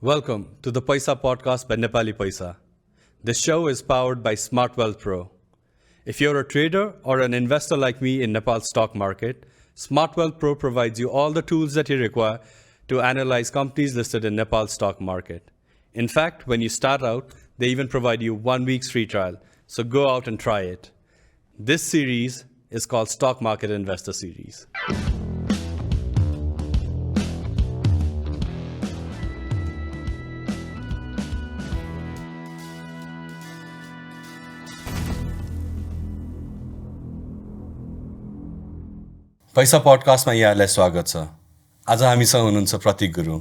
Welcome to the Paisa Podcast by Nepali Paisa. This show is powered by Smart Wealth Pro. If you're a trader or an investor like me in Nepal's stock market, Smart Wealth Pro provides you all the tools that you require to analyze companies listed in Nepal's stock market. In fact, when you start out, they even provide you 1 week's free trial. So go out and try it. This series is called Stock Market Investor Series. पैसा पडकास्टमा यहाँलाई स्वागत छ। आज हामीसँग हुनुहुन्छ प्रतीक गुरुङ।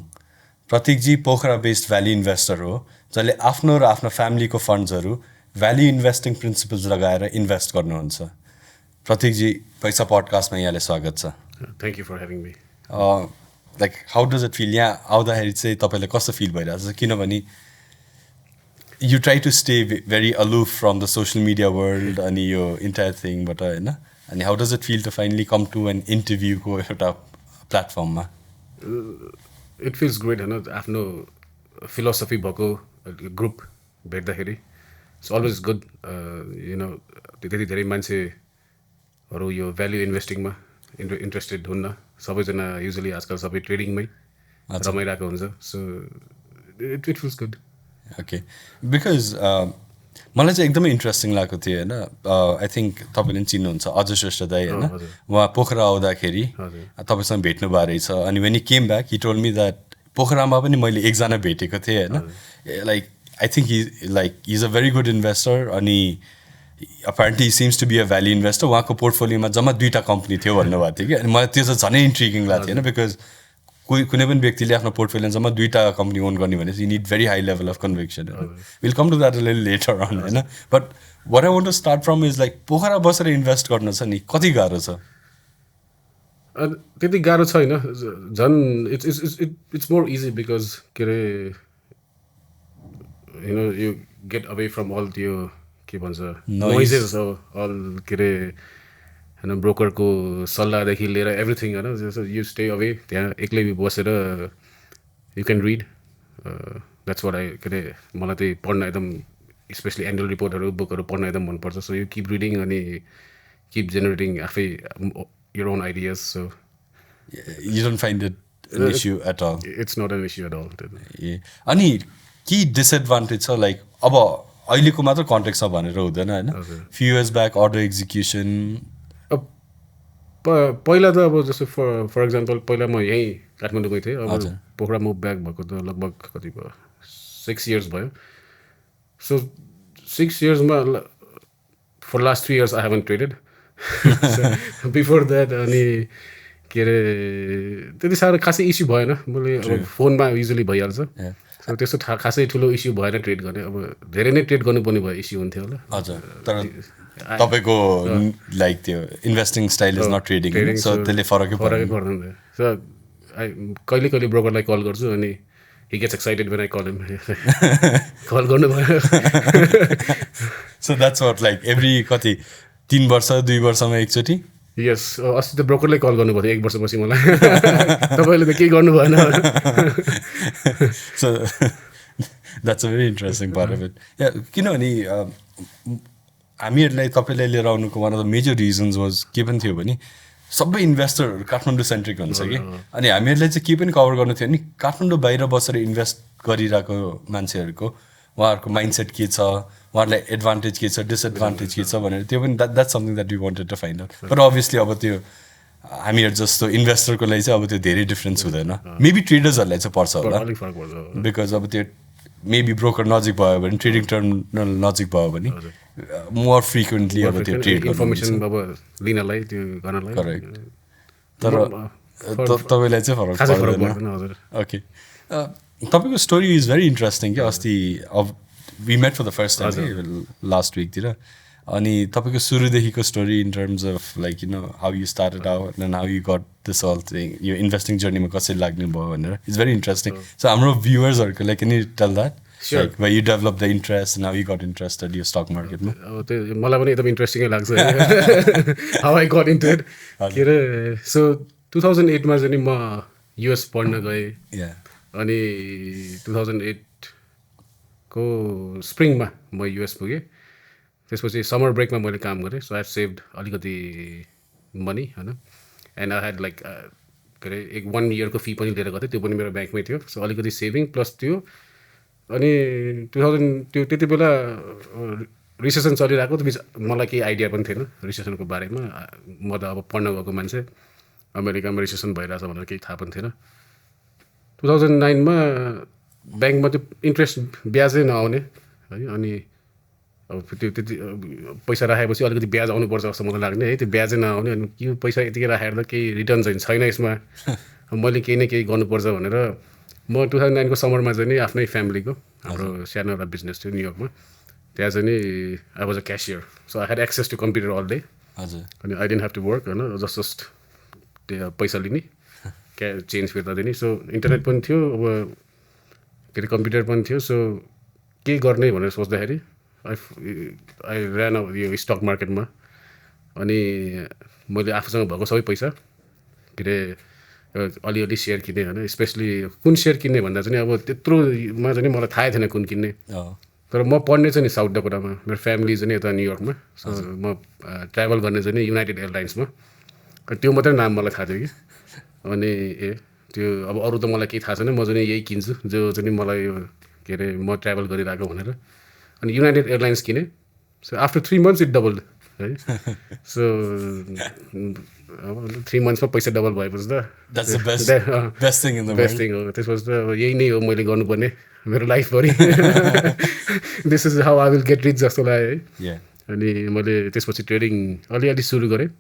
प्रतीकजी Pokhara based value investor हो, जसले आफ्नो र आफ्नो फ्यामिलीको फन्ड्सहरू भ्याल्यू इन्भेस्टिङ प्रिन्सिपल्स लगाएर इन्भेस्ट गर्नुहुन्छ। प्रतीकजी, पैसा पडकास्टमा यहाँलाई स्वागत छ। Thank you for having me. Like how does it feel? यहाँ आउँदाखेरि चाहिँ तपाईँलाई कस्तो फिल भइरहेको छ? किनभने you try to stay very aloof from the social media world अनि यो इन्टायर थिङबाट, होइन? अनि how does it feel to finally come to an इन्टरभ्यूको एउटा प्लेटफर्ममा? इट फिल्स ग्रेट, होइन? आफ्नो फिलोसफी भएको ग्रुप भेट्दाखेरि इट्स अलवेज गुड। त्यति धेरै मान्छेहरू यो भ्याल्यू इन्भेस्टिङमा इन्ट्रेस्टेड हुन्न। सबैजना युजली आजकल सबै ट्रेडिङमै रमाइरहेको हुन्छ। So it feels good. Okay, because मलाई चाहिँ एकदमै इन्ट्रेस्टिङ लागेको थियो, होइन? आई थिङ्क तपाईँले पनि चिन्नुहुन्छ अजय श्रेष्ठ दाई, होइन? उहाँ पोखरा आउँदाखेरि तपाईँसँग भेट्नु भएको रहेछ। अनि when he came back he told me that पोखरामा पनि मैले एकजना भेटेको थिएँ, होइन? Like I think he is a very good investor. अनि apparently he seems to be a value investor. उहाँको पोर्टफोलियोमा जम्मा 2टा कम्पनी थियो भन्नुभएको थियो कि। अनि मलाई त्यो चाहिँ झनै इन्ट्रिगिङ लाग्थ्यो, होइन? बिकज कुनै पनि व्यक्तिले आफ्नो पोर्टफोलियोमा जम्मा 2टा कम्पनी ओन गर्ने भने you need very high level of conviction. Will come to that a little later on, होइन? But what I want to start from is like Pokhara बसेर इन्भेस्ट गर्न छ नि, कति गाह्रो छ? त्यति गाह्रो छैन, झन् इट्स मोर इजी बिकज के अरे you get away from all त्यो के भन्छ नोइजेस, अल के अरे होइन, ब्रोकरको सल्लाहदेखि लिएर एभ्रिथिङ, होइन? यु स्टे अवे, त्यहाँ एक्लै बसेर you can read. That's what I के अरे मलाई त्यही पढ्न एकदम, स्पेसली एनुअल रिपोर्टहरू बुकहरू पढ्न एकदम मनपर्छ। सो यु किप रिडिङ अनि किप जेनेरेटिङ आफै your own ideas. So you don't find it an issue at all? It's not an issue at all. अनि के डिसएडभान्टेज छ? लाइक अब अहिलेको मात्र कन्टेक्स्टमा भनेर हुँदैन, होइन? Few years back order execution पहिला त अब जस्तो फर इक्जाम्पल पहिला म यहीँ काठमाडौँमै थिएँ। अब पोखरा मुभ ब्याक भएको त लगभग कति भयो, 6 years भयो। सो 6 yearsमा for last 3 years I haven't traded. Before that अनि के अरे त्यति साह्रो खासै इस्यु भएन। मैले अब फोनमा युजली भइहाल्छ। सो त्यस्तो खासै ठुलो इस्यु भएन ट्रेड गर्ने। अब धेरै नै ट्रेड गर्नुपर्ने भयो इस्यु हुन्थ्यो होला। हजुर, तर तपाईँको लाइक त्यो investing style is not trading, so त्यसले फरकै पर्दैन। सो कहिले कहिले ब्रोकरलाई कल गर्छु अनि he gets excited when I call him. Call गर्नु भयो। So that's what like every कति 3 वर्ष 2 वर्षमा एकचोटि? यस, अस्ति त ब्रोकरले कल गर्नुभएको थियो 1 वर्षपछि मलाई। तपाईँले त केही गर्नु भएन। So that's a very interesting part of it. किनभने हामीहरूलाई तपाईँलाई लिएर आउनुको one of the major reasons was के पनि थियो भने सबै इन्भेस्टरहरू काठमाडौँ सेन्ट्रिक हुन्छ कि। अनि हामीहरूलाई चाहिँ के पनि कभर गर्नु थियो नि, काठमाडौँ बाहिर बसेर इन्भेस्ट गरिरहेको मान्छेहरूको उहाँहरूको माइन्डसेट के छ, उहाँहरूलाई एडभान्टेज के छ, डिसएडभान्टेज के छ भनेर त्यो पनि that's something that we wanted to find out. तर अभियसली अब त्यो हामीहरू जस्तो इन्भेस्टरको लागि चाहिँ अब त्यो धेरै डिफ्रेन्स हुँदैन। मेबी ट्रेडर्सहरूलाई चाहिँ पर्छ होला, बिकज अब त्यो मेबी ब्रोकर नजिक भयो भने, ट्रेडिङ टर्मिनल नजिक भयो भने मोर फ्रिक्वेन्टली अब त्यो ट्रेड इन्फर्मेसन अब लिनलाई त्यो गर्नलाई। करेक्ट। तर तपाईँलाई चाहिँ फरक पर्दैन। ओके, तपाईँको स्टोरी इज भेरी इन्ट्रेस्टिङ क्या। अस्ति अब we met for the first time last विकतिर। अनि तपाईँको सुरुदेखिको story in terms of like how you started out and how you got this all thing, यो इन्भेस्टिङ जर्नीमा कसरी लाग्नु भयो भनेर इट्स भेरी इन्ट्रेस्टिङ। सो हाम्रो भ्युवर्सहरूको लागि can you tail that like where you developed the interest and how you got interested in your stock market? मलाई पनि एकदम इन्ट्रेस्टिङै लाग्छ how I got into it. के अरे सो 2008मा चाहिँ म युएस पढ्न गएँ। अनि 2008 को स्प्रिङमा म युएस पुगेँ त्यसपछि समर ब्रेकमा मैले काम गरेँ सो आई हेभ सेभड अलिकति मनी होइन एन्ड आई ह्याड लाइक के अरे 1 इयरको फी पनि लिएर गएको त्यो पनि मेरो ब्याङ्कमै थियो सो अलिकति सेभिङ प्लस त्यो अनि 2000 त्यो त्यति बेला रिसेसन चलिरहेको मलाई केही आइडिया पनि थिएन रिसेसनको बारेमा म त अब पढ्न गएको मान्छे अमेरिकामा रिसेसन भइरहेछ भनेर केही थाहा पनि थिएन 2009मा ब्याङ्कमा त्यो इन्ट्रेस्ट ब्याजै नआउने है अनि अब त्यो त्यति पैसा राखेपछि अलिकति ब्याज आउनुपर्छ जस्तो मलाई लाग्ने है त्यो ब्याजै नआउने अनि यो पैसा यतिकै राखेर त केही रिटर्न छैन यसमा मैले केही न केही गर्नुपर्छ भनेर म 2009को समरमा चाहिँ नि आफ्नै फ्यामिलीको हाम्रो सानो एउटा बिजनेस थियो न्युयोर्कमा त्यहाँ चाहिँ नि I was a cashier so I had access to computer all day अनि I didn't have to work होइन जस्ट त्यो पैसा लिने चेन्ज फिर्ता दिने सो इन्टरनेट पनि थियो अब के अरे कम्प्युटर पनि थियो सो के गर्ने भनेर सोच्दाखेरि आई ऱ्यान यो स्टक मार्केटमा अनि मैले आफूसँग भएको सबै पैसा के अरे अलिअलि सेयर किनेँ होइन स्पेसली कुन सेयर किन्ने भन्दा चाहिँ अब त्यत्रोमा चाहिँ मलाई थाहै थिएन कुन किन्ने तर म पढ्ने चाहिँ नि साउथ डकोटामा मेरो फ्यामिली चाहिँ यता न्युयोर्कमा सो म ट्राभल गर्ने चाहिँ युनाइटेड एयरलाइन्समा त्यो मात्रै नाम मलाई थाहा थियो कि अनि त्यो अब अरू त मलाई केही थाहा छैन म चाहिँ यही किन्छु जो चाहिँ मलाई के अरे म ट्राभल गरिरहेको भनेर अनि युनाइटेड एयरलाइन्स किनेँ so after 3 months it double है सो अब 3 monthsमा पैसा डबल भएपछि त बेस्ट थिङ हो त्यसपछि त अब यही नै हो मैले गर्नुपर्ने मेरो लाइफभरि this is how I will get rich जस्तो लाग्यो है अनि मैले त्यसपछि ट्रेडिङ अलिअलि सुरु गरेँ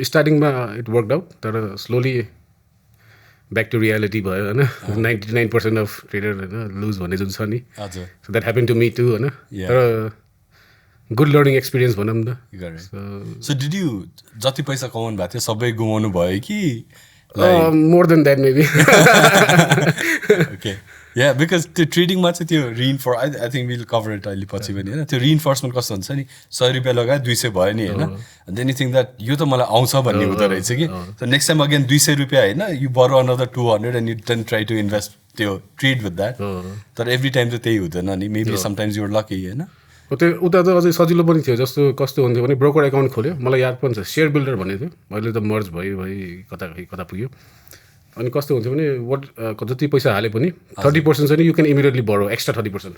स्टार्टिङमा इट वर्कड आउट तर स्लोली ब्याक टु रियालिटी भयो होइन 99% अफ ट्रेडर होइन लुज भन्ने जुन छ नि so that happen to me too होइन तर गुड लर्निङ एक्सपिरियन्स भनौँ न सो डिड यु जति पैसा कमाउनु भएको थियो सबै गुमाउनु भयो कि more than that maybe okay yeah because त्यो ट्रेडिङमा चाहिँ त्यो reinforce I think will cover it अहिले पछि पनि होइन त्यो रिइन्फोर्समेन्ट कस्तो हुन्छ नि 100 रुपियाँ लगायो 200 भयो नि होइन देन यु थिङ्क द्याट यो त मलाई आउँछ भन्ने हुँदो रहेछ कि त नेक्स्ट टाइम अगेन 200 रुपियाँ होइन you borrow another 200 and you don't try to invest त्यो ट्रेड विथ द्याट तर एभ्री टाइम चाहिँ त्यही हुँदैन नि मेबी समटाइम्स युर लकी होइन त्यो उता त अझै सजिलो पनि थियो जस्तो कस्तो हुन्थ्यो भने ब्रोकर एकाउन्ट खोल्यो मलाई याद पनि छ सेयर बिल्डर भन्ने थियो अहिले त मर्ज भयो कता पुग्यो अनि कस्तो हुन्थ्यो भने जति पैसा हाले पनि 30% चाहिँ you can immediately borrow extra 30%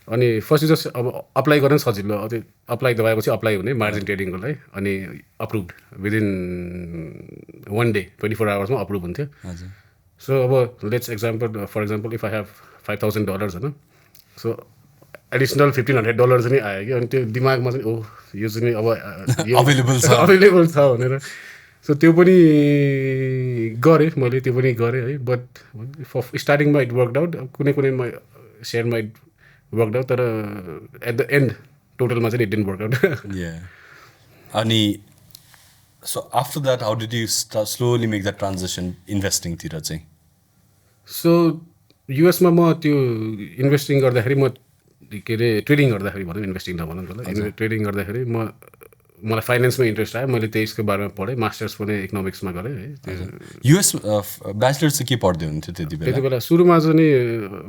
अनि फर्स्ट जस्ट अब अप्लाई गर्न सजिलो अप्लाई दबाएपछि अप्लाई हुने मार्जिन ट्रेडिङको लागि अनि अप्रुभड विदिन 1 day 24 आवर्समा अप्रुभ हुन्थ्यो सो अब let's for example if I have $5,000 होइन सो एडिसनल $1,500 चाहिँ आयो कि अनि त्यो दिमागमा चाहिँ ओह यो चाहिँ अब अभाइलेबल छ भनेर सो त्यो पनि गरेँ मैले त्यो पनि गरेँ है बट स्टार्टिङमा इट वर्कड आउट कुनै सेयरमा इट वर्कड आउट तर एट द एन्ड टोटलमा चाहिँ इट डिडन्ट वर्क आउट अनि so after that how did you slowly make the transaction इन्भेस्टिङतिर चाहिँ सो युएसमा म त्यो इन्भेस्टिङ गर्दाखेरि म के अरे ट्रेडिङ गर्दाखेरि भनौँ इन्भेस्टिङ नभनौँ होला ट्रेडिङ गर्दाखेरि मलाई फाइनेन्समा इन्ट्रेस्ट आयो मैले त्यसको बारेमा पढेँ मास्टर्स पनि इकोनोमिक्समा गरेँ है युएस ब्याचलर चाहिँ के पढ्दै हुन्थ्यो त्यति बेला सुरुमा चाहिँ नि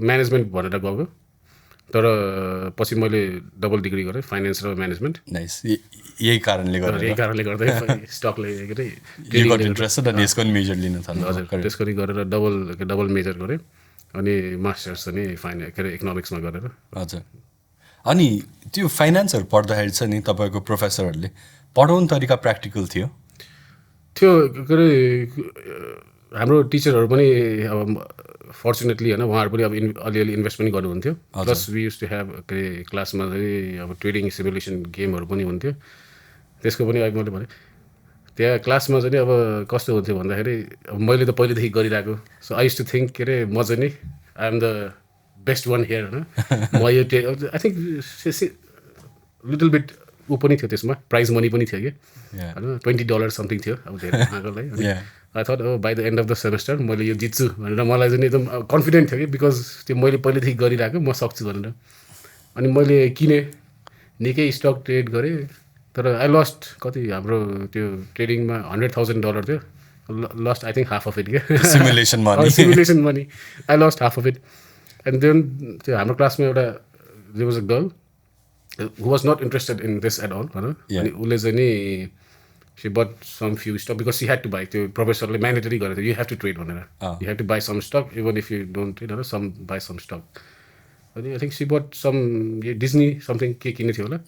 म्यानेजमेन्ट भनेर गएको तर पछि मैले डबल डिग्री गरेँ फाइनेन्स र म्यानेजमेन्ट नाइस यही कारणले गर्दा स्टकले त्यसको मेजर लिन थाल्नु हजुर त्यसको गरेर डबल मेजर गरेँ अनि मास्टर्स चाहिँ के अरे इकोनोमिक्समा गरेर हजुर अनि त्यो फाइनेन्सहरू पढ्दाखेरि चाहिँ नि तपाईँको प्रोफेसरहरूले पढाउने तरिका प्र्याक्टिकल थियो के अरे हाम्रो टिचरहरू पनि अब फर्चुनेटली होइन उहाँहरू पनि अब अलिअलि इन्भेस्ट पनि गर्नुहुन्थ्यो plus we use to have के अरे क्लासमा चाहिँ अब ट्रेडिङ सिमुलेसन गेमहरू पनि हुन्थ्यो त्यसको पनि अहिले मैले भने त्यहाँ क्लासमा चाहिँ अब कस्तो हुन्थ्यो भन्दाखेरि अब मैले त पहिलेदेखि गरिरहेको so I use to think के अरे म चाहिँ नि I am the best one here होइन म यो आई थिङ्क लिटल बिट ऊ पनि थियो त्यसमा प्राइज मनी पनि थियो कि होइन $20 समथिङ थियो अब धेरै आँकोलाई आई थट अब by the end of the semester मैले यो जित्छु भनेर मलाई चाहिँ एकदम कन्फिडेन्ट थियो कि बिकज त्यो मैले पहिलेदेखि गरिरहेको म सक्छु भनेर अनि मैले किनेँ निकै स्टक ट्रेड गरेँ तर आई लस्ट कति हाम्रो त्यो ट्रेडिङमा $100,000 थियो lost I think half of it. Simulation money. Simulation money. I lost half of it. And then हाम्रो क्लासमा एउटा there was a girl who was not interested in this at all. अनि उसले चाहिँ नि she bought some few stock because she had to buy. त्यो प्रोफेसरले mandatory गरेको थियो you have to trade भनेर. You have to buy some stock even if you don't trade. Some buy some stock. अनि I think she bought some Disney something के किने थियो होला.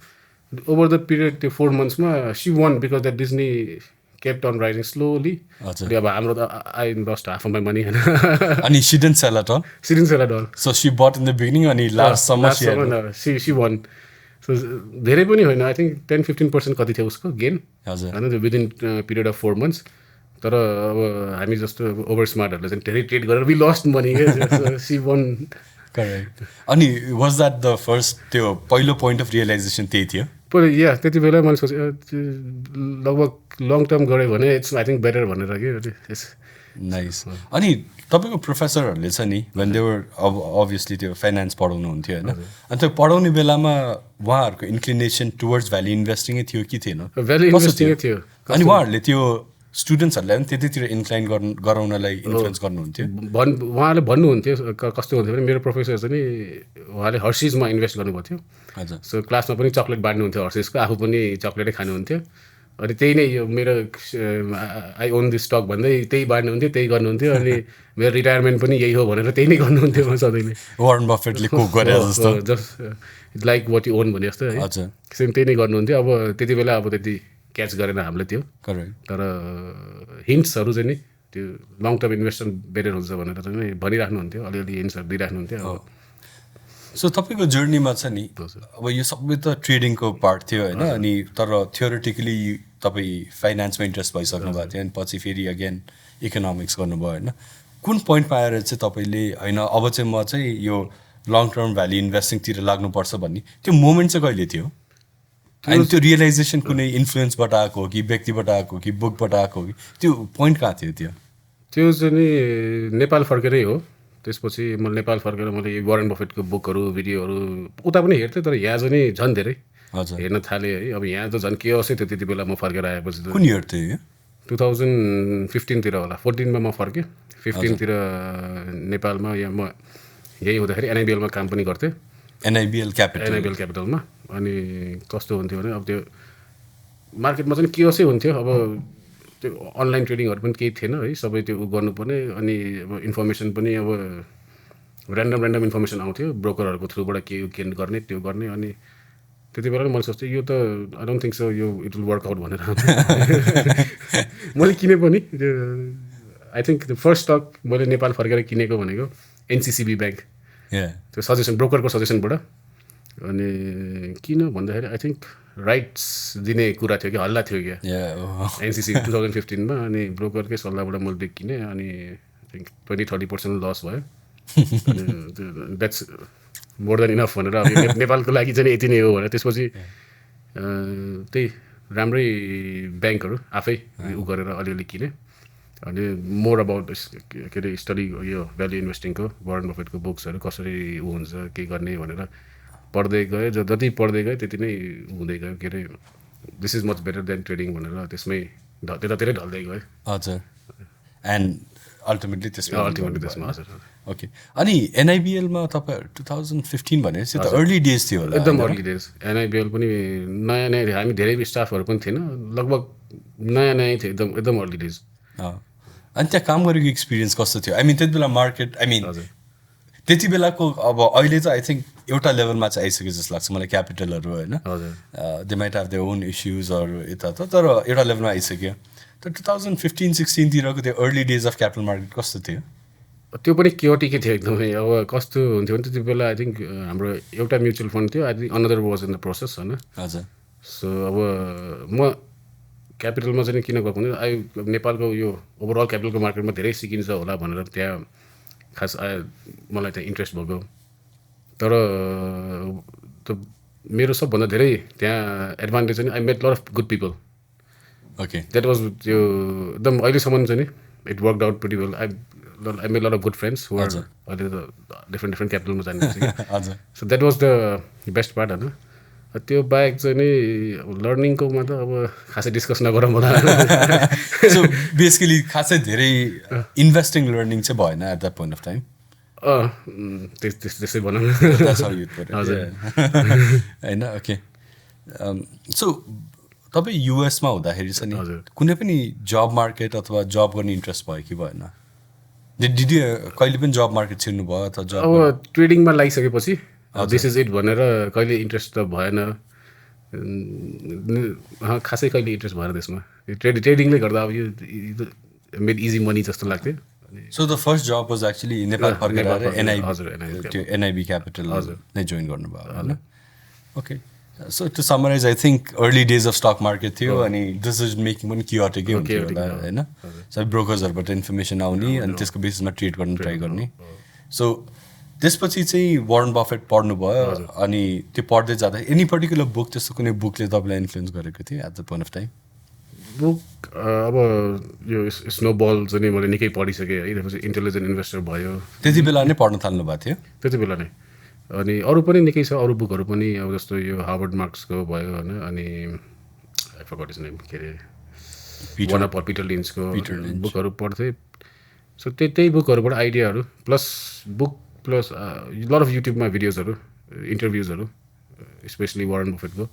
Over the period त्यो 4 months मा she won because that Disney kept on rising slowly. अब हाम्रो त I lost half of my money. And she didn't sell at all? She didn't sell at all. So she bought in the beginning and last summer she won. So धेरै पनि होइन I think 10-15% कति थियो उसको gain होइन within period of 4 months. तर अब हामी जस्तो ओभर स्मार्टहरूले चाहिँ धेरै ट्रेड गरेर we lost money see one. Correct. अनि वाज द्याट द फर्स्ट त्यो पहिलो पोइन्ट अफ रियलाइजेसन त्यही थियो? या त्यति बेला मैले सोचेँ लगभग लङ टर्म गऱ्यो भने इट्स आई थिङ्क बेटर भनेर कि. नाइस. अनि तपाईँको प्रोफेसरहरूले छ नि वेन दे वर अभियसली त्यो फाइनेन्स पढाउनु हुन्थ्यो होइन अनि त्यो पढाउने बेलामा उहाँहरूको इन्क्लिनेसन टुवर्ड्स भ्याल्यू इन्भेस्टिङै थियो कि थिएन? भ्याल्यू इन्भेस्टिङै थियो. अनि उहाँहरूले त्यो स्टुडेन्ट्सहरूलाई पनि त्यतितिर इन्क्लाइन गराउनलाई इन्फ्लुएन्स गर्नुहुन्थ्यो? उहाँले भन्नुहुन्थ्यो कस्तो हुन्थ्यो भने मेरो प्रोफेसर चाहिँ नि उहाँले हर्सिजमा इन्भेस्ट गर्नुभएको थियो. हजुर. सो क्लासमा पनि चक्लेट बाँड्नुहुन्थ्यो हर्सिजको आफू पनि चक्लेटै खानुहुन्थ्यो. अनि त्यही नै यो मेरो आई ओन दिस स्टक भन्दै त्यही बाँड्नुहुन्थ्यो त्यही गर्नुहुन्थ्यो. अनि मेरो रिटायरमेन्ट पनि यही हो भनेर त्यही नै गर्नुहुन्थ्यो सधैँ नै. वारेन बफेटले कोक गरे जस्तो just like what you own भने जस्तो है. हजुर. सेम त्यही नै गर्नुहुन्थ्यो. अब त्यति बेला अब त्यति क्याच गरेन हामीले त्यो. करेक्ट. तर हिन्ट्सहरू चाहिँ नि त्यो लङ टर्म इन्भेस्टमेन्ट बेटर हुन्छ भनेर चाहिँ भनिराख्नुहुन्थ्यो. अलिअलि हिन्ट्सहरू दिइराख्नुहुन्थ्यो. सो तपाईँको जर्नीमा छ नि अब यो सबै त ट्रेडिङको पार्ट थियो होइन अनि तर थियोरिटिकली तपाईँ फाइनेन्समा इन्ट्रेस्ट भइसक्नु भएको थियो अनि पछि फेरि अगेन इकोनोमिक्स गर्नुभयो होइन. कुन पोइन्टमा आएर चाहिँ तपाईँले होइन अब चाहिँ म चाहिँ यो लङ टर्म भ्याल्यू इन्भेस्टिङतिर लाग्नुपर्छ भन्ने त्यो मोमेन्ट चाहिँ कहिले थियो? अनि त्यो रियलाइजेसन कुनै इन्फ्लुएन्सबाट आएको हो कि व्यक्तिबाट आएको हो कि बुकबाट आएको हो कि त्यो पोइन्ट कहाँ थियो? त्यो चाहिँ नि नेपाल फर्केरै हो. त्यसपछि मैले नेपाल फर्केर मैले वारेन बफेटको बुकहरू भिडियोहरू उता पनि हेर्थेँ तर यहाँ चाहिँ नि झन् धेरै हेर्न थालेँ है. अब यहाँ त झन् के होस् थियो त्यति बेला म फर्केर आएपछि. कुन इयर थियो? 2015 होला. 14 म फर्केँ. 15 नेपालमा यहाँ म यही हुँदाखेरि NIBLमा काम पनि गर्थेँ. NIBL क्यापिटलमा. अनि कस्तो हुन्थ्यो भने अब त्यो मार्केटमा चाहिँ के होस् हुन्थ्यो. अब त्यो अनलाइन ट्रेडिङहरू पनि केही थिएन है. सबै त्यो गर्नुपर्ने अनि अब इन्फर्मेसन पनि अब ऱ्यान्डम इन्फर्मेसन आउँथ्यो ब्रोकरहरूको थ्रुबाट के गर्ने त्यो गर्ने. अनि त्यति बेला मैले सोच्थेँ यो त आई डोन्ट थिङ्क सो यो इट विल वर्क आउट भनेर मैले किने पनि. I think the first stock मैले नेपाल फर्केर किनेको भनेको NCCB ब्याङ्क. त्यो सजेसन ब्रोकरको सजेसनबाट. अनि किन भन्दाखेरि आई थिङ्क राइट्स दिने कुरा थियो कि हल्ला थियो क्या NCCB 2015 मा. अनि ब्रोकरकै सल्लाहबाट मैले किनेँ. अनि आई थिङ्क 20-30% लस भयो. द्याट्स मोर देन इनफ भनेर अब नेपालको लागि चाहिँ यति नै हो भनेर त्यसपछि त्यही राम्रै ब्याङ्कहरू आफै उ गरेर अलिअलि किनेँ. अनि मोर अबाउट के अरे स्टडी यो भ्याल्यू इन्भेस्टिङको वारेन बफेटको बुक्सहरू कसरी उ हुन्छ के गर्ने भनेर पढ्दै गएँ. जति पढ्दै गएँ त्यति नै हुँदै गयो. के अरे this is much better than trading भनेर त्यसमै त्यतातिरै ढल्दै गयो. हजुर. एन्ड अल्टिमेटली त्यसमा हजुर. ओके. अनि NIBLमा तपाईँ 2015 भनेपछि त अर्ली डेज थियो होला? एकदम अर्ली डेज. NIBL पनि नयाँ थियो. हामी धेरै स्टाफहरू पनि थिएन. लगभग नयाँ थियो. एकदम अर्ली डेज. अनि त्यहाँ काम गरेको एक्सपिरियन्स कस्तो थियो? आई मिन त्यति बेला मार्केट आई मिन त्यति बेलाको अब अहिले चाहिँ आई थिङ्क एउटा लेभलमा चाहिँ आइसक्यो जस्तो लाग्छ मलाई क्यापिटलहरू होइन. They might have their own इस्युजहरू यता तर एउटा लेभलमा आइसक्यो. तर 2015-16 तिरको त्यो early days of capital market कस्तो थियो? त्यो पनि केओटिकै थियो एकदमै. अब कस्तो हुन्थ्यो भने त्यति बेला आई थिङ्क हाम्रो एउटा म्युचुअल फन्ड थियो. I think another was in the process होइन. हजुर. सो अब म क्यापिटलमा चाहिँ किन गएको भने नेपालको यो ओभरअल क्यापिटलको मार्केटमा धेरै सिकिन्छ होला भनेर त्यहाँ खास मलाई त्यहाँ इन्ट्रेस्ट भएको. तर मेरो सबभन्दा धेरै त्यहाँ एडभान्टेज चाहिँ I met lot of good people. Okay. That was त्यो एकदम अहिलेसम्म चाहिँ नि it work out pretty well. I met lot of good friends who are अहिले त डिफ्रेन्ट क्यापिटलमा जानुपर्छ. So that was the best part होइन. त्यो बाहेक चाहिँ नि लर्निङकोमा त अब खासै डिस्कस नगरौँ होला सो बेसिकली खासै धेरै इन्भेस्टिङ लर्निङ चाहिँ भएन at that point of time त्यसै भनौँ होइन ओके सो तपाईँ युएसमा हुँदाखेरि चाहिँ नि कुनै पनि जब मार्केट अथवा जब गर्ने इन्ट्रेस्ट भयो कि भएन डिडी कहिले पनि जब मार्केट छिर्नु भयो अथवा जब अब ट्रेडिङमा लागिसकेपछि दिस इज इट भनेर कहिले इन्ट्रेस्ट त भएन खासै कहिले इन्ट्रेस्ट भएन त्यसमा ट्रेडिङले गर्दा अब यो मेड इजी मनी जस्तो लाग्थ्यो so the first job was actually Nepal फर्केर हजुर त्यो एनआइबी क्यापिटल नै जोइन गर्नुभयो होइन okay so to summarise I think early days of stock market थियो अनि डिसिजन मेकिङ पनि क्युआरटिकै हुन्थ्यो होला होइन सबै ब्रोकर्सहरूबाट इन्फर्मेसन आउने अनि त्यसको बेसिसमा ट्रेड गर्न ट्राई गर्ने सो त्यसपछि चाहिँ वारेन बफेट पढ्नुभयो अनि त्यो पढ्दै जाँदा एनी पर्टिकुलर बुक त्यस्तो कुनै बुकले तपाईँलाई इन्फ्लुएन्स गरेको थियो at the point of time book अब यो स्नोबल चाहिँ नि मैले निकै पढिसकेँ है त्यसपछि इन्टेलिजेन्ट इन्भेस्टर भयो त्यति बेला नै पढ्न थाल्नु भएको थियो त्यति बेला नै अनि अरू पनि निकै छ अरू बुकहरू पनि अब जस्तो यो हार्वर्ड मार्क्सको भयो होइन अनि आई फर्गट हिज नेम के अरे पिटर लिन्चको बुकहरू पढ्थेँ सो त्यही बुकहरूबाट आइडियाहरू प्लस लट अफ युट्युबमा भिडियोजहरू इन्टरभ्युजहरू स्पेसली वारेन बफेटको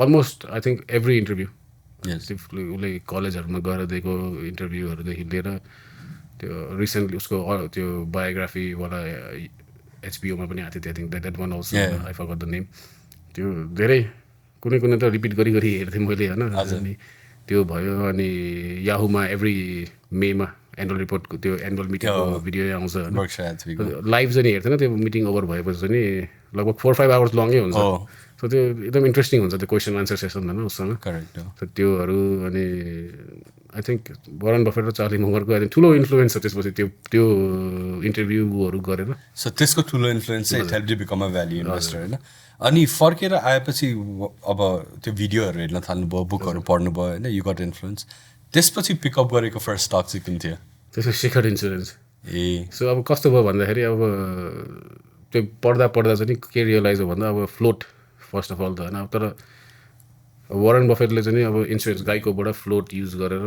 almost I think every interview उसले कलेजहरूमा गएर दिएको इन्टरभ्यूहरूदेखि लिएर त्यो रिसेन्टली उसको त्यो बायोग्राफीवाला एचपिओमा पनि आएको थियो I think that one also I forgot the name त्यो धेरै कुनै त रिपिट गरी हेर्थेँ मैले होइन अनि त्यो भयो अनि याहुमा एभ्री मेमा एनुअल रिपोर्टको त्यो एनुअल मिटिङको भिडियो आउँछ लाइभ चाहिँ हेर्थेन त्यो मिटिङ ओभर भएपछि चाहिँ लगभग 4-5 आवर्स लङै हुन्छ सो त्यो एकदम इन्ट्रेस्टिङ हुन्छ त्यो क्वेसन आन्सर सेसन होइन उसँग त्योहरू अनि आई थिङ्क वारेन बफेट र चार्ली मुंगरको ठुलो इन्फ्लुएन्स छ त्यसपछि त्यो इन्टरभ्यूहरू गरेर सो त्यसको ठुलो इन्फ्लुएन्स चाहिँ it help you become a value investor होइन अनि फर्केर आएपछि अब त्यो भिडियोहरू हेर्न थाल्नुभयो बुकहरू पढ्नुभयो होइन यु गट इन्फ्लुएन्स त्यसपछि पिकअप गरेको फर्स्ट स्टक चाहिँ कुन थियो त्यसको शिखर इन्सुरेन्स सो अब कस्तो भयो भन्दाखेरि अब त्यो पढ्दा चाहिँ के रियलाइज हो भन्दा अब फ्लोट फर्स्ट अफ अल त होइन तर वारेन बफेटले चाहिँ अब इन्सुरेन्स गाईकोबाट फ्लोट युज गरेर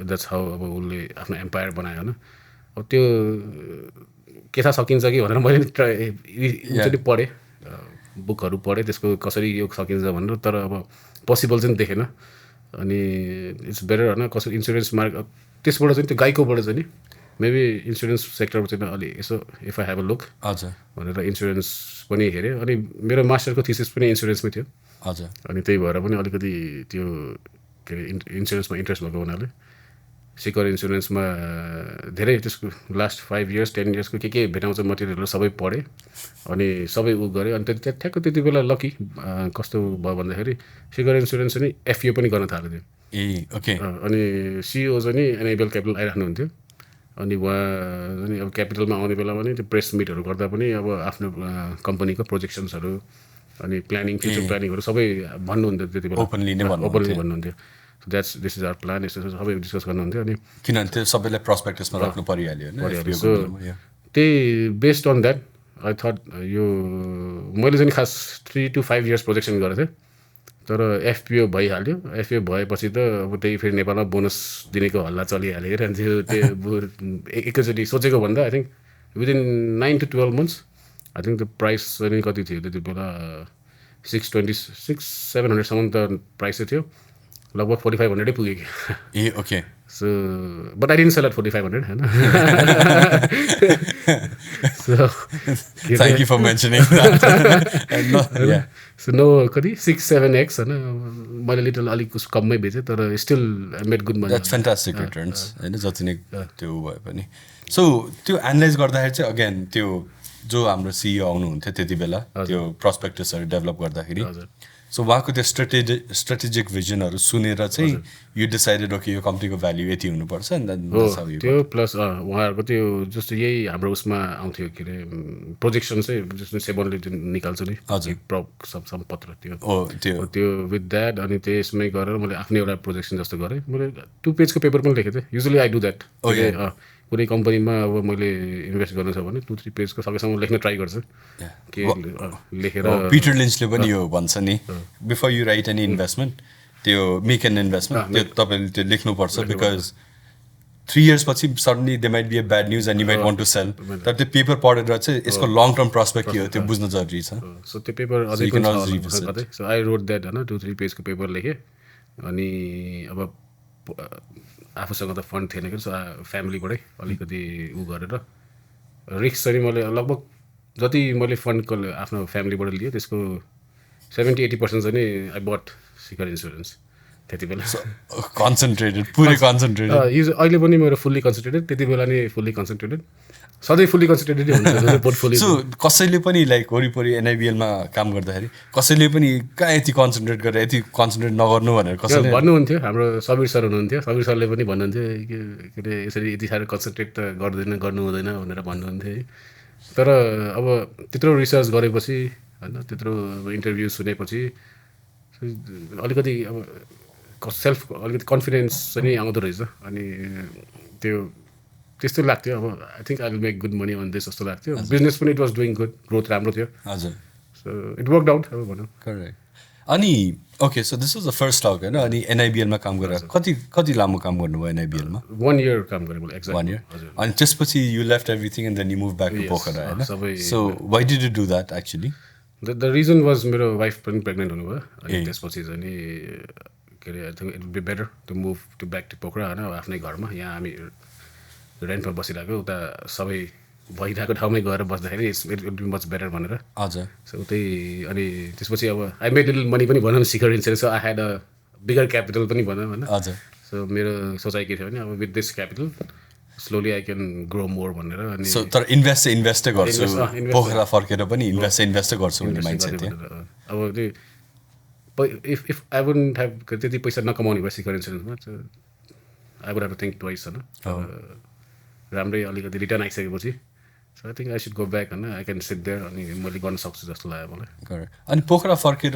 द्याट्स हाउ अब उसले आफ्नो एम्पायर बनायो होइन अब त्यो के थाहा सकिन्छ कि भनेर मैले एकचोटि पढेँ बुकहरू पढेँ त्यसको कसरी यो सकिन्छ भनेर तर अब पोसिबल चाहिँ देखेन अनि इट्स बेटर होइन कसरी इन्सुरेन्स मार्केट त्यसबाट चाहिँ त्यो गाईकोबाट चाहिँ नि मेबी इन्सुरेन्स सेक्टरमा चाहिँ अलि यसो if I have a look हजुर भनेर इन्सुरेन्स पनि हेरेँ अनि मेरो मास्टरको थिसिस पनि इन्सुरेन्समै थियो हजुर अनि त्यही भएर पनि अलिकति त्यो के अरे इन्सुरेन्समा इन्ट्रेस्ट भएको हुनाले शिखर इन्सुरेन्समा धेरै त्यसको लास्ट 5 years 10 yearsको के भेटाउँछ मटेरियलहरू सबै पढेँ अनि सबै उ गरेँ अनि ठ्याक्क त्यति बेला लकी कस्तो भयो भन्दाखेरि शिखर इन्सुरेन्स चाहिँ एफइओ पनि गर्न थालेको थियो ओके अनि सिइओ चाहिँ नि NIBL Capital आइराख्नुहुन्थ्यो अनि उहाँ पनि अब क्यापिटलमा आउने बेलामा पनि त्यो प्रेस मिटहरू गर्दा पनि अब आफ्नो कम्पनीको प्रोजेक्सन्सहरू अनि प्लानिङ फ्युचर प्लानिङहरू सबै भन्नुहुन्थ्यो त्यति बेला ओपनली भन्नुहुन्थ्यो दिस इज आवर प्लान यस्तो सबै डिस्कस गर्नुहुन्थ्यो अनि किनभने त्यो सबैलाई प्रस्पेक्टसमा राख्नु परिहाल्यो सो त्यही based on that I thought यो मैले चाहिँ खास 3 to 5 years प्रोजेक्सन गरेको थिएँ तर एफपिओ भइहाल्यो एफपिओ भएपछि त अब त्यही फेरि नेपालमा बोनस दिनेको हल्ला चलिहाल्यो क्या त्यो एकैचोटि सोचेको भन्दा I think within 9 to 12 months I think त्यो प्राइस चाहिँ कति थियो त्यति बेला 620-700सम्म त प्राइस थियो लगभग 4500 पुग्यो कि okay so but I didn't sell at 4500 होइन thank you for mentioning so no कति 6-7x होइन मैले लिटल अलिक कममै बेचेँ तर still made good money that's fantastic returns होइन जति नै त्यो भए पनि सो त्यो एनालाइज गर्दाखेरि चाहिँ अगेन त्यो जो हाम्रो सिइओ आउनुहुन्थ्यो त्यति बेला त्यो प्रस्पेक्टसहरू डेभलप गर्दाखेरि सो उहाँको त्यो स्ट्रेटेजिक भिजनहरू सुनेर चाहिँ यु डिसाइडेड ओके यो कम्पनीको भ्याल्यु यति हुनुपर्छ त्यो प्लस उहाँहरूको त्यो जस्तो यही हाम्रो उसमा आउँथ्यो के अरे प्रोजेक्सन चाहिँ जस्तो सेबनले निकाल्छ नि हजुर पत्र त्यो विथ द्याट अनि त्यसमै गरेर मैले आफ्नै एउटा प्रोजेक्सन जस्तो गरेँ मैले 2 पेजको पेपर पनि लेखेको थिएँ युजली आई डु द्याट कुनै कम्पनीमा अब मैले इन्भेस्ट गर्नु छ भने 2-3 पेजको सकेसम्म लेख्न ट्राई गर्छु के लेखेर पिटर लिन्चले पनि यो भन्छ नि before you write any investment त्यो मेक एन इन्भेस्टमेन्ट त्यो तपाईँले त्यो लेख्नुपर्छ बिकज 3 years पछि suddenly they might be a bad news and you might want to sell तर त्यो पेपर पढेर चाहिँ यसको लङ टर्म प्रस्पेक्ट के हो त्यो बुझ्न जरुरी छ सो त्यो पेपर अझै कतै सो आई रोट द्याट होइन 2-3 पेजको पेपर लेखेँ अनि अब आफूसँग त फन्ड थिएन कि सो फ्यामिलीबाटै अलिकति उ गरेर रिस्क चाहिँ मैले लगभग जति मैले फन्ड आफ्नो फ्यामिलीबाट लिएँ त्यसको 70-80% चाहिँ नि आई बट शिखर इन्सुरेन्स त्यति बेला कन्सन्ट्रेटेड पुरै कन्सन्ट्रेटेड अहिले पनि मेरो फुल्ली कन्सन्ट्रेटेड त्यति बेला नि फुल्ली कन्सन्ट्रेटेड सधैँ फुल्ली कन्सन्ट्रेटेड हुन्छ पोर्टफोलियो सो कसैले पनि लाइक वरिपरि एनआइबिएलमा काम गर्दाखेरि कसैले पनि कहाँ यति कन्सन्ट्रेट गरेर यति कन्सन्ट्रेट नगर्नु भनेर कसैले भन्नुहुन्थ्यो हाम्रो सबीर सर हुनुहुन्थ्यो सबीर सरले पनि भन्नुहुन्थ्यो के अरे यसरी यति साह्रो कन्सन्ट्रेट त गर्नु हुँदैन भनेर भन्नुहुन्थ्यो है तर अब त्यत्रो रिसर्च गरेपछि होइन त्यत्रो इन्टरभ्यू सुनेपछि अलिकति अब सेल्फ अलिकति कन्फिडेन्स चाहिँ आउँदो रहेछ अनि त्यस्तो लाग्थ्यो अब I think I will make good money on this जस्तो लाग्थ्यो बिजनेस पनि it was doing good growth राम्रो थियो हजुर सो इट वर्क आउट अब भनौँ करेक्ट अनि okay so this was the first talk होइन अनि एनआइबिएलमा काम गरेर कति लामो काम गर्नुभयो एनआइबिएलमा 1 year काम गरेँ मैले एक्ज्याक्ट 1 year अनि त्यसपछि you left everything and then you move back to Pokhara होइन so why did you do that actually the reason was मेरो वाइफ पनि प्रेग्नेन्ट हुनुभयो अनि त्यसपछि चाहिँ नि के अरे I think it be better to move to back to Pokhara होइन आफ्नै घरमा यहाँ हामी रेन्टमा बसिरहेको उता सबै भइरहेको ठाउँमै गएर बस्दाखेरि it will be much better भनेर हजुर सो त्यही अनि त्यसपछि अब आई मेड लिटल मनी पनि भनौँ Shikhar insurance so I had a bigger capital पनि भनौँ होइन हजुर सो मेरो सोचाइ के थियो भने अब with this capital slowly I can grow more भनेर अनि सो तर इन्भेस्टै गर्छु पोखरा फर्केर पनि इन्भेस्टै गर्छु भन्ने माइन्डसेट थियो अब त्यो इफ आई वुडन्ट ह्याभ त्यति पैसा नकमाउने भयो शिखर इन्सुरेन्समा I would have think twice होइन राम्रै अलिकति रिटर्न आइसकेपछि so I think I should go back होइन आई क्यान सिट देयर अनि मैले गर्न सक्छु जस्तो लाग्यो मलाई अनि पोखरा फर्केर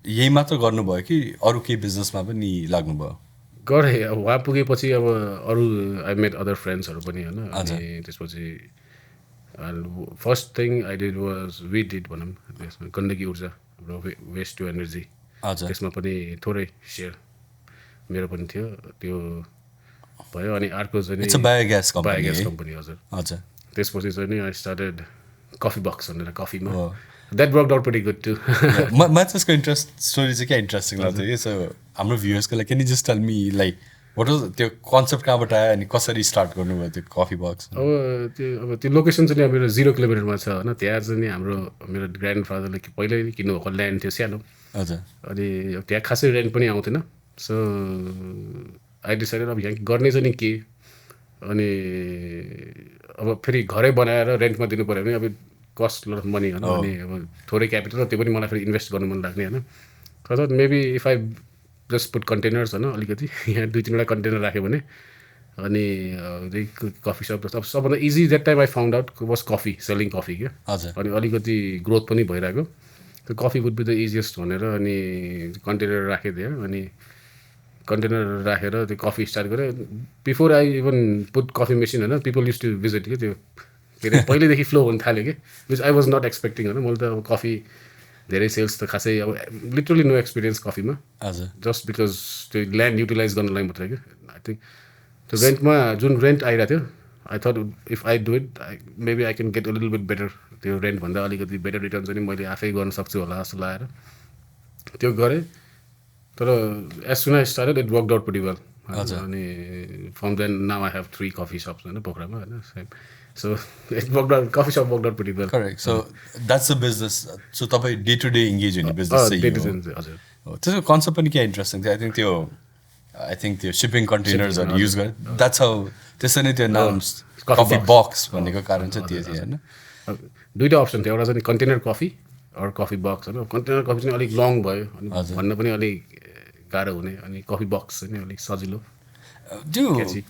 यही मात्र गर्नुभयो कि अरू केही बिजनेसमा पनि लाग्नुभयो गरेँ अब वहाँ पुगेपछि अब अरू आई मेट अदर फ्रेन्ड्सहरू पनि होइन अनि त्यसपछि first thing I did was we did भनौँ त्यसमा गण्डकी ऊर्जा हाम्रो वेस्ट टु एनर्जी त्यसमा पनि थोरै सेयर मेरो पनि थियो त्यो भयो अनि अर्को चाहिँ बायोग्यास कम्पनी हजुर त्यसपछि चाहिँ नि आई स्टार्टेड कफी बक्स भनेर कफीमा that work out pretty good to म त्यसको स्टोरी चाहिँ क्या इन्ट्रेस्टिङ लाग्थ्यो कि सो हाम्रो भ्युवर्सको लागि can you just tell me like what was त्यो कन्सेप्ट कहाँबाट आयो अनि कसरी स्टार्ट गर्नुभयो त्यो कफी बक्स अब त्यो लोकेसन चाहिँ मेरो 0 किलोमिटरमा छ होइन त्यहाँ चाहिँ नि हाम्रो मेरो ग्रान्ड फादरले पहिल्यै किन्नुभएको ल्यान्ड थियो सानो हजुर अनि त्यहाँ खासै रेन्ट पनि आउँथेन सो आई डिसाइडेड अब यहाँ गर्ने चाहिँ नि के अनि अब फेरि घरै बनाएर रेन्टमा दिनु पऱ्यो भने अब कस्ट लट अफ मनी होइन अनि अब थोरै क्यापिटल त्यो पनि मलाई फेरि इन्भेस्ट गर्नु मन लाग्ने होइन तर maybe if I just put containers होइन अलिकति यहाँ 2-3वटा कन्टेनर राख्यो भने अनि कफी सप अब सबभन्दा easy that time I found out was coffee selling coffee क्या अनि अलिकति ग्रोथ पनि भइरहेको त्यो coffee would be the easiest भनेर अनि कन्टेनर राखेँ त्यहाँ अनि कन्टेनर राखेर त्यो कफी स्टार्ट गरेँ before I even put coffee machine होइन पिपल युज टु भिजिट कि त्यो के अरे पहिल्यैदेखि फ्लो हुन थाल्यो कि which I was not expecting होइन मैले त अब कफी धेरै सेल्स त खासै अब लिटरली नो एक्सपिरियन्स कफीमा जस्ट बिकज त्यो ल्यान्ड युटिलाइज गर्नलाई मात्रै कि आई थिङ्क त्यो रेन्टमा जुन रेन्ट आइरहेको थियो I thought if I do it maybe I can get a little bit better त्यो रेन्टभन्दा अलिकति बेटर रिटर्न चाहिँ मैले आफै गर्न सक्छु होला जस्तो लागेर त्यो गरेँ तर as soon I started it work out pretty well अनि from then now I have 3 coffee shops होइन पोखरामा होइन so it work out coffee shop work out pretty well correct so that's the business so तपाईँ day to day engage हुने business हजुर त्यसको concept पनि क्या इन्ट्रेस्टिङ थियो आई थिङ्क त्यो सिपिङ कन्टेनर्सहरू युज गरेँ द्याट्स हाउ त्यसरी नै त्यो नाम कफी बक्स भनेको कारण चाहिँ त्यो थियो होइन दुईवटा अप्सन थियो एउटा चाहिँ कन्टेनर कफी अरू कफी बक्स होइन कन्टेनर कफी चाहिँ अलिक लङ भयो अनि भन्न पनि अलिक गाह्रो हुने अनि कफी बक्स चाहिँ अलिक सजिलो त्यो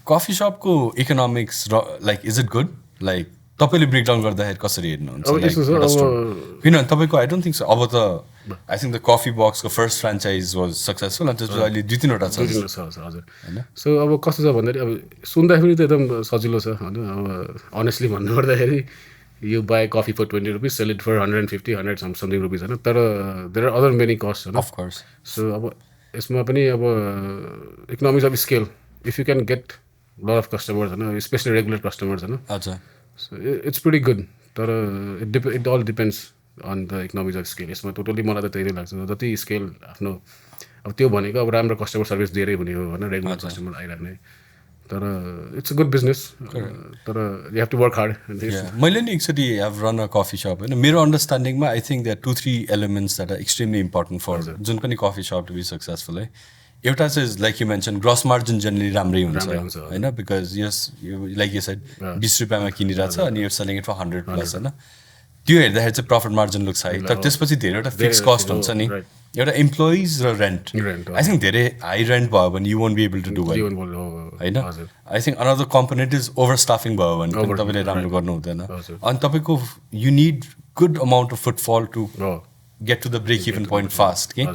कफी सपको economics like is it good like तपाईँले ब्रेकडाउन गर्दाखेरि कसरी हेर्नुहुन्छ किनभने तपाईँको आई डोन्ट थिङ्क सो अब त आई थिङ्क द कफी बक्सको फर्स्ट फ्रेन्चाइज वाज सक्सेसफुल अनि त्यसपछि अहिले 2-3वटा छ हजुर सो अब कस्तो छ भन्दाखेरि अब सुन्दाखेरि त एकदम सजिलो छ होइन अब अनेस्टली भन्नुपर्दाखेरि you buy coffee for 20 rupees, sell it for 150, 100 something rupees, होइन तर there are other many costs, होइन Of course. So अब यसमा पनि अब economics of scale if you can get lot of customers होइन स्पेसली रेगुलर कस्टमर्स होइन अच्छा सो इट्स प्रिटी गुड तर it all depends on the economics of scale यसमा टोटली मलाई त त्यही लाग्छ जति स्केल आफ्नो अब त्यो भनेको अब राम्रो कस्टमर सर्भिस धेरै हुने हो होइन रेगुलर कस्टमर आइराख्ने तर इट्स अ गुड बिजनेस तर you have to work hard मैले नि एकचोटि have run a coffee shop होइन मेरो अन्डरस्ट्यान्डिङमा I think that 2-3 elements that are extremely important for जुन पनि coffee shop to be successful है एउटा चाहिँ like you mention gross margin generally राम्रै हुन्छ होइन because yes like you said 20 रुपियाँमा किनिरहेछ अनि यो सेलिङ इट फर 100+ होइन त्यो हेर्दाखेरि चाहिँ प्रफिट मार्जिन लुक्स हाई तर त्यसपछि धेरैवटा फिक्स कस्ट हुन्छ नि एउटा इम्प्लोइज र रेन्ट आई थिङ्क धेरै हाई रेन्ट भयो भने you won't be able to do well होइन I think another component is over staffing भयो भने पनि तपाईँले राम्रो गर्नु हुँदैन अनि तपाईँको you need good amount of footfall to get to the break even point fast कि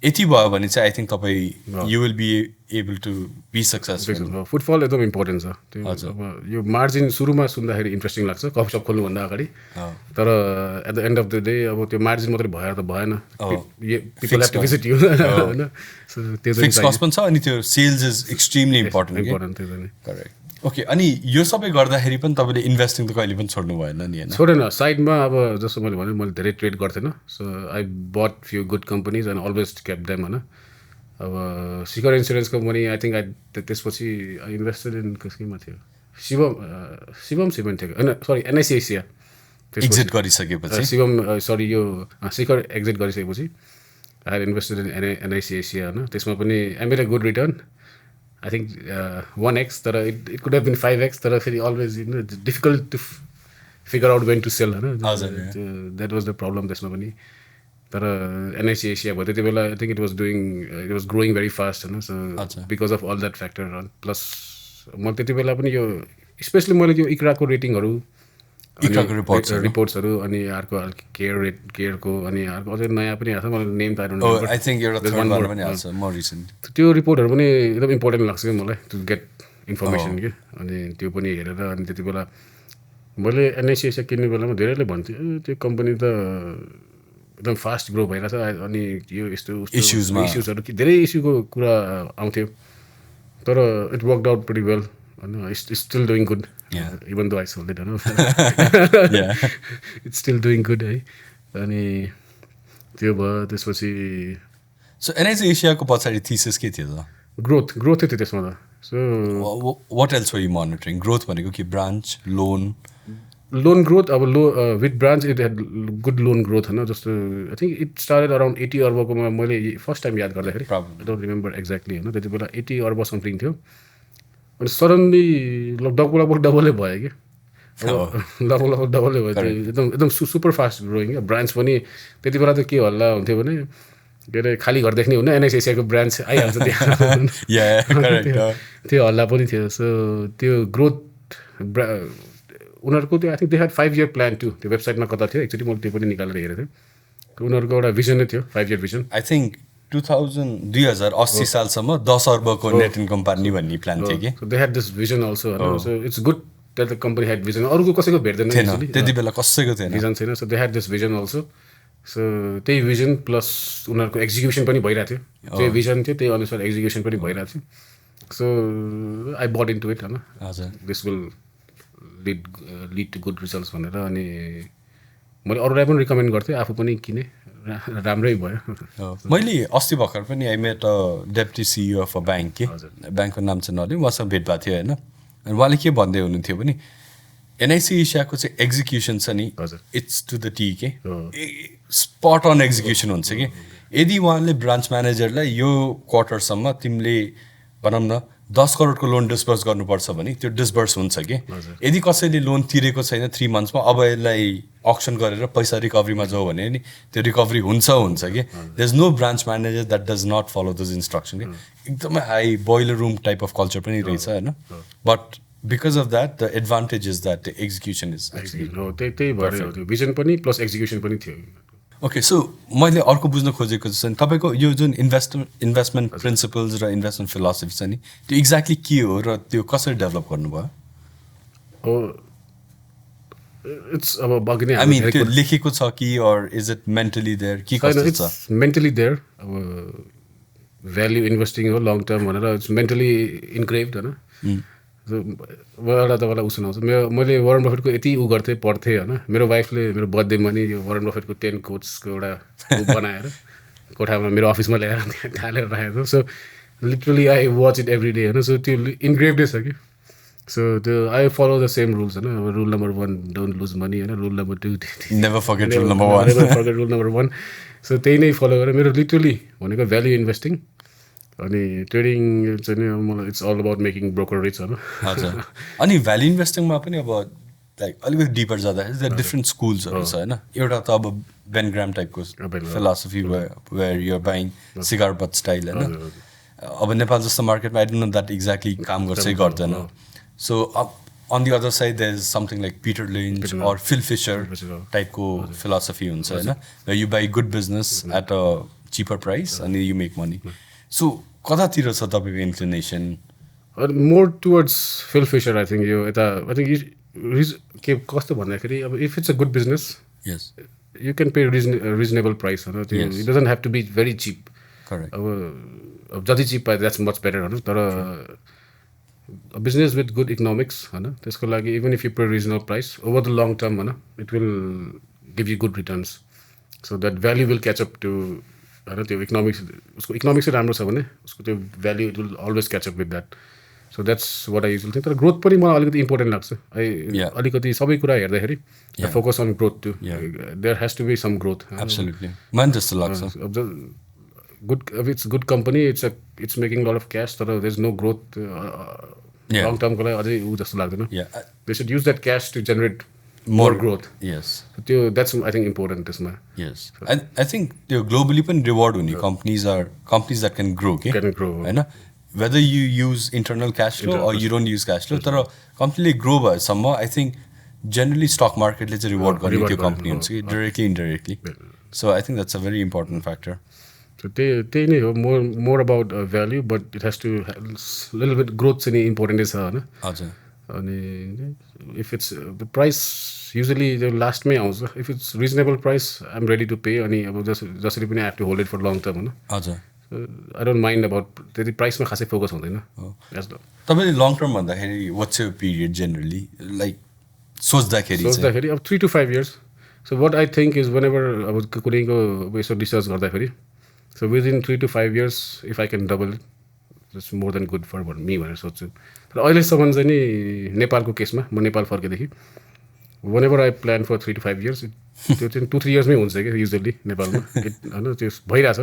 यति भयो भने चाहिँ आई थिङ्क तपाईँ you will be able to be successful footfall एकदम इम्पोर्टेन्ट छ त्यो अब यो मार्जिन सुरुमा सुन्दाखेरि इन्ट्रेस्टिङ लाग्छ कफी सप खोल्नुभन्दा अगाडि तर at the end of the day अब त्यो मार्जिन मात्रै भएर त भएन people have to visit you होइन त्यो फिक्स कस्ट पनि छ अनि त्यो सेल्स इज एक्सट्रिमली इम्पोर्टेन्ट त्यो पनि करेक्ट ओके अनि यो सबै गर्दाखेरि पनि तपाईँले इन्भेस्टिङ त कहिले पनि छोड्नु भएन नि होइन छोडेन साइडमा अब जस्तो मैले भने मैले धेरै ट्रेड गर्थेन so I bought few good companies and always keep them होइन अब शिखर इन्सुरेन्सको मनी आई थिङ्क आई त्यसपछि आई इन्भेस्टेड इन कसैमा थियो शिवम सिमेन्ट थियो होइन सरी NICA एक्जिट गरिसकेपछि सरी यो शिखर एक्जिट गरिसकेपछि I have invested in NICA होइन त्यसमा पनि I made a good return I think 1x तर it could have been 5x तर फेरि always difficult to figure out when to sell होइन that was the problem त्यसमा पनि तर NICA भयो त्यति बेला I think it was growing very fast होइन so because of all that factor plus मैले त्यति बेला पनि यो स्पेसली मैले यो इक्राको रेटिङहरू रिपोर्ट्सहरू अनि अर्को केयरको अनि अर्को अझै नयाँ पनि आएको छ मलाई नेम त आई थिङ्क एउटा थर्ड वान पनि आएको छ म रिसेन्ट त्यो रिपोर्टहरू पनि एकदम इम्पोर्टेन्ट लाग्छ कि मलाई टु गेट इन्फर्मेसन कि अनि त्यो पनि हेरेर अनि त्यति बेला मैले NICA किन्ने बेलामा धेरैले भन्थ्यो त्यो कम्पनी त एकदम फास्ट ग्रो भइरहेछ अनि यो यस्तो इस्युजहरू धेरै इस्युको कुरा आउँथ्यो तर it worked out pretty well होइन it's still doing good even though I sold it होइन इट्स स्टिल डुइङ गुड है अनि त्यो भयो त्यसपछि सो NICA को पछाडि थिसिस के थियो त ग्रोथ थियो त्यसमा त so what else were you monitoring growth भनेको के ब्रान्च लोन ग्रोथ अब with branch it had good loan growth होइन जस्तो I think it started around 80 अर्बकोमा मैले फर्स्ट टाइम याद गर्दाखेरि आई डोन्ट रिमेम्बर एक्ज्याक्टली होइन त्यति बेला 80 अर्ब समथिङ थियो अनि सडनली लगभग डबलै भयो कि लगभग डबलै भयो त्यो एकदम सुपर फास्ट ग्रोइङ क्या ब्रान्च पनि त्यति बेला त के हल्ला हुन्थ्यो भने के अरे खाली घर देख्ने हुन्न NICA को ब्रान्च आइहाल्छ त्यहाँ त्यो हल्ला पनि थियो सो त्यो ग्रोथ उनीहरूको त्यो I think they had 5 year plan to त्यो वेबसाइटमा कता थियो एकचोटि मैले त्यो पनि निकालेर हेरेको थिएँ उनीहरूको एउटा भिजनै थियो 5 year भिजन आई थिङ्क 2080 सालसम्म 10 अर्बको नेट इन्कम पार्ने भन्ने प्लान थियो कि so they had this vision also so it's good that the company had vision अरूको कसैको भेट्दैन त्यति बेला कसैको थिएन भिजन छैन so they had this vision also so त्यही भिजन प्लस उनीहरूको एक्जिक्युसन पनि भइरहेको थियो त्यही भिजन थियो त्यही अनुसार एक्जिक्युसन पनि भइरहेको थियो so I bought into it इट होइन this will lead to good results भनेर अनि मैले अरूलाई पनि रिकमेन्ड गर्थेँ आफू पनि किनेँ राम्रै भयो मैले अस्ति भर्खर पनि I met deputy CEO of a bank के ब्याङ्कको नाम चाहिँ नलिउँ उहाँसँग भेट भएको थियो होइन अनि उहाँले के भन्दै हुनुहुन्थ्यो भने NICA को चाहिँ एक्जिक्युसन छ नि इट्स टु द टी के स्पट अन एक्जिक्युसन हुन्छ कि यदि उहाँले ब्रान्च म्यानेजरलाई यो क्वार्टरसम्म तिमीले भनौँ न 10 करोडको लोन डिस्बर्स गर्नुपर्छ भने त्यो डिस्बर्स हुन्छ कि यदि कसैले लोन तिरेको छैन 3 monthsमा अब यसलाई अक्सन गरेर पैसा रिकभरीमा जाऊ भने नि त्यो रिकभरी हुन्छ कि there is no branch manager that does not follow this instruction एकदमै high boiler room type of culture पनि रहेछ होइन but because of that the advantage is that the execution is actually त्यही भएर भिजन पनि plus execution पनि थियो okay so मैले अर्को बुझ्न खोजेको चाहिँ तपाईँको यो जुन इन्भेस्टमेन्ट प्रिन्सिपल्स र इन्भेस्टमेन्ट फिलोसफी छ नि त्यो एक्ज्याक्टली के हो र त्यो कसरी डेभलप गर्नुभयो इट्स अब अघि नै आई मिन त्यो लेखेको छ कि or is it mentally there कि कस्तो छ मेन्टली देयर अब भ्याल्यु इन्भेस्टिङ हो लङ टर्म भनेर इट्स मेन्टली इन्क्रेभ्ड होइन एउटा तपाईँलाई उ सुनाउँछु मैले वारेन बफेटको यति उ गर्थेँ पढ्थेँ होइन मेरो वाइफले मेरो बर्थडेमा नि यो वारेन बफेटको 10 कोट्सको एउटा बनाएर कोठामा मेरो अफिसमा ल्याएर ढालेर राखेको so literally I watch it every day होइन सो त्यो इन्ग्रेभडै छ कि सो त्यो I follow the same rules होइन अब rule number 1 don't lose money होइन rule number 2 never forget rule number 1 rule number 1 so त्यही नै फलो गरेर मेरो लिटरली भनेको भ्याल्यु इन्भेस्टिङ अनि ट्रेडिङ चाहिँ नि मलाई it's all about making brokerage होइन हजुर अनि भ्याल्यु इन्भेस्टिङमा पनि अब लाइक अलिकति डिपर जाँदाखेरि डिफ्रेन्ट स्कुल्सहरू छ होइन एउटा त अब बेन ग्राम टाइपको philosophy where you're buying cigar butt style होइन अब नेपाल जस्तो मार्केटमा I don't know that exactly काम गर्छ गर्दैन so on the other side there is something like Peter Lynch or Phil Fisher टाइपको फिलोसफी हुन्छ होइन you buy good business at a cheaper price अनि यु मेक मनी सो कतातिर छ तपाईँको inclination more towards Phil Fisher I think यो यता I think के कस्तो भन्दाखेरि अब if it's a good business yes you can pay reasonable price होइन त्यो it doesn't have to be very cheap correct अब जति चिप पाए द्याट्स मच बेटर होइन तर बिजनेस विथ गुड इकोनोमिक्स होइन त्यसको लागि even if you pay reasonable price over the long term होइन it will give you good returns so that value will catch up to होइन त्यो इकोनोमिक्स उसको इकोनोमिक्स राम्रो छ भने उसको त्यो value it will always catch up with that so that's what I usual think तर ग्रोथ पनि मलाई अलिकति इम्पोर्टेन्ट लाग्छ अलिकति सबै कुरा हेर्दाखेरि focus on growth to there has to be some growth absolutely मलाई जस्तो लाग्छ गुड अब it's good company it's making lot of cash तर there is no growth long टर्मको लागि अझै ऊ जस्तो लाग्दैन they should use that cash to generate more growth yes त्यो द्याट्स आई थिङ्क इम्पोर्टेन्ट त्यसमा यस आई थिङ्क त्यो ग्लोबली पनि रिवार्ड हुने कम्पनीज द्याट क्यान ग्रो के होइन whether you use internal cash flow or you don't use cash flow तर कम्पनीले grow भएसम्म आई थिङ्क जेनरली स्टक मार्केटले चाहिँ रिवार्ड गर्ने त्यो कम्पनी हुन्छ कि directly indirectly so I think that's a very important factor so त्यही नै हो more about value but it has to little bit growth चाहिँ नि इम्पोर्टेन्टै छ होइन हजुर अनि if it's the price usually लास्टमै आउँछ if it's reasonable price I am ready to pay अनि अब जसरी पनि I have to hold it for long term होइन हजुर आई डोन्ट माइन्ड अबाउट त्यति प्राइसमा खासै फोकस हुँदैन तपाईँले लङ टर्म भन्दाखेरि वाट्स यो पिरियड जेनरली लाइक सोच्दाखेरि अब 3 to 5 years so what I think is whenever अब कुनैको यसो रिसर्च गर्दाखेरि so within 3 to 5 years if I can double it it's more than good for me भनेर सोध्छु तर अहिलेसम्म चाहिँ नि नेपालको केसमा म नेपाल फर्केदेखि whenever I plan for 3 to 5 years त्यो चाहिँ 2-3 yearsमै हुन्छ क्या युजली नेपालमा होइन त्यो भइरहेछ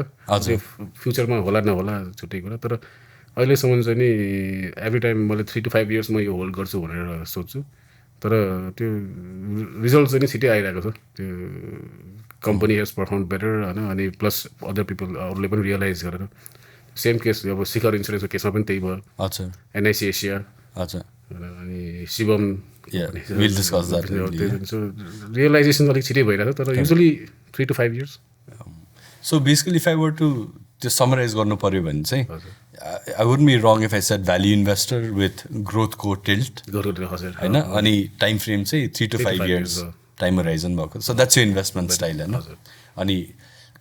फ्युचरमा होला नहोला छुट्टै कुरा तर अहिलेसम्म चाहिँ नि एभ्री टाइम मैले 3 to 5 years म यो होल्ड गर्छु भनेर सोध्छु तर त्यो रिजल्ट चाहिँ नि छिट्टै आइरहेको छ त्यो कम्पनी हेज पर्फर्म बेटर होइन अनि प्लस अदर पिपल अरूले पनि रियलाइज गरेर सेम केस अब शिखर इन्सुरेन्सको केसमा पनि त्यही भयो एनआइसी एसिया अनि शिवम रियलाइजेसन अलिक छिटै भइरहेको छ तर usually 3 to 5 years so basically if I were to त्यो समराइज गर्नु पऱ्यो भने चाहिँ I would be wrong if I set value investor with ग्रोथको टिल्ट होइन अनि टाइम फ्रेम चाहिँ 3 to 5 years टाइम होराइजन भएको सो द्याट्स यो इन्भेस्टमेन्ट स्टाइल होइन अनि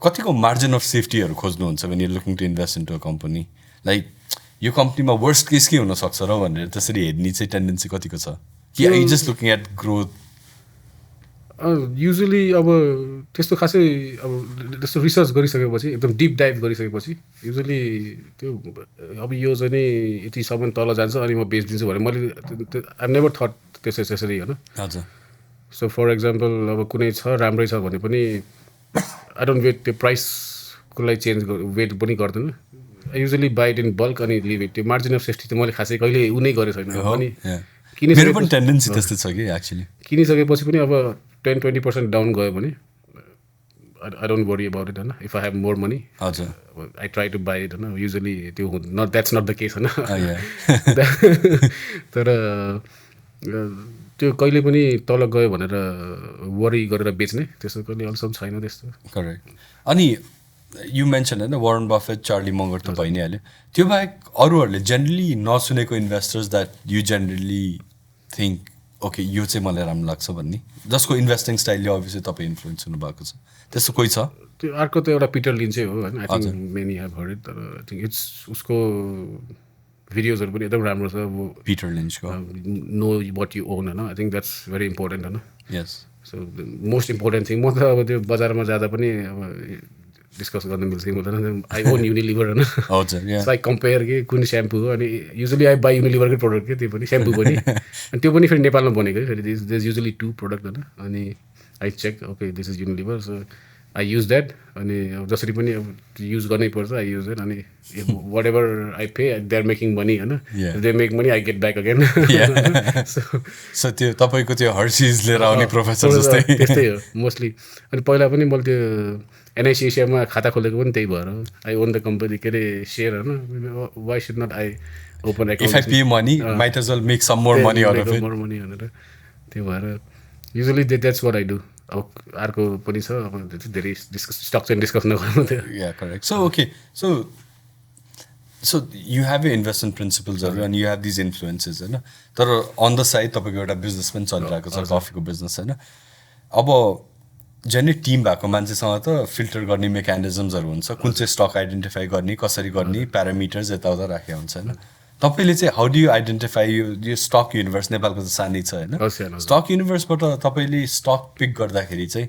कतिको मार्जिन अफ सेफ्टीहरू खोज्नुहुन्छ भने looking to invest into a company like यो कम्पनीमा वर्स्ट केस के हुनसक्छ र भनेर त्यसरी हेर्ने चाहिँ टेन्डेन्सी कतिको छ कि I just looking at growth usually अब त्यस्तो खासै अब त्यस्तो रिसर्च गरिसकेपछि एकदम डिप डाइभ गरिसकेपछि युजली त्यो अब यो चाहिँ नि यतिसम्म तल जान्छ अनि म बेचिदिन्छु भने मैले आई नेभर थट त्यसरी होइन हजुर सो फर इक्जाम्पल अब कुनै छ राम्रै छ भने पनि आई डोन्ट वेट त्यो प्राइसको लागि चेन्ज वेट पनि गर्दैन I usually by it in bulk अनि लिभ इट त्यो मार्जिन अफ सेफ्टी त मैले खासै कहिले उ नै गरेको छैन अनि किनिसकेपछि पनि अब 10-20% डाउन गयो भने I don't worry about it होइन if I have more money I try to buy it होइन युजली त्यो द्याट्स नट द केस होइन तर त्यो कहिले पनि तल गयो भनेर वरी गरेर बेच्ने त्यस्तो कहिले अहिलेसम्म छैन त्यस्तो करेक्ट अनि यु मेन्सन होइन वारेन बफेट चार्ली मङ्गर त भइ नै हाल्यो त्यो बाहेक अरूहरूले जेनरली नसुनेको investors that you generally think okay यो चाहिँ मलाई राम्रो लाग्छ भन्ने जसको इन्भेस्टिङ स्टाइलले अभियसली तपाईँ इन्फ्लुएन्स हुनुभएको छ त्यस्तो कोही छ त्यो अर्को त एउटा पिटर लिन्चै हो होइन I think many have heard it तर आई थिङ्क इट्स उसको भिडियोजहरू पनि एकदम राम्रो छ वो पिटर लिन्चको नो वाट यु ओन होइन I think that's very important होइन yes so most important thing म त अब त्यो बजारमा जाँदा पनि अब डिस्कस गर्न मिल्छ कि हुँदैन आई ओन युनिलिभर होइन हजुर आई कम्पेयर कि कुन स्याम्पू हो अनि युजली आई बाई युनिलिभरकै प्रडक्ट के त्यो पनि स्याम्पू पनि अनि त्यो पनि फेरि नेपालमा बनेको है फेरि दिस युजली 2 प्रडक्ट होइन अनि I check okay this is Unilever so I use that अनि अब जसरी पनि अब युज गर्नै पर्छ आई युज द्याट अनि what ever I pay they are making money होइन they make money I get back again so त्यो तपाईँको त्यो हर्सिज लिएर आउने प्रोफेसर जस्तै त्यस्तै हो मोस्टली अनि पहिला पनि मैले त्यो एनआइसिएसिआमा खाता खोलेको पनि त्यही भएर आई ओन द कम्पनी के अरे सेयर होइन why should not I open if I pay money might as well make some more money more money भनेर त्यो भएर usually that's what I do अब अर्को पनि छ अब धेरै स्टक चाहिँ डिस्कस नगर्नु थियो या correct so okay so you have a investment प्रिन्सिपल्सहरू अनि यु हेभ दिज इन्फ्लुएन्सेस होइन तर अन द साइड तपाईँको एउटा बिजनेस पनि चलिरहेको छ कफीको बिजनेस होइन अब झन् टिम भएको मान्छेसँग त फिल्टर गर्ने मेकानिजम्सहरू हुन्छ कुन चाहिँ स्टक आइडेन्टिफाई गर्ने कसरी गर्ने प्यारामिटर्स यताउता राखेको हुन्छ होइन तपाईँले चाहिँ हाउ डु यु आइडेन्टिफाई यो स्टक युनिभर्स नेपालको त सानै छ होइन स्टक युनिभर्सबाट तपाईँले स्टक पिक गर्दाखेरि चाहिँ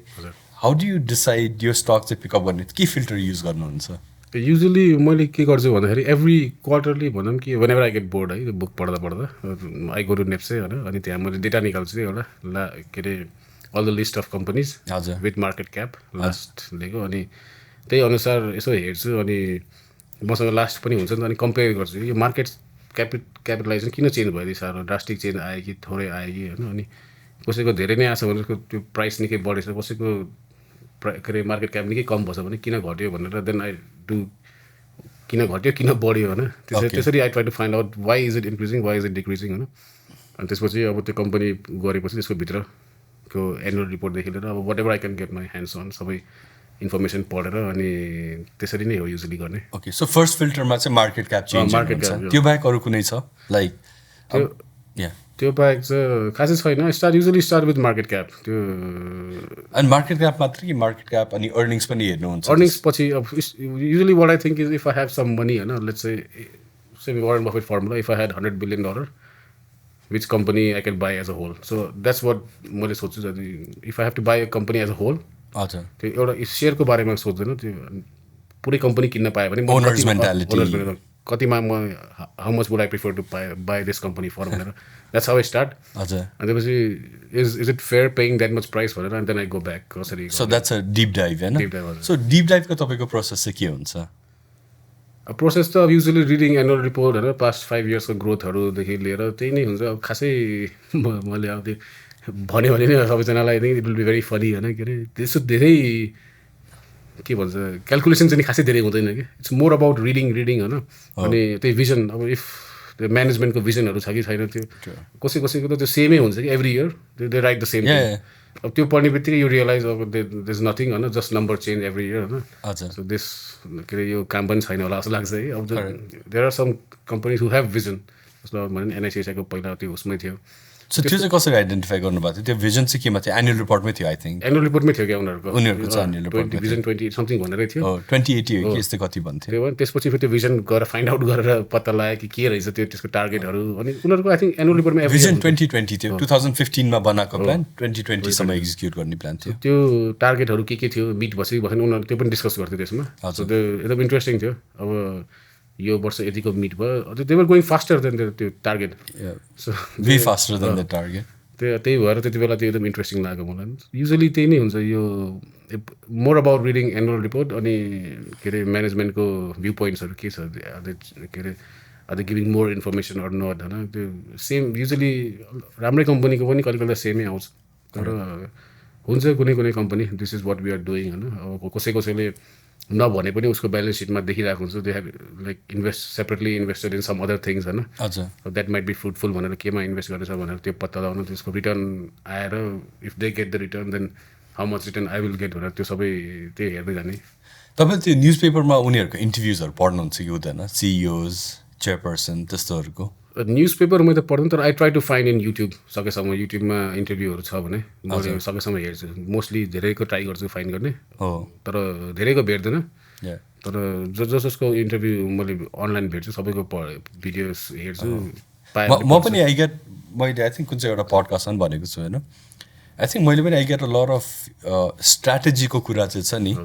हाउ डु यु डिसाइड यो स्टक चाहिँ पिकअप गर्ने के फिल्टर युज गर्नुहुन्छ युजली मैले के गर्छु भन्दाखेरि एभ्री क्वार्टरली भनौँ कि when ever I get bored है त्यो बुक पढ्दा पढ्दा आई गो टु नेप्से होइन अनि त्यहाँ मैले डेटा निकाल्छु एउटा के अरे all the list of companies with market cap last लिएको अनि त्यही अनुसार यसो हेर्छु अनि मसँग लास्ट पनि हुन्छ नि त अनि कम्पेयर गर्छु यो मार्केट क्यापिटलाइजेसन किन चेन्ज भयो साह्रो ड्रास्टिक चेन्ज आयो कि थोरै आयो कि होइन अनि कसैको धेरै नै आछ भने त्यो प्राइस निकै बढेछ कसैको के अरे मार्केट क्याप निकै कम भएछ भने किन घट्यो भनेर देन आई डु किन घट्यो किन बढ्यो होइन त्यसरी I try to find out why is it increasing why is it decreasing होइन अनि त्यसपछि अब त्यो कम्पनी गरेपछि त्यसको भित्रको एनुअल रिपोर्टदेखि लिएर अब what ever I can get my hands on सबै इन्फर्मेसन पढेर अनि त्यसरी नै हो युजली गर्ने ओके सो फर्स्ट फिल्टरमा चाहिँ market cap change market cap त्यो बाहेक अरू कुनै छ लाइक त्यो बाहेक चाहिँ खासै छैन usually start with market cap त्यो अनि मार्केट क्याप मात्र कि मार्केट क्याप अनि अर्निङ्स पनि हेर्नुहुन्छ अर्निङ्स पछि अब usually what I think is if I have some money होइन let's say Warren Buffett formula if I had $100 billion which company I can buy as a whole so that's what मैले सोध्छु if I have to buy a company as a whole हजुर त्यो एउटा सेयरको बारेमा सोच्दैन त्यो पुरै company किन्न पायो भने ओनर्स मेन्टालिटी कतिमा म how much would I prefer to buy this company for भनेर द्याट्स हाउ आई स्टार्ट हजुर अनि त्यसपछि is it fair paying that much price भनेर अनि देन आई गो ब्याक कसरी so that's a deep dive होइन सो डिप डाइभको तपाईँको प्रोसेस चाहिँ के हुन्छ प्रोसेस त अब युजली रिडिङ एनुअल रिपोर्ट होइन पास्ट 5 इयर्सको ग्रोथहरूदेखि लिएर त्यही नै हुन्छ अब खासै मैले अब त्यो भन्यो भने नि सबैजनालाई it will be very funny होइन के अरे त्यस्तो धेरै के भन्छ क्यालकुलेसन चाहिँ खासै धेरै हुँदैन कि इट्स मोर अबाउट रिडिङ होइन अनि त्यही भिजन अब इफ त्यो म्यानेजमेन्टको भिजनहरू छ कि छैन त्यो कसैको त त्यो सेमै हुन्छ कि every year they right the same अब त्यो पढ्ने बित्तिकै यो रियलाइज अब दे इज नथिङ होइन just number change every year होइन सो दिस के अरे यो काम पनि छैन होला जस्तो लाग्छ है अब there are some companies who have vision जस्तो भने एनआइसिएसआईको पहिला त्यो उसमै थियो सो त्यो चाहिँ कसरी आइडेन्टिफाई गर्नुभएको थियो त्यो भिजन चाहिँ केमा थियो एनुअल रिपोर्टमै थियो आई थिङ्क एनुअल रिपोर्टमै थियो क्या उनीहरूको चाहिँ एनुअल रिपोर्ट भिजन 20 समथिङ भनेरै थियो 2080 हो कि यस्तै कति भन्थ्यो त्यो त्यसपछि फेरि त्यो भिजन गरेर फाइन्ड आउट गरेर पत्ता लगायो कि के रहेछ त्यो त्यसको टार्गेटहरू अनि उनीहरूको आई थिङ्क एनुअल रिपोर्टमा भिजन 2020 थियो 2015 मा बनाएको प्लान 2020 सम्म एक्जिक्युट गर्ने प्लान थियो त्यो टार्गेटहरू के थियो मिट भएपछि उनीहरू त्यो पनि डिस्कस गर्थ्यो त्यसमा त्यो एकदम इन्ट्रेस्टिङ थियो अब यो वर्ष यतिको मिट भयो they were going faster than त्यो target so way faster than the target त्यही भएर त्यति बेला त्यो एकदम इन्ट्रेस्टिङ लाग्यो मलाई युजली त्यही नै हुन्छ यो more about reading annual report अनि के अरे म्यानेजमेन्टको भ्यू पोइन्ट्सहरू के छ के अरे are giving more information or not होइन त्यो सेम युजली राम्रै कम्पनीको पनि कहिले कहिले सेमै आउँछ तर हुन्छ कुनै कुनै company this is what we are doing होइन अब कसैले नभने पनि उसको ब्यालेन्स सिटमा देखिरहेको हुन्छ they have like separately invested in some other things होइन द्याट माइट बी फ्रुटफुल भनेर केमा इन्भेस्ट गर्दैछ भनेर त्यो पत्ता लगाउनु त्यसको रिटर्न आएर if they get the return then how much return I will get भनेर त्यो सबै त्यही हेर्दै जाने तपाईँले त्यो न्युज पेपरमा उनीहरूको इन्टरभ्युजहरू पढ्नुहुन्छ कि हुँदैन सिइओज चेयरपर्सन त्यस्तोहरूको न्युज पेपर मैले त पढ्दैन तर I try to find in YouTube सकेसम्म युट्युबमा इन्टरभ्यूहरू छ भने मैले सकेसम्म हेर्छु मोस्टली धेरैको ट्राई गर्छु फाइन्ड गर्ने तर धेरैको भेट्दैन तर जसको इन्टरभ्यू मैले अनलाइन भेट्छु सबैको भिडियोज हेर्छु म पनि मैले आई थिङ्क कुन चाहिँ एउटा पडकास्टमा भनेको छु होइन आई थिङ्क मैले पनि I get a lot of स्ट्राटेजीको कुरा चाहिँ छ नि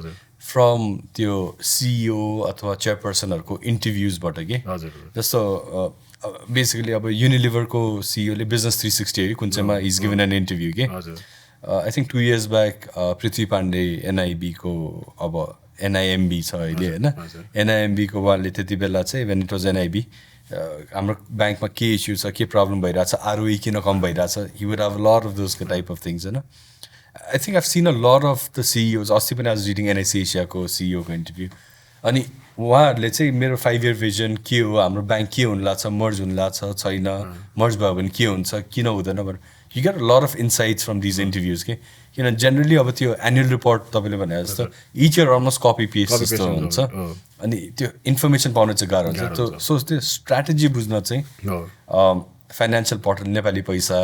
फ्रम त्यो सिइओ अथवा चेयरपर्सनहरूको इन्टरभ्युजबाट कि जस्तो बेसिकली अब युनिलिभरको सिइओले बिजनेस 360 है कुन चाहिँमा इज गिभन एन इन्टरभ्यू कि आई थिङ्क 2 years ब्याक पृथ्वी पाण्डे एनआइबीको अब एनआइएमबी छ अहिले होइन एनआइएमबीको उहाँले त्यति बेला चाहिँ वेन इट वाज एनआइबी हाम्रो ब्याङ्कमा के इस्यु छ के प्रब्लम भइरहेछ आरओई किन कम भइरहेछ he would have lot of दोजको टाइप अफ थिङ्स होइन I think I've seen a lot of the CEOs अस्ति पनि आज रिडिङ एनआइसी एसियाको सिइओको इन्टरभ्यू अनि उहाँहरूले चाहिँ मेरो 5 year भिजन के हो हाम्रो ब्याङ्क के हुनु लाग्छ मर्ज हुनु लाग्छ छैन मर्ज भयो भने के हुन्छ किन हुँदैन भनेर you get a lot of insights from these interviews के किन जेनरली अब त्यो एनुअल रिपोर्ट तपाईँले भने जस्तो each year almost copy paste जस्तो हुन्छ अनि त्यो इन्फर्मेसन पाउन चाहिँ गाह्रो हुन्छ त्यो सो त्यो स्ट्राटेजी बुझ्न चाहिँ फाइनेन्सियल पोर्टल नेपाली पैसा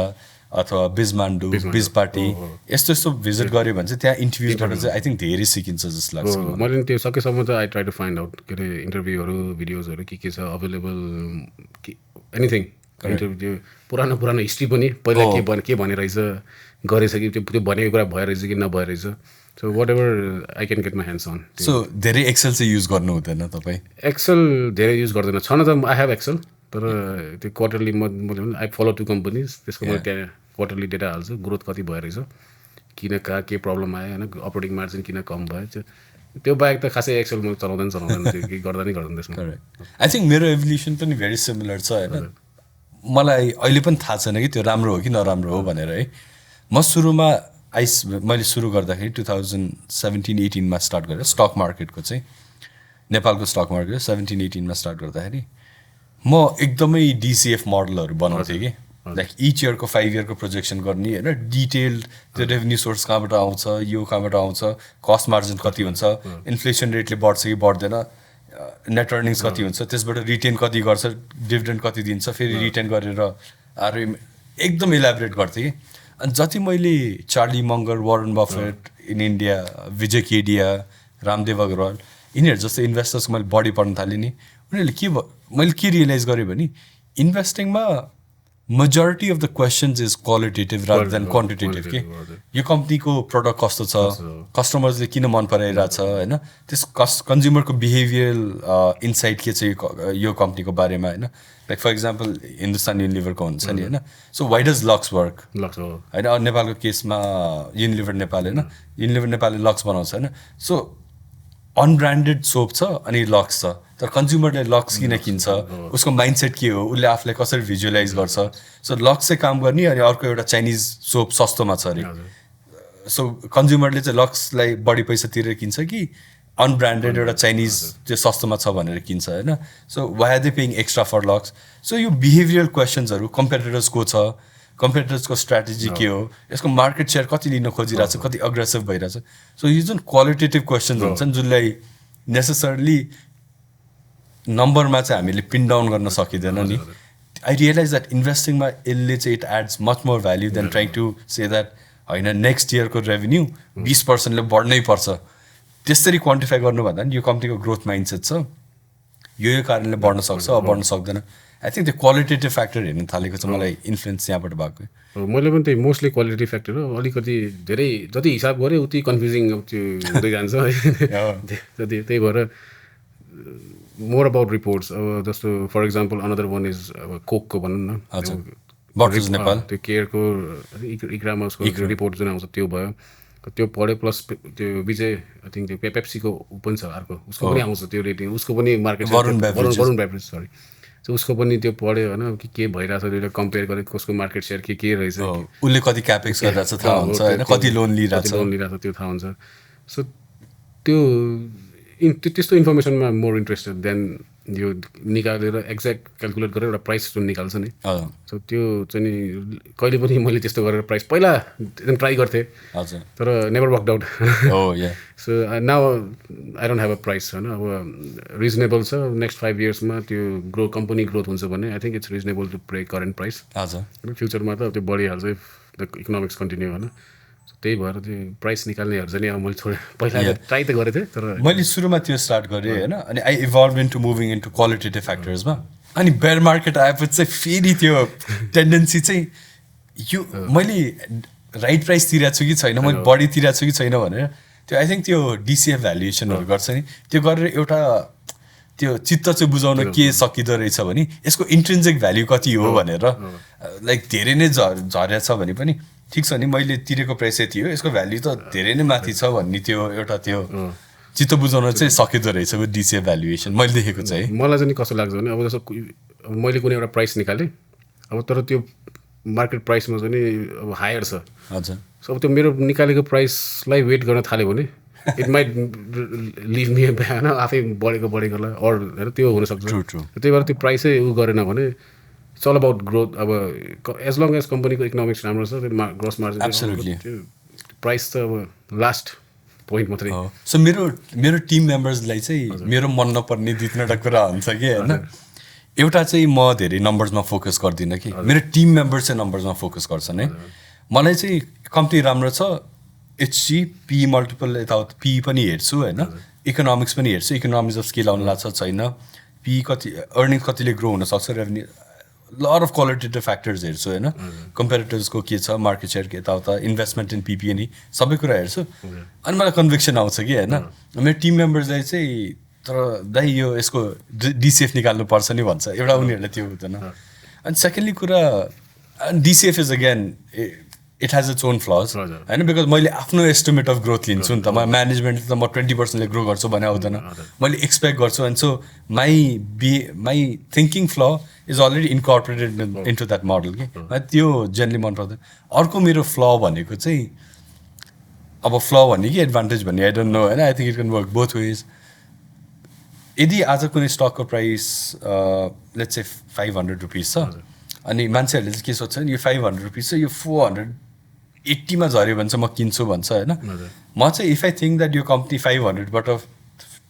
अथवा बिजमान्डु बिज पार्टी यस्तो यस्तो भिजिट गऱ्यो भने चाहिँ त्यहाँ इन्टरभ्युजबाट चाहिँ आई थिङ्क धेरै सिकिन्छ जस्तो लाग्छ मैले त्यो सकेसम्म चाहिँ I try to find out के अरे इन्टरभ्यूहरू भिडियोजहरू के छ अभाइलेबल एनिथिङ इन्टरभ्यू पुरानो हिस्ट्री पनि पहिला के भने रहेछ गरेछ कि त्यो भनेको कुरा भएर रहेछ कि नभएर रहेछ so what ever I can get my hands on so धेरै एक्सेल चाहिँ युज गर्नु हुँदैन तपाईँ एक्सेल धेरै युज गर्दैन छन त आई हेभ एक्सेल तर त्यो क्वार्टरली मैले आई फलो 2 कम्पनीज त्यसको मैले त्यहाँ क्वार्टरली डेटा हाल्छु ग्रोथ कति भइरहेछ किन कहाँ के प्रब्लम आयो होइन अपरेटिङ मार्जिन किन कम भयो त्यो बाहेक त खासै एक्सेल म चलाउँदैन त्यो के गर्दा नै गर्दैन त्यसमा आई थिङ्क मेरो एभोल्युसन पनि भेरी सिमिलर छ होइन मलाई अहिले पनि थाहा छैन कि त्यो राम्रो हो कि नराम्रो हो भनेर है म सुरुमा मैले सुरु गर्दाखेरि 2017-18 स्टार्ट गरेँ स्टक मार्केटको चाहिँ नेपालको स्टक मार्केट 17-18 स्टार्ट गर्दाखेरि म एकदमै डिसिएफ मोडलहरू बनाउँथेँ कि लाइक इच इयरको 5 yearको प्रोजेक्सन गर्ने होइन डिटेल्ड त्यो रेभेन्यू सोर्स कहाँबाट आउँछ यो कहाँबाट आउँछ कस्ट मार्जिन कति हुन्छ इन्फ्लेसन रेटले बढ्छ कि बढ्दैन नेट अर्निङ्स कति हुन्छ त्यसबाट रिटेन कति गर्छ डिभिडेन्ड कति दिन्छ फेरि रिटेन गरेर आरओई एकदम इलाबोरेट गर्थेँ कि अनि जति मैले Charlie Munger Warren Buffett in India Vijay Kedia Ramdev Agrawal यिनीहरू जस्तो इन्भेस्टर्सको मैले बढी पढ्न थालेँ नि उनीहरूले मैले के रियलाइज गरेँ भने इन्भेस्टिङमा majority of the questions is qualitative rather than quantitative के यो कम्पनीको प्रडक्ट कस्तो छ कस्टमर्सले किन मन पराइरहेछ होइन त्यस कन्ज्युमरको बिहेभियरल इन्साइट के छ यो कम्पनीको बारेमा होइन लाइक फर इक्जाम्पल हिन्दुस्तान युनिलिभरको हुन्छ नि होइन so why does Lux work होइन नेपालको केसमा युनिलिभर नेपाल होइन युनिलिभर नेपालले लक्स बनाउँछ होइन सो अनब्रान्डेड सोप छ अनि लक्स छ तर कन्ज्युमरले लक्स किन किन्छ उसको माइन्डसेट के हो उसले आफूलाई कसरी भिजुअलाइज गर्छ सो लक्स चाहिँ काम गर्ने अनि अर्को एउटा चाइनिज सोप सस्तोमा छ अरे सो कन्ज्युमरले चाहिँ लक्सलाई बढी पैसा तिरेर किन्छ कि अनब्रान्डेड एउटा चाइनिज त्यो सस्तोमा छ भनेर किन्छ होइन so why are they paying extra for Lux so यो बिहेभियरल क्वेसन्सहरू कम्पिटिटर्सको छ कम्पिटिटर्सको स्ट्राटेजी के हो यसको मार्केट सेयर कति लिन खोजिरहेछ कति अग्रेसिभ भइरहेछ सो यो जुन क्वालिटेटिभ क्वेसन्स हुन्छन् जसलाई नेसेसरली नम्बरमा चाहिँ हामीले पिन डाउन गर्न सकिँदैन नि आई रियलाइज द्याट इन्भेस्टिङमा यसले चाहिँ it adds much more value than trying to say that होइन नेक्स्ट इयरको रेभेन्यू 20%ले बढ्नै पर्छ त्यसरी क्वान्टिफाई गर्नुभन्दा नि यो कम्पनीको ग्रोथ माइन्डसेट छ यो कारणले बढ्न सक्छ अब बढ्न सक्दैन आई थिङ्क त्यो क्वालिटेटिभ फ्याक्टर हेर्न थालेको छ मलाई इन्फ्लुएन्स यहाँबाट भएको मैले पनि त्यही मोस्टली क्वालिटी फ्याक्टर हो अलिकति धेरै जति हिसाब गऱ्यो उति कन्फ्युजिङ त्यो हुँदै जान्छ त्यही भएर मोर अबाउट रिपोर्ट्स अब जस्तो for example another one is अब कोकको भनौँ न नेपाल त्यो केयरको इक्रामा उसको रिपोर्ट जुन आउँछ त्यो भयो त्यो पढ्यो प्लस त्यो विजय आई थिङ्क त्यो पेप्सीको पनि छ अर्को उसको पनि आउँछ त्यो रेटिङ उसको पनि market Varun beverage sorry so उसको पनि त्यो पढ्यो होइन के भइरहेछ त्यो कम्पेयर गरेँ कसको मार्केट सेयर के रहेछ उसले कति क्यापेक्स गरिरहेछ थाहा हुन्छ होइन कति लोन लिइरहेछ त्यो थाहा हुन्छ सो त्यो त्यस्तो इन्फर्मेसनमा मोर इन्ट्रेस्टेड देन यो निकालेर एक्ज्याक्ट क्यालकुलेट गरेर एउटा प्राइस जुन निकाल्छ नि सो त्यो चाहिँ नि कहिले पनि मैले त्यस्तो गरेर प्राइस पहिला एकदम ट्राई गर्थेँ तर never worked out so now I don't have a price होइन अब रिजनेबल छ नेक्स्ट 5 इयर्समा त्यो कम्पनी ग्रोथ हुन्छ भने I think it's reasonable to pay current price फ्युचरमा त त्यो बढिहाल्छ इफ द इकोनोमिक्स कन्टिन्यू होइन त्यही भएर त्यो प्राइस निकाल्नेहरू चाहिँ अब मैले छोडेँ पहिला ट्राई त गरेको थिएँ तर मैले सुरुमा त्यो स्टार्ट गरेँ होइन अनि I evolve into moving into qualitative फ्याक्टर्समा अनि बेयर मार्केट आएपछि चाहिँ फेरि त्यो टेन्डेन्सी चाहिँ यो मैले राइट प्राइस तिरेको छु कि छैन मैले बढी तिरेको छु कि छैन भनेर त्यो आई थिङ्क त्यो डिसिएफ भ्यालुएसनहरू गर्छ नि त्यो गरेर एउटा त्यो चित्त चाहिँ बुझाउन के सकिँदो रहेछ भने यसको इन्ट्रिन्जिक भ्याल्यु कति हो भनेर लाइक धेरै नै झरेछ भने पनि ठिक छ नि मैले तिरेको प्राइस यति हो यसको भ्याल्यु त धेरै नै माथि छ भन्ने त्यो एउटा त्यो चित्त बुझाउन चाहिँ सकिँदो रहेछ डिसिएफ भ्यालुएसन मैले देखेको चाहिँ मलाई चाहिँ कस्तो लाग्छ भने अब जस्तो मैले कुनै एउटा प्राइस निकालेँ अब तर त्यो मार्केट प्राइसमा चाहिँ नि अब हायर छ हजुर सो अब त्यो मेरो निकालेको प्राइसलाई वेट गर्न थाल्यो भने इट माइट लिभ मी होइन आफै बढेकोलाई अरू होइन त्यो हुनसक्छ त्यही भएर त्यो प्राइसै उ गरेन भने इट्स अल अबाउट ग्रोथ अब एज लङ एज कम्पनीको इकोनोमिक्स राम्रो छ त्यो ग्रोस मार्जिन प्राइस त अब लास्ट पोइन्ट मात्रै सो मेरो टिम मेम्बर्सलाई चाहिँ मेरो मन नपर्ने 2-3वटा कुरा हुन्छ कि होइन एउटा चाहिँ म धेरै नम्बर्समा फोकस गर्दिनँ कि मेरो टिम मेम्बर्स चाहिँ नम्बर्समा फोकस गर्छन् है मलाई चाहिँ कम्ती राम्रो छ एचसी पी मल्टिपल यताउता पी पनि हेर्छु होइन इकोनोमिक्स पनि हेर्छु इकोनोमिक्स अफ स्केल आउनु लाग्छ छैन पी कति अर्निङ्स कतिले ग्रो हुनसक्छ revenue lot of qualitative factors हेर्छु होइन कम्पेरिटिभ्सको के छ मार्केट सेयर के यताउता इन्भेस्टमेन्ट इन पिपिएनई सबै कुरा हेर्छु अनि मलाई कन्भिक्सन आउँछ कि होइन मेरो टिम मेम्बर्सलाई चाहिँ तर दाइ यो यसको डिसिएफ निकाल्नुपर्छ नि भन्छ एउटा उनीहरूलाई त्यो हुँदैन अनि सेकेन्डली कुरा DCF is again it has it's own flaws होइन बिकज मैले आफ्नो एस्टिमेट अफ ग्रोथ लिन्छु नि त म म्यानेजमेन्ट त म 20%ले ग्रो गर्छु भने आउँदैन मैले एक्सपेक्ट गर्छु and so my thinking flaw is already incorporated into that model कि त्यो जेनरली मन पर्दैन अर्को मेरो फ्ल भनेको चाहिँ अब फ्ल भन्ने कि एडभान्टेज भन्ने आई डोन्ट नो होइन I think it can work both ways यदि आज कुनै स्टकको प्राइस लेट्स से 500 रुपिस छ अनि मान्छेहरूले चाहिँ के सोध्छ नि यो 500 रुपिस छ यो 480मा झऱ्यो भने चाहिँ म किन्छु भन्छ होइन म चाहिँ इफ आई थिङ्क द्याट यो कम्पनी 500बाट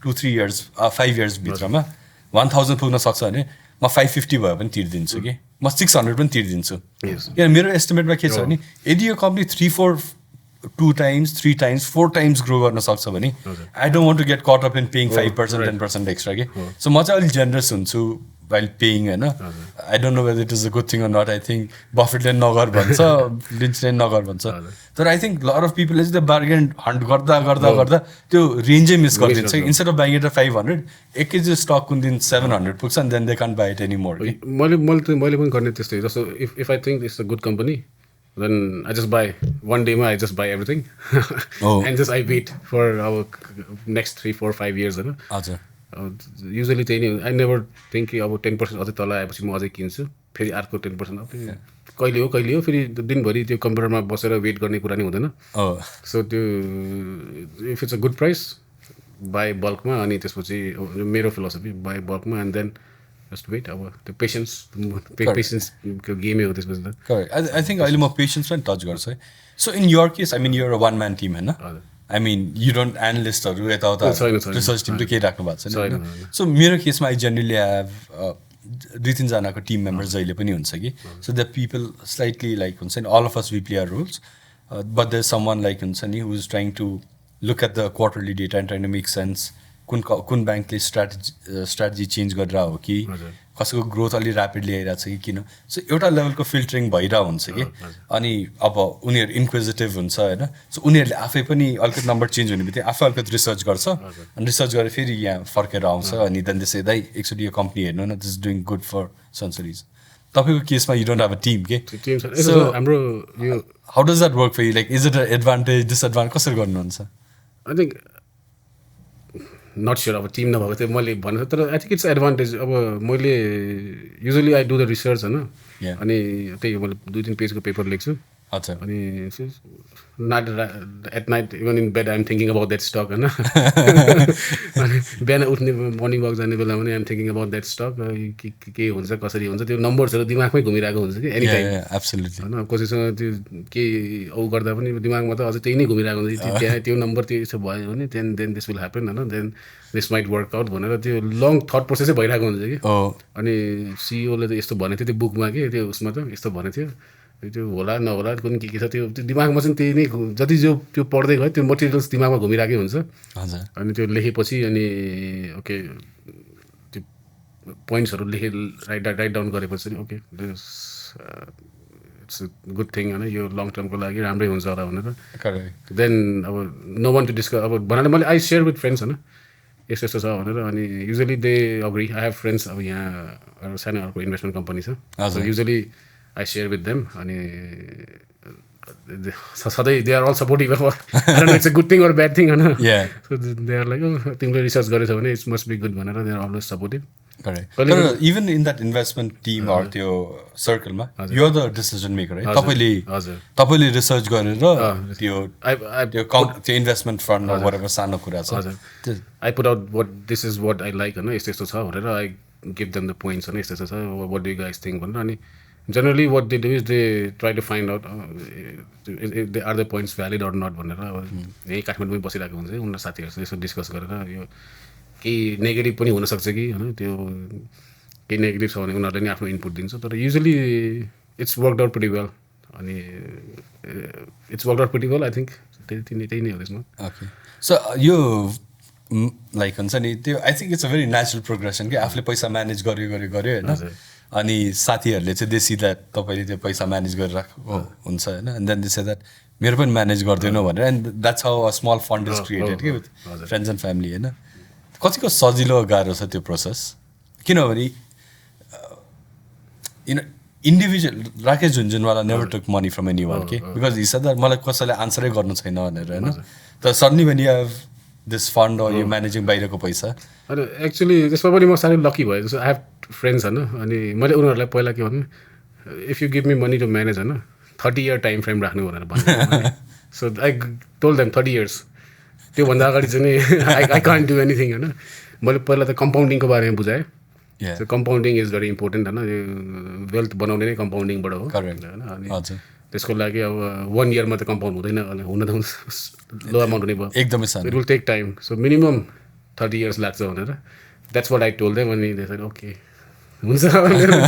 2-3 इयर्स 5 इयर्स भित्रमा 1000 पुग्न सक्छ भने म 550 भयो पनि तिर्दिन्छु कि म 600 पनि तिर्दिन्छु किन मेरो एस्टिमेटमा के छ भने यदि यो company 2 times, 3 times, 4 times grow गर्न सक्छ भने I don't want to get cut up in paying 5%, 10% extra कि सो म चाहिँ अलिक जेनरस हुन्छु वाइल पेइङ होइन I don't know whether it is a good thing or not I think बफेटले नगर भन्छ लिन्चले नगर भन्छ तर आई थिङ्क लट अफ पिपलले चाहिँ त्यो बार्गेन हन्ट गर्दा त्यो रेन्जै मिस गरिदिन्छ इन्स्टेड अफ बाइङ इट 500 एक केजी स्टक कुन दिन 700 पुग्छ अनि then they can't buy it any more मैले पनि गर्ने त्यस्तै जस्तो if I think it's a good company then I just buy one day I just buy everything and just I wait for our next 3, 4, 5 years usually I never think अब 10% अझै तल आएपछि म अझै किन्छु फेरि अर्को 10% कहिले हो फेरि दिनभरि त्यो कम्प्युटरमा बसेर वेट गर्ने कुरा नै हुँदैन सो त्यो if it's a good price buy बल्कमा अनि त्यसपछि मेरो फिलोसफी बाई बल्कमा एन्ड देन just wait अब त्यो पेसेन्सको गेमै हो त्यसपछि त करेक्ट आई थिङ्क अहिले म पेसेन्स पनि टच गर्छु है so in your case I mean your a one man team होइन आई मिन यु डोन्ट एनालिस्टहरू यताउता रिसर्च टिम त केही राख्नु भएको छैन सो मेरो केसमा आई जेनरली हेभ 2-3 जनाको टिम मेम्बर्स जहिले पनि हुन्छ कि so the people slightly like हुन्छ नि all of us we play our roles but there someone like हुन्छ नि who is trying to look at the quarterly data and trying to make sense कुन ब्याङ्कले strategy change गरेर हो कि कसैको ग्रोथ अलि ऱ्यापिडली आइरहेको छ कि किन सो एउटा लेभलको फिल्टरिङ भइरहेको हुन्छ कि अनि अब उनीहरू इन्क्विजिटिभ हुन्छ होइन सो उनीहरूले आफै पनि अलिकति नम्बर चेन्ज हुने बित्तिकै आफै अलिकति रिसर्च गर्छ अनि रिसर्च गरेर फेरि यहाँ फर्केर आउँछ अनि देन त्यसै दाइ एकचोटि यो कम्पनी हेर्नु न this is doing good for centuries तपाईँको केसमा you don't have a team के सो हाम्रो यो how does that work for you like is it a advantage disadvantage कसरी गर्नुहुन्छ आई थिङ्क नट स्योर अब टिम नभएको थियो मैले भनेको तर आई थिङ्क इट्स एडभान्टेज अब मैले usually I do the research होइन अनि त्यही मैले 2-3 पेजको पेपर लेख्छु अनि night at night even in bed I'm thinking about that stock होइन अनि बिहान उठ्ने मर्निङ वक जाने बेला पनि I'm thinking about that stock के हुन्छ कसरी हुन्छ त्यो नम्बर्सहरू दिमागमै घुमिरहेको हुन्छ कि एनी टाइम होइन कसैसँग त्यो के औ गर्दा पनि दिमागमा त अझै त्यही नै घुमिरहेको हुन्छ त्यहाँ त्यो नम्बर त्यो यसो भयो भने देन दिस विल ह्यापन होइन then this might work out भनेर त्यो लङ थट प्रोसेसै भइरहेको हुन्छ कि अनि सिइओले त यस्तो भनेको थियो त्यो बुकमा कि त्यो उसमा त यस्तो भनेको थियो त्यो होला नहोला कुन के छ त्यो दिमागमा चाहिँ त्यही नै जति जो त्यो पढ्दै गयो त्यो मटेरियल्स दिमागमा घुमिरहेकै हुन्छ अनि त्यो लेखेपछि अनि ओके त्यो पोइन्ट्सहरू राइट डाउन गरेपछि ओके इट्स गुड थिङ होइन यो लङ टर्मको लागि राम्रै हुन्छ होला भनेर देन अब नो वान टु डिस्कस अब भन्नाले मैले आई सेयर विथ फ्रेन्ड्स होइन यस्तो यस्तो छ भनेर अनि usually they agree I have friends अब यहाँ सानो अर्को इन्भेस्टमेन्ट कम्पनी छ usually I share with them अनि सधैँ they are all supportive of I don't know it's a good thing or a bad thing होइन so they are like तिमीले research गरेछौ भने it must be good भनेर they are always supportive तर even in that investment team or त्यो सर्कलमा you are the decision maker है तपाईँले research गरेर त्यो इन्भेस्टमेन्ट फन्ड whatever सानो कुरा छ I put out what this is what I like होइन यस्तो यस्तो छ भनेर I give them the points होइन यस्तो यस्तो छ what do you guys think भनेर अनि generally what they do is they try to find out are the points valid or not भनेर अब यही काठमाडौँमै बसिरहेको हुन्छ उनीहरू साथीहरूसँग यसो डिस्कस गरेर यो केही नेगेटिभ पनि हुनसक्छ कि होइन त्यो केही नेगेटिभ छ भने उनीहरूले नि आफ्नो इनपुट दिन्छ तर usually it's worked out pretty well अनि it's worked out pretty well I think त्यही नै हो त्यसमा ओके सो यो लाइक हुन्छ नि त्यो I think it's a very natural progression कि आफूले पैसा म्यानेज गऱ्यो होइन अनि साथीहरूले चाहिँ देसी द्याट तपाईँले त्यो पैसा म्यानेज गरिरहेको हुन्छ होइन एन्ड देन दिस द्याट मेरो पनि म्यानेज गर्दैनौ भनेर and that's how a small fund is created कि विथ फ्रेन्ड्स एन्ड फ्यामिली होइन कतिको सजिलो गाह्रो छ त्यो प्रोसेस किनभने individual Rakesh Jhunjhunwala never took money from anyone के बिकज हिज द्याट मलाई कसैले आन्सरै गर्नु छैन भनेर होइन तर suddenly when you have this fund or you managing बाहिरको पैसा अनि एक्चुली त्यसमा पनि म साह्रै लकी भयो जस्तो आई हेभ फ्रेन्ड्स होइन अनि मैले उनीहरूलाई पहिला के भन्नु if you give me money to manage होइन 30 year टाइम फ्रेम राख्नु भनेर भन्नु so I told them 30 years त्योभन्दा अगाडि चाहिँ आई कान्ट डु एनिथिङ होइन मैले पहिला त कम्पाउन्डिङको बारेमा बुझाएँ so compounding is very important होइन वेल्थ बनाउने नै कम्पाउन्डिङबाट हो होइन अनि त्यसको लागि अब 1 year त कम्पाउन्ड हुँदैन हुन त लो अमाउन्ट हुने भयो एकदमै सानो it will take time so minimum 30 years लाग्छ भनेर that's what I told them अनि ओके हुन्छ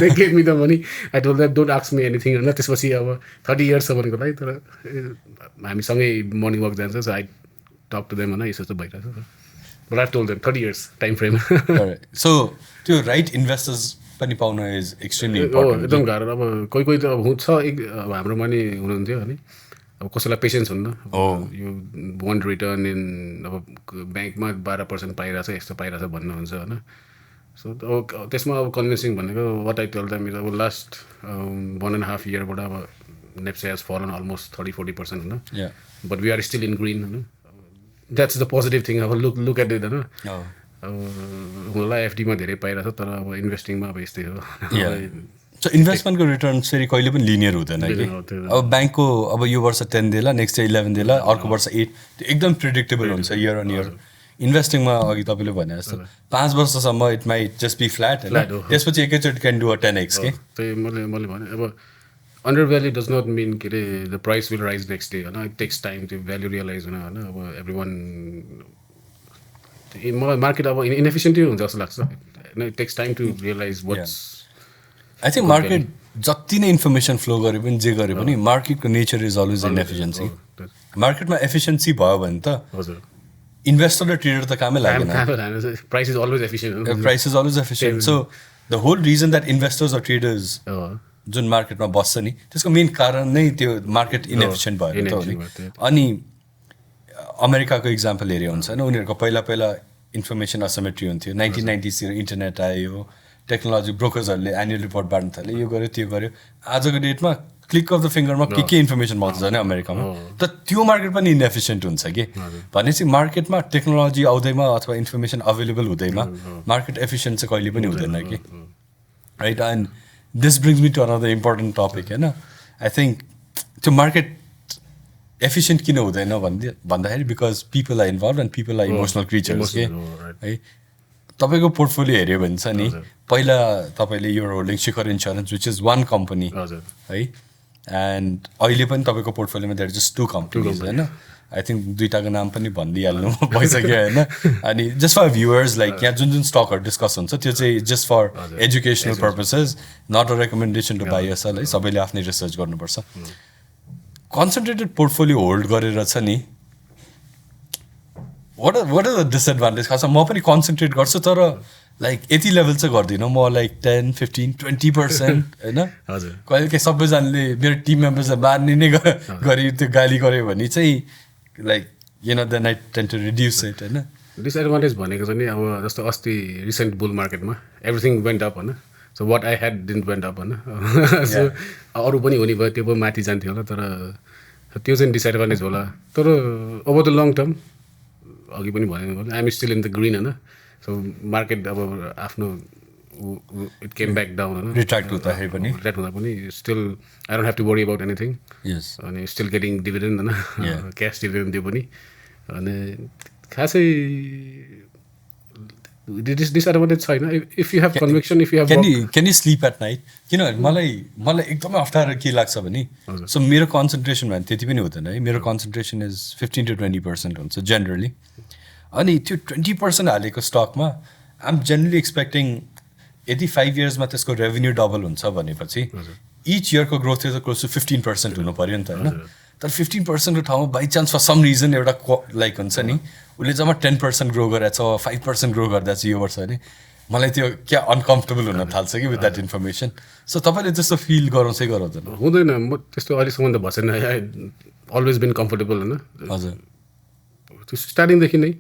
they gave me the money I told them don't ask me anything होइन त्यसपछि अब 30 years छ भनेको लागि तर हामीसँगै मर्निङ वक जान्छ so I talk to them होइन यसो चाहिँ भइरहेको छ but I told them 30 years time frame so त्यो राइट इन्भेस्टर्स पनि पाउन इज एक्सट्रिमली इम्पोर्टेन्ट एकदम गाह्रो अब कोही त अब छ अब हाम्रोमा नि हुनुहुन्थ्यो अनि अब कसैलाई पेसेन्स हुन्न यो वान्ट रिटर्न इन अब ब्याङ्कमा 12% पाइरहेछ यस्तो पाइरहेछ भन्नुहुन्छ होइन सो अब त्यसमा अब कन्भिन्सिङ भनेको what I tell them is अब लास्ट 1.5 yearबाट अब नेप्से हेज फलन अलमोस्ट 30-40% होइन but we are still in green होइन द्याट्स द पोजिटिभ थिङ अब लुक एट इट होइन अब मलाई एफडीमा धेरै पाइरहेछ तर अब इन्भेस्टिङमा अब यस्तै हो सो इन्भेस्टमेन्टको रिटर्न फेरि कहिले पनि लिनियर हुँदैन कि अब ब्याङ्कको अब यो वर्ष 10 देला नेक्स्ट 11 देला अर्को वर्ष 8 त्यो एकदम प्रिडिक्टेबल हुन्छ इयर अन इयर इन्भेस्टिङमा अघि तपाईँले भने जस्तो 5 वर्षसम्म it might just be flat होइन त्यसपछि एकैचोटि क्यान डु अ 10x के त्यही मैले भने अब undervalue does not mean के अरे the price will rise next day होइन इट टेक्स टाइम त्यो भ्याल्यू रियलाइज हुन होइन अब एभ्री वान मलाई मार्केट अब इनएफिसियन्टै हुन्छ जस्तो लाग्छ होइन it takes time to realize what's I think market जति नै इन्फर्मेसन फ्लो गरे पनि जे गरे पनि मार्केटको नेचर इज अलवेज इनएफिसियन्सी मार्केटमा एफिसियन्सी भयो भने त हजुर इन्भेस्टर र ट्रेडर त कामै लागेन price is always efficient price is always efficient so the whole reason that investors र ट्रेडर्स जुन मार्केटमा बस्छ नि त्यसको मेन कारण नै त्यो मार्केट इनएफिसियन्ट भएर त हो नि अनि अमेरिकाको इक्जाम्पल हेऱ्यो हुन्छ होइन उनीहरूको पहिला इन्फर्मेसन असिमेट्री हुन्थ्यो 1990s इन्टरनेट आयो टेक्नोलोजी ब्रोकर्सहरूले एनुअल रिपोर्ट बाँड्न थाल्यो यो गर्यो त्यो गर्यो आजको डेटमा क्लिक अफ द फिङ्गरमा के इन्फर्मेसन पाउँछ नि अमेरिकामा त त्यो मार्केट पनि इनएफिसियन्ट हुन्छ कि भनेपछि मार्केटमा टेक्नोलोजी आउँदैमा अथवा इन्फर्मेसन अभाइलेबल हुँदैमा मार्केट एफिसियन्ट चाहिँ कहिले पनि हुँदैन कि right and this brings me to another important topic होइन आई थिङ्क त्यो मार्केट एफिसियन्ट किन हुँदैन भन्दाखेरि because people are involve and people are emotional creatures के है तपाईँको पोर्टफोलियो हेऱ्यो भने छ नि पहिला तपाईँले यो holding Shikhar insurance which is one company है एन्ड अहिले पनि तपाईँको पोर्टफोलियोमा देयर जस्ट 2 कम्पनीज होइन आई थिङ्क दुईवटाको नाम पनि भनिदिइहाल्नु भइसक्यो होइन अनि जस्ट फर भ्युवर्स लाइक यहाँ जुन जुन स्टकहरू डिस्कस हुन्छ त्यो चाहिँ just for educational purposes not a recommendation to buy or sell है सबैले आफ्नै रिसर्च गर्नुपर्छ कन्सन्ट्रेटेड पोर्टफोलियो होल्ड गरेर छ नि वाट आर द डिसएडभान्टेज खासमा म पनि कन्सन्ट्रेट गर्छु तर लाइक यति लेभल चाहिँ गर्दिनँ म लाइक 10-15-20% होइन कहिले काहीँ सबैजनाले मेरो टिम मेम्बर्सलाई मार्ने नै गरी त्यो गाली गऱ्यो भने चाहिँ like you know then I tend to reduce it होइन डिसएडभान्टेज भनेको चाहिँ नि अब जस्तो अस्ति रिसेन्ट बुल मार्केटमा एभ्रिथिङ वेन्ट अप होइन so what I had didn't went up होइन सो अरू पनि हुने भयो त्यो पनि माथि जान्थ्यो होला तर त्यो चाहिँ डिसएडभान्टेज होला तर ओभर द लङ टर्म अघि पनि भयो I am still in the green होइन सो मार्केट अब आफ्नो इट केम ब्याक डाउन होइन रिट्र्याक्ट हुँदा पनि still I don't have to worry about anything अनि स्टिल गेटिङ डिभिडेन्ड होइन क्यास डिभिडेन्ड दियो पनि अनि खासै डिसएडभान्टेज छैन if you have conviction if you have can you sleep at night किनभने मलाई एकदमै अप्ठ्यारो के लाग्छ भने सो मेरो कन्सन्ट्रेसन भने त्यति पनि हुँदैन है मेरो कन्सन्ट्रेसन इज 15-20% हुन्छ जेनरली अनि त्यो 20% हालेको स्टकमा आइ एम जेनरली एक्सपेक्टिङ यदि 5 इयर्समा त्यसको रेभेन्यू डबल हुन्छ भनेपछि इच इयरको ग्रोथ चाहिँ क्लोज टु 15% हुनु पऱ्यो नि त होइन तर 15% को ठाउँमा by chance for some reason एउटा लाइक हुन्छ नि उसले जम्मा 10% ग्रो गरेछ 5% ग्रो गर्दा चाहिँ यो वर्ष भने मलाई त्यो क्या अनकम्फर्टेबल हुन थाल्छ कि विथ द्याट इन्फर्मेसन सो तपाईँले त्यस्तो फिल गराउँछै गराउँदैन हुँदैन म त्यस्तो अहिलेसम्म त भएको छैन आई अलवेज बिन कम्फर्टेबल होइन हजुर त्यो स्टार्टिङदेखि नै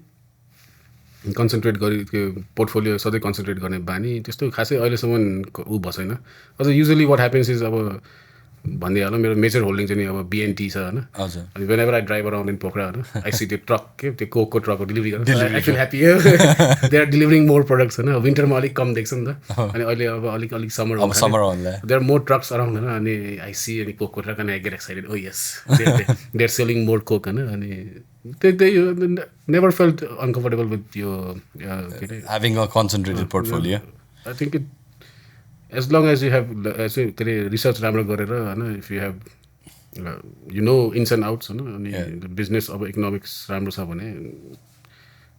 कन्सन्ट्रेट गरी त्यो पोर्टफोलियो सधैँ कन्सन्ट्रेट गर्ने बानी त्यस्तो खासै अहिलेसम्म ऊ भएको छैन अझ युजली वाट ह्यापन्स इज अब भनिदिइहाल्नु मेरो मेजर होल्डिङ चाहिँ नि अब बिएनटी छ होइन अनि when ever I drive around in Pokhara होइन आई सी त्यो ट्रक के त्यो कोकको ट्रकको डेलिभरी गर्नु I feel happy they are delivering more products होइन विन्टरमा अलिक कम देख्छ नि त अनि अहिले अब अलिक summer there are more trucks around होइन अनि आई सी अनि कोकको ट्रक अनि I get excited oh yes they are selling more coke होइन अनि त्यही नेभर फेल्ट अनकम्फर्टेबल विथ यो के अरे having a concentrated portfolio I think it as long as you have के अरे रिसर्च राम्रो गरेर होइन if you have you know ins and outs होइन अनि बिजनेस अब इकोनोमिक्स राम्रो छ भने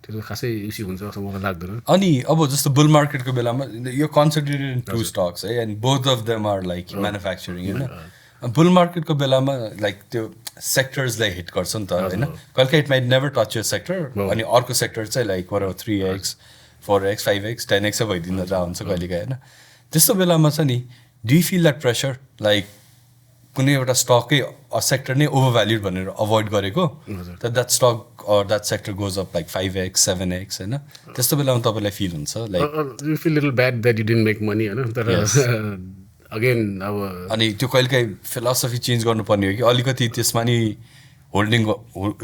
त्यो खासै इस्यु हुन्छ जस्तो मलाई लाग्दैन अनि अब जस्तो बुल मार्केटको बेलामा यो कन्सन्ट्रेटेड इन 2 स्टक्स है and both of them are like manufacturing होइन बुल मार्केटको बेलामा लाइक त्यो सेक्टर्सलाई हिट गर्छ नि त होइन कहिले इट माइट नेभर टच यो सेक्टर अनि अर्को सेक्टर चाहिँ like 3x 4x 5x 10x भइदिन हुन्छ कहिलेकाहीँ होइन त्यस्तो बेलामा छ नि do you feel that pressure like कुनै एउटा स्टकै सेक्टर नै ओभर भ्याल्युड भनेर अभोइड गरेको त that stock or that sector goes up like 5x 7x होइन त्यस्तो बेलामा तपाईँलाई फिल हुन्छ like you feel little bad that you didn't make money होइन तर अगेन अब अनि त्यो कहिलेकाहीँ फिलोसफी चेन्ज गर्नुपर्ने हो कि अलिकति त्यसमा नि होल्डिङ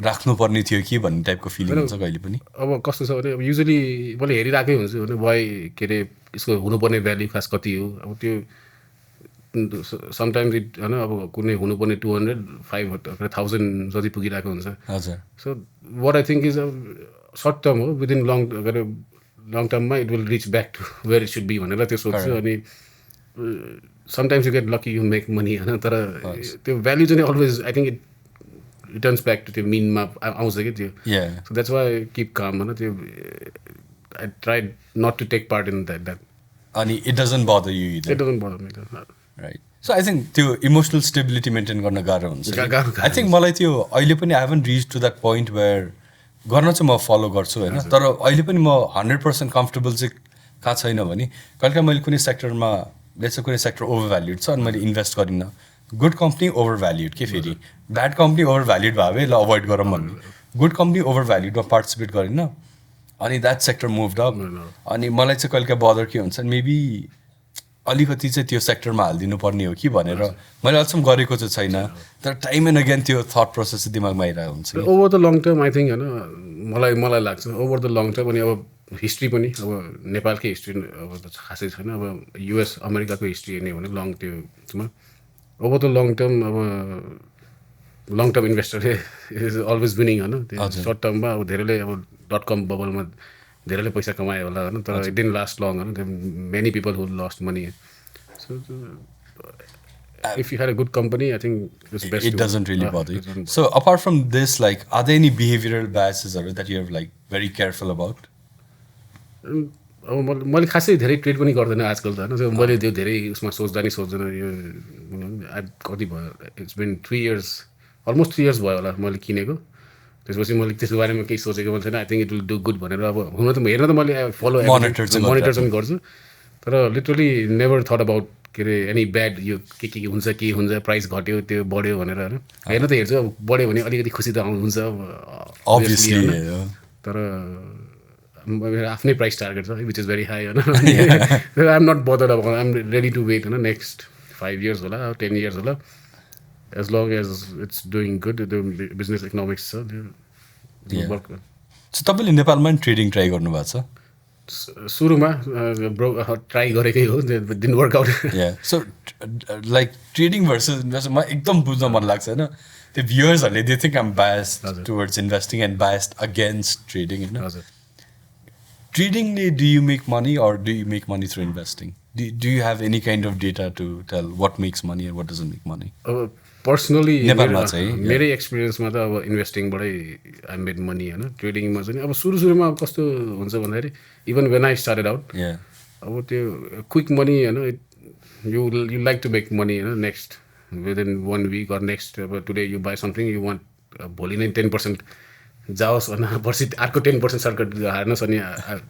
राख्नुपर्ने थियो कि भन्ने टाइपको फिलिङ हुन्छ कहिले पनि अब कस्तो छ भने अब युजली मैले हेरिरहेकै हुन्छु होइन वाइ के अरे यसको हुनुपर्ने भ्याल्यु खास कति हो अब त्यो समटाइम्स इट होइन अब कुनै हुनुपर्ने 200-500-1000 जति पुगिरहेको हुन्छ हजुर so what I think is अब सर्ट टर्म हो विदिन लङ टर्ममा it will reach back to where it should be भनेर त्यो सोच्छु अनि sometimes you get lucky you make money होइन तर त्यो भ्याल्यु चाहिँ always I think it returns back to त्यो मिनमा आउँछ कि त्यो सो द्याट्स वाइ किप काम होइन त्यो I tried not to take part in that अनि it doesn't bother you it doesn't bother me right so I think त्यो इमोसनल स्टेबिलिटी मेन्टेन गर्न गाह्रो हुन्छ आई थिङ्क मलाई त्यो अहिले पनि I haven't reach to that point where गर्न चाहिँ म फलो गर्छु होइन तर अहिले पनि म 100% कम्फर्टेबल चाहिँ कहाँ छैन भने कहिलेकाहीँ मैले कुनै सेक्टरमा लेट्स कुनै सेक्टर ओभर भ्याल्युड छ अनि मैले इन्भेस्ट गरिनँ गुड कम्पनी ओभर भ्याल्युड के फेरि ब्याड कम्पनी ओभर भ्याल्युड भयो है ल अभोइड गरौँ भन्ने गुड कम्पनी ओभर भ्याल्युडमा पार्टिसिपेट गरिनँ अनि द्याट सेक्टर मुभड अप अनि मलाई चाहिँ कहिलेकाहीँ बदर के हुन्छ मेबी अलिकति चाहिँ त्यो सेक्टरमा हालिदिनु पर्ने हो कि भनेर मैले अहिलेसम्म गरेको चाहिँ छैन तर टाइम एन्ड अगेन त्यो थट प्रोसेस चाहिँ दिमागमा आइरहेको हुन्छ over the long term I think होइन मलाई लाग्छ ओभर द लङ टर्म अनि अब हिस्ट्री पनि अब नेपालकै हिस्ट्री अब त खासै छैन अब युएस अमेरिकाको हिस्ट्री हेर्ने भने लङ त्योमा ओभर द लङ टर्म अब long term investor is always winning होइन त्यो सर्ट टर्ममा अब धेरैले अब .com बबलमा धेरैले पैसा कमायो होला होइन तर इट डिडन्ट लास्ट लङ होइन many people who lost money so if you had a good company, I think it's best. It doesn't really bother you. So apart from this, like, are there any behavioral biases or that you're like very careful about? अब मैले खासै धेरै trade पनि गर्दैन आजकल त होइन मैले त्यो धेरै उसमा सोच्दा नि सोच्दैन यो कति भयो it's been 3 years almost 3 years भयो होला मैले किनेको त्यसपछि मैले त्यसको बारेमा केही सोचेको पनि छैन I think it will do good भनेर अब हुन त हेर्न त मैले फलो मोनिटर चाहिँ गर्छु तर लिटरली नेभर थट अबाउट के अरे एनी ब्याड यो के हुन्छ प्राइस घट्यो त्यो बढ्यो भनेर होइन हेर्न त हेर्छु अब बढ्यो भने अलिकति खुसी त हुन्छ अभियसली तर मेरो आफ्नै प्राइस टार्गेट छ विच इज भेरी हाई होइन आइ एम नट बदर्ड अब I am ready to wait होइन नेक्स्ट 5 years होला 10 years होला as long as it's doing good त्यो बिजनेस इकोनोमिक्स छ त्यो सो तपाईँले नेपालमा ट्रेडिङ ट्राई गर्नुभएको छ सुरुमा ट्राई गरेकै हो didn't work out so like trading versus इन्भेस्टमा एकदम बुझ्न मन लाग्छ होइन त्यो भ्युअर्सहरूले they think am biased towards investing and biased against trading होइन ट्रेडिङले do you make money or do you make money through investing do you have any kind of data to tell what makes money and what doesn't make money अब personally नेपालमा चाहिँ मेरै एक्सपिरियन्समा त अब इन्भेस्टिङबाटै I made money होइन ट्रेडिङमा चाहिँ अब सुरुमा अब कस्तो हुन्छ भन्दाखेरि even when I started out अब त्यो क्विक मनी होइन you like to make money होइन next within 1 week or next अब today you buy something you want भोलि नै 10% जाओस् होइन पर्सि अर्को 10% सर्कट हार्नुहोस् अनि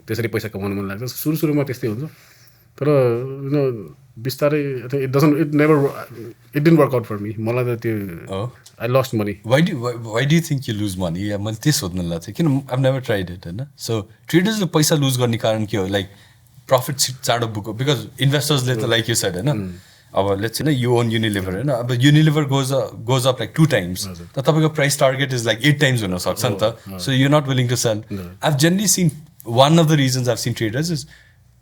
त्यसरी पैसा कमाउनु मन लाग्छ सुरुमा त्यस्तै हुन्छ तर बिस्तारै it didn't work out for me मलाई त त्यो I lost money why do you think you lose money या मैले त्यही सोध्नु लाग्छ किन आई नेभर ट्राइड इट होइन सो ट्रेडर्सले पैसा लुज गर्ने कारण के हो लाइक प्रफिट चाँडो बुक हो बिकज इन्भेस्टर्सले त लाइक यु सेड होइन अब लेट्स होइन यु ओन युनिलिभर होइन अब Unilever goes up like 2 times त तपाईँको price target is like 8 times हुनसक्छ नि त so you not willing to sell I've generally seen one of the reasons I've seen traders is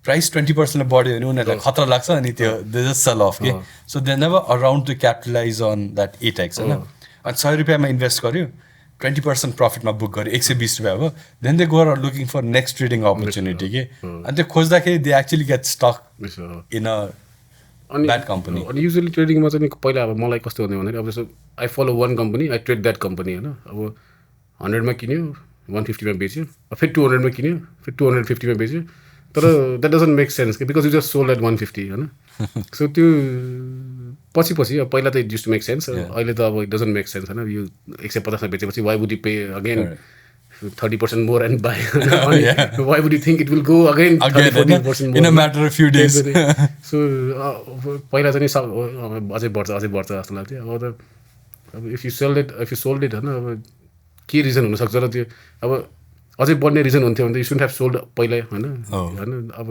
price 20% बढ्यो भने उनीहरूलाई खतरा लाग्छ अनि त्यो दे जस्ट सेल अफ के so they never around to capitalize on that 8x होइन अनि 100 रुपियाँमा इन्भेस्ट गर्यो 20% प्रफिटमा बुक गर्यो 120 रुपियाँ हो then they go are looking for next trading opportunity के अनि त्यो खोज्दाखेरि they actually get stock in a bad company अनि युजली ट्रेडिङमा चाहिँ पहिला अब मलाई कस्तो हुने भन्दाखेरि अब जस्तो I follow one company I trade that company होइन अब 100मा किन्यो 150मा बेच्यो फेरि 200मा किन्यो फेरि 250मा बेच्यो तर द्याट डजन्ट मेक सेन्स के because you just sold at 150 होइन सो त्यो पछि अब पहिला त it used to make sense अहिले त अब इट डजन्ट मेक सेन्स होइन यो 150मा बेचेपछि why would you pay again 30% more and buy. Why would you think it will go again 30-40% more? In a matter of few days. So पहिला चाहिँ अझै बढ्छ जस्तो लाग्थ्यो अब त अब इफ यु सोल्ड इट होइन अब के रिजन हुनसक्छ र त्यो अब अझै बढ्ने रिजन हुन्थ्यो भने त यु सुड हेभ सोल्ड पहिल्यै होइन अब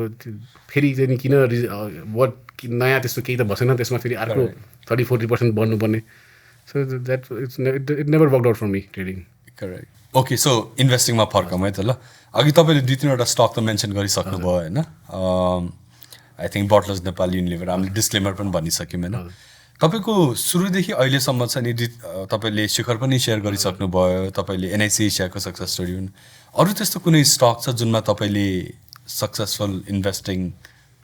फेरि चाहिँ किन वाट नयाँ त्यस्तो केही त भएन त्यसमा फेरि अर्को 30-40% बढ्नुपर्ने so that it never worked out for me trading correct okay so इन्भेस्टिङमा फर्कौँ है त ल अघि तपाईँले 2-3वटा स्टक त मेन्सन गरिसक्नुभयो होइन I think butlers Nepal Unilever हामीले डिस्क्लेमर पनि भनिसक्यौँ होइन तपाईँको सुरुदेखि अहिलेसम्म चाहिँ नि तपाईँले शिखर पनि सेयर गरिसक्नुभयो तपाईँले NICA सेयरको सक्सेस स्टोरी पनि अरू त्यस्तो कुनै स्टक छ जुनमा तपाईँले सक्सेसफुल इन्भेस्टिङ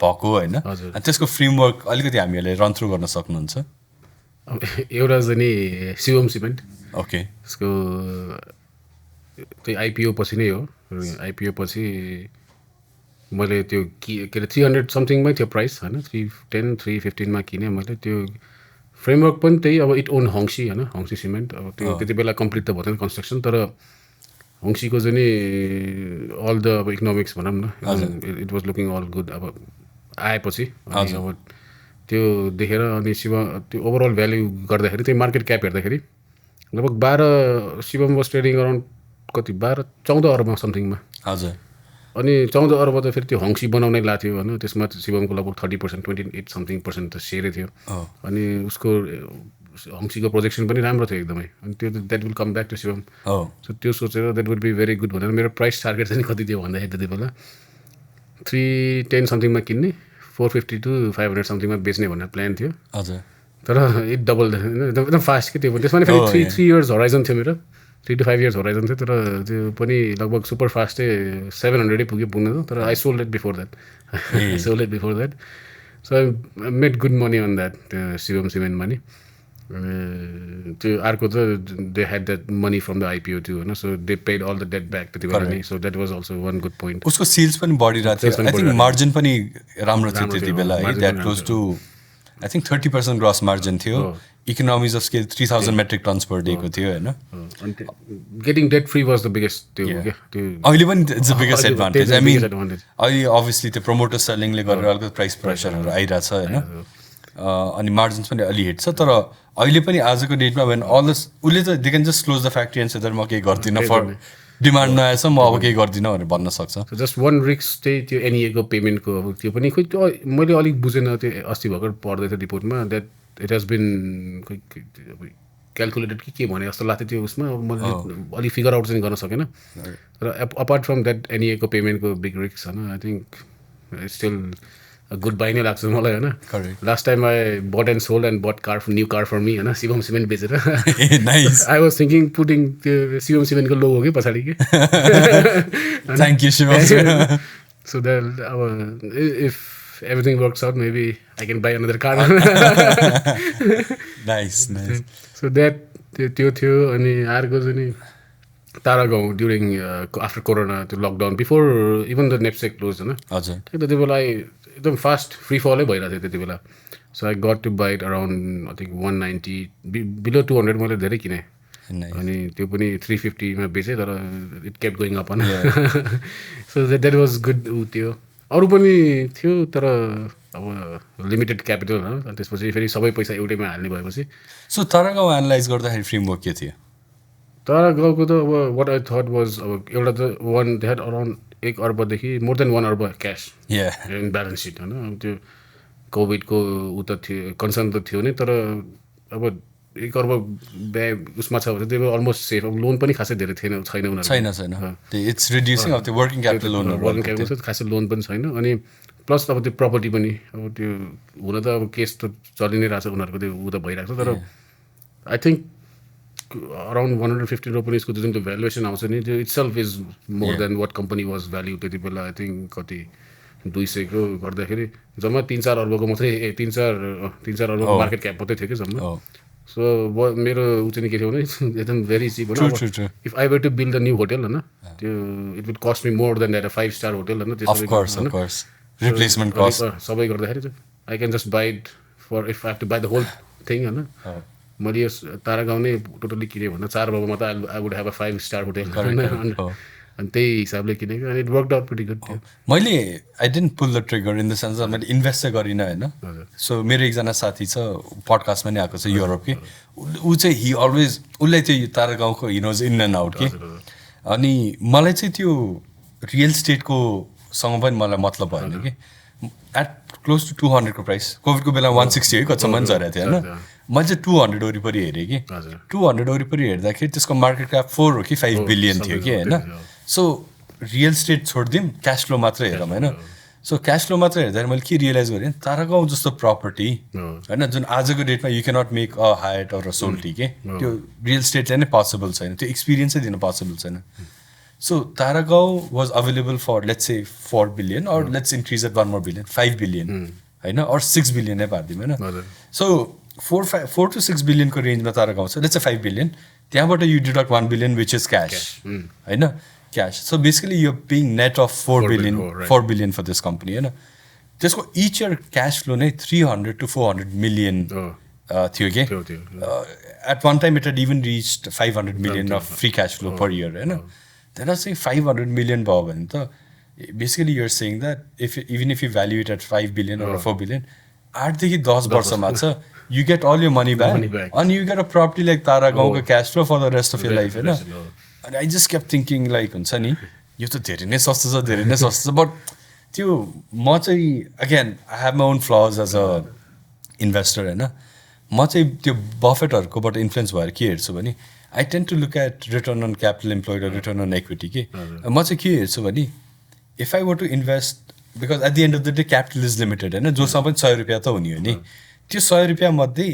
भएको होइन अनि त्यसको फ्रेमवर्क अलिकति हामीहरूले रन थ्रु गर्न सक्नुहुन्छ एउटा चाहिँ नि शिवम सिमेन्ट ओके त्यसको त्यो आइपिओ पछि नै हो आइपिओ पछि मैले त्यो के अरे 300 समथिङमै थियो प्राइस होइन 310-315मा किनेँ मैले त्यो फ्रेमवर्क पनि त्यही अब इट ओन हङ्सी होइन हङ्सी सिमेन्ट अब त्यो त्यति बेला कम्प्लिट त भएन कन्स्ट्रक्सन तर हङ्सीको चाहिँ नि अल द अब इकोनोमिक्स भनौँ न it was looking all good अब आएपछि अब त्यो देखेर अनि त्यो ओभरअल भ्याल्यु गर्दाखेरि त्यही मार्केट क्याप हेर्दाखेरि लगभग 12 शिवम वाज ट्रेडिङ अराउन्ड कति 12-14 अरबमा समथिङमा हजुर अनि 14 अर्ब त फेरि त्यो हङ्सी बनाउनै लाग्थ्यो होइन त्यसमा शिवमको लगभग 30%, 28% त सेयरै थियो अनि उसको हङ्सीको प्रोजेक्सन पनि राम्रो थियो एकदमै अनि त्यो that will come back to Shivam so त्यो सोचेर that would be very good भनेर मेरो प्राइस टार्गेट चाहिँ कति थियो भन्दाखेरि त्यति बेला 310 समथिङमा किन्ने 450 to 500 समथिङमा बेच्ने भनेर प्लान थियो हजुर तर इट डबल एकदम फास्ट के त्यो त्यसमा फेरि 3 years होराइजन थियो मेरो 3 to 5 years होराइजन थियो तर त्यो पनि लगभग सुपर फास्टै 700 पुग्यो पुग्न त तर I sold it before that so I made good money on that त्यो शिवम सिमेन्टमा नि त्यो अर्को त they had that money from the IPO too होइन so they paid all the debt back त्यति बेला नि so that was also one good point उसको सेल्स पनि बढिरहेको थियो आई थिङ्क मार्जिन पनि राम्रो थियो त्यति बेला है that close to I think 30% gross margin थियो economies of scale 3000 metric tons per डेको थियो होइन getting debt free was the biggest त्यो अहिले पनि it's the biggest advantage I mean अहिले अभियसली त्यो प्रमोटर सेलिङले गरेर अलिकति प्राइस प्रेसरहरू आइरहेछ होइन अनि मार्जिन्स पनि अलि हिट छ तर अहिले पनि आजको डेटमा भने अल उसले त they can just close the factory and सेदर म केही गर्दिनँ फर डिमान्ड नआएछ म अब केही गर्दिनँ भनेर भन्न सक्छ जस्ट वान रिक्स चाहिँ त्यो एनइएको पेमेन्टको अब त्यो पनि खोइ त्यो मैले अलिक बुझेन त्यो अस्ति भर्खर पढ्दै थियो रिपोर्टमा that it has been calculated के भने जस्तो लाग्थ्यो त्यो उसमा मैले अलिक फिगर आउट चाहिँ गर्न सकेन र अपार्ट फ्रम द्याट एनइएको पेमेन्टको बिग रिक्स होइन I think still good buy नै लाग्छ मलाई होइन last time I bought and sold and bought new car for me होइन शिवम सिमेन्ट बेचेर आई वाज थिङ्किङ पुटिङ त्यो शिवम सिमेन्टको लोगो कि पछाडि कि thank you Shivam so that अब if everything works out maybe I can buy another car nice so that त्यो थियो अनि अर्को चाहिँ नि तारागाउँ ड्युरिङ आफ्टर कोरोना त्यो लकडाउन बिफोर इभन द नेप्सेक क्लोज होइन हजुर त्यति बेला एकदम फास्ट फ्री फलै भइरहेको थियो त्यति बेला so I got to buy it around I think 190 below 200 मैले धेरै किनेँ अनि त्यो पनि 350मा बेचेँ तर इट केप्ट गोइङ अप होइन सो द्याट वाज गुड त्यो अरू पनि थियो तर अब लिमिटेड क्यापिटल होइन त्यसपछि फेरि सबै पैसा एउटैमा हाल्ने भएपछि सो तारागाउँ एनालाइज गर्दाखेरि फ्रेमवर्क के थियो तारागाउँको त अब वाट आई थट वाज अब एउटा त वान दे ह्याड अराउन्ड 1 अर्बदेखि मोर देन 1 अर्ब क्यास इन ब्यालेन्स सिट होइन अब त्यो कोभिडको ऊ त थियो कन्सर्न त थियो नै तर अब 1 अर्ब उसमा छ भने त्यो अलमोस्ट सेफ अब लोन पनि खासै धेरै छैन उनीहरू छैन इट्स रिड्युसिङ अफ त्यो वर्किङ क्यापिटल लोन खासै लोन पनि छैन अनि प्लस अब त्यो प्रपर्टी पनि अब त्यो हुन त अब केस त चलि नै रहेछ उनीहरूको त्यो ऊ त भइरहेको छ तर आई थिङ्क अराउन्ड 150 रुपिसको जुन त्यो भ्यालुएसन आउँछ नि त्यो itself is more than what company was value त्यति बेला आई थिङ्क कति 200 को गर्दाखेरि जम्मा 3-4 अर्बको मात्रै 3-4 अर्बको मार्केट क्याप मात्रै थियो कि जम्मा सो मेरो ऊ चाहिँ के थियो भने एकदम भेरी चिप होइन if I were to build a new hotel होइन त्यो it would cost me more than that 5-star hotel होइन त्यो सबै गर्दाखेरि I can just buy it for if I have to buy the whole thing होइन मैले यो तारागाउँ नै टोटली किनेँ भन्दा 4 अर्बमा त I would have a 5-star hotel अनि त्यही हिसाबले किनेको अनि it worked out pretty good थियो मैले I didn't pull the trigger in the sense मैले इन्भेस्ट चाहिँ गरिनँ होइन सो मेरो एकजना साथी छ पडकास्टमा नै आएको छ युरोप कि ऊ चाहिँ हि अलवेज उसलाई चाहिँ तारागाउँको he knows in and out कि अनि मलाई चाहिँ त्यो रियल स्टेटको सँग पनि मलाई मतलब भएन कि एट क्लोज टु 200 को प्राइस कोभिडको बेलामा 160 है कतिसम्म झरेको थियो होइन मैले चाहिँ 200 वरिपरि हेरेँ कि 200 वरिपरि हेर्दाखेरि त्यसको मार्केट क्याप 4 हो कि 5 बिलियन थियो कि होइन सो रियल स्टेट छोडिदिउँ क्यास फ्लो मात्रै हेरौँ होइन सो क्यास फ्लो मात्रै हेर्दाखेरि मैले के रियलाइज गरेँ तारागाउँ जस्तो प्रपर्टी होइन जुन आजको डेटमा you cannot make a Hyatt or a Soaltee के त्यो रियल स्टेटले नै पोसिबल छैन त्यो एक्सपिरियन्सै दिन पोसिबल छैन so Taragaon was available for let's say 4 billion or let's increase it 1 more billion 5 billion होइन अर 6 बिलियन नै पारिदिउँ होइन सो 4 to 6 बिलियनको रेन्जमा तारागाउँ छ लेट्स से 5 बिलियन त्यहाँबाट you deduct 1 billion which is cash होइन cash so basically you paying net of 4 billion for this company होइन त्यसको इच इयर क्यास फ्लो नै 300 to 400 मिलियन थियो कि at one time it had even reached 500 million of free cash flow per year होइन त्यहाँ चाहिँ 500 million भयो भने त basically you're saying that even if you value it at 5 billion or 4 billion 8 देखि 10 वर्षमा छ you get all your money back and you get a property like तारागाउँको cash flow for the rest of your life होइन अनि I just kept thinking like हुन्छ नि यो त धेरै नै सस्तो छ बट त्यो म चाहिँ again I have my own flaws as a investor होइन म चाहिँ त्यो बफेटहरूकोबाट इन्फ्लुएन्स भएर के हेर्छु भने I tend to look at return on capital employed return on equity के म चाहिँ के हेर्छु भने if I were to invest because at the end of the day capital is limited होइन जोसँग पनि 100 रुपियाँ त हुने हो नि त्यो 100 रुपियाँ मध्ये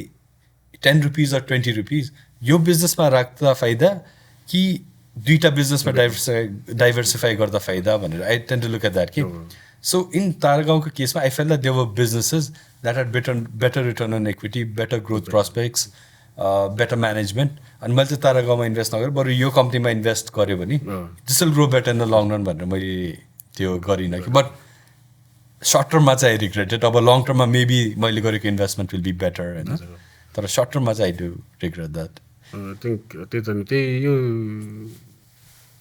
10 रुपिज अर 20 रुपिज यो बिजनेसमा राख्दा फाइदा कि दुईवटा बिजनेसमा डाइभर्सिफाई गर्दा फाइदा भनेर I tend to look at that कि सो इन तारागाउँको केसमा I feel that there were businesses that are better return on equity better growth prospects better management अनि मैले चाहिँ तारागाउँमा इन्भेस्ट नगरेर बरु यो कम्पनीमा इन्भेस्ट गरेँ भने this will grow better in the long run भनेर मैले त्यो गरिनँ कि बट सर्ट टर्ममा चाहिँ आई रिग्रेटेड अब लङ टर्ममा मेबी मैले गरेको इन्भेस्टमेन्ट विल बी बेटर होइन तर सर्ट टर्ममा चाहिँ I do regret that I think त्यही यो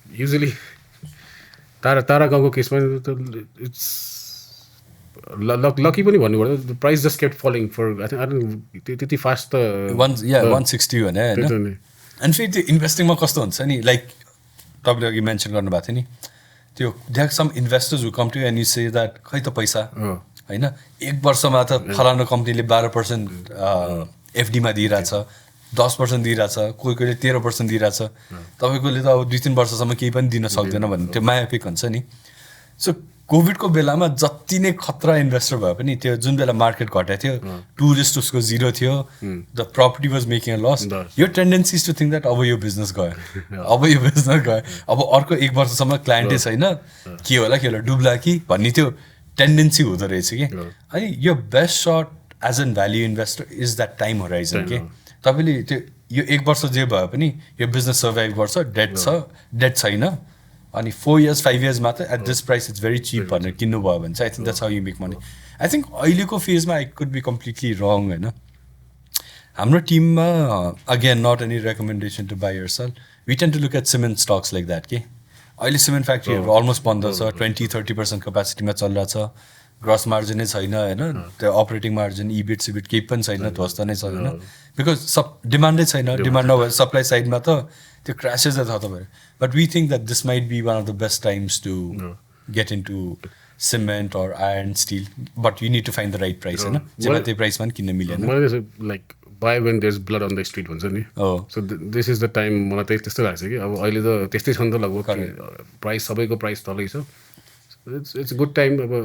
युजली तारागाउँको केसमा त इट्स लकी पनि भन्नुपर्छ price just kept falling for त्यति फास्ट त 160 भने होइन अनि फेरि त्यो इन्भेस्टिङमा कस्तो हुन्छ नि लाइक तपाईँले अघि मेन्सन गर्नुभएको थियो नि त्यो there some investors who come to and you say that खै त पैसा होइन एक वर्षमा त फलानु कम्पनीले 12% एफडीमा दिइरहेछ 10% दिइरहेछ कोही कोहीले 13% दिइरहेछ तपाईँकोले त अब 2-3 वर्षसम्म केही पनि दिन सक्दैन भन्ने त्यो मायापिक हुन्छ नि सो कोभिडको बेलामा जति नै खतरा इन्भेस्टर भए पनि त्यो जुन बेला मार्केट घटाएको थियो टुरिस्ट उसको जिरो थियो the property was making a loss यो टेन्डेन्सिज टु थिङ्क द्याट अब यो बिजनेस गयो अब अर्को एक वर्षसम्म क्लाइन्टै छैन के होला डुब्ला कि भन्ने त्यो टेन्डेन्सी हुँदो रहेछ कि अनि यो best sort as an value investor is that time horizon के तपाईँले त्यो यो एक वर्ष जे भए पनि यो बिजनेस सर्भाइभ गर्छ डेट छैन अनि 4 years 5 years मात्र at this price it's very cheap भनेर किन्नुभयो भने चाहिँ I think that's how you make money I think अहिलेको फेजमा I could be completely wrong होइन हाम्रो टिममा again not any recommendation to buy yourself we tend to look at cement stocks like that के अहिले सिमेन्ट फ्याक्ट्रीहरू almost बन्द छ 20-30% क्यापासिटीमा चलिरहेछ ग्रस मार्जिनै छैन होइन त्यो अपरेटिङ मार्जिन इबिट केही पनि छैन ध्वस्त नै छ होइन बिकज डिमान्डै छैन डिमान्ड नभए सप्लाई साइडमा त त्यो क्रासेस छ तपाईँ but we think that this might be one of the best times to get in to cement or iron steel but you need to find the right price होइन जेमा त्यो प्राइसमा पनि किन्न मिलेन like buy when there is blood on the street भन्छ नि so this is the time मलाई त्यही त्यस्तो लाग्छ कि अब अहिले त त्यस्तै छ नि त लगभग प्राइस सबैको प्राइस तलै छ इट्स गुड टाइम अब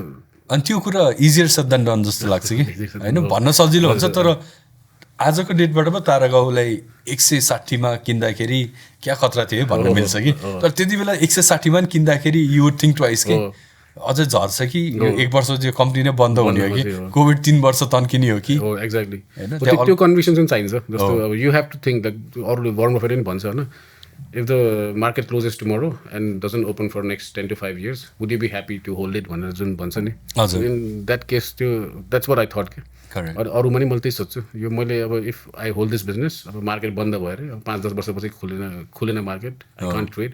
अनि त्यो कुरा इजियर सेड देन डन जस्तो लाग्छ कि होइन भन्न सजिलो हुन्छ तर आजको डेटबाट पो तारागाउँलाई 160 किन्दाखेरि क्या खतरा थियो भन्न मिल्छ कि तर त्यति बेला 160 पनि किन्दाखेरि यु वुड थिङ्क ट्वाइस कि अझै झर्छ कि यो एक वर्ष त्यो कम्पनी नै बन्द हुने हो कि कोभिड 3 वर्ष तन्किने हो कि एक्ज्याक्टली त्यो कन्डिसन चाहिँ चाहिन्छ जस्तो अब you have to think that अरूले वर्ण फेरि पनि भन्छ होइन if the market closes tomorrow and doesn't open for next 10 to 5 years would you be happy to hold it भनेर जुन भन्छ नि in that case त्यो that's what I thought अरू पनि मैले त्यही सोध्छु यो मैले अब if I hold this business अब मार्केट बन्द भयो अरे अब 5-10 वर्षपछि खुलेन market I can't trade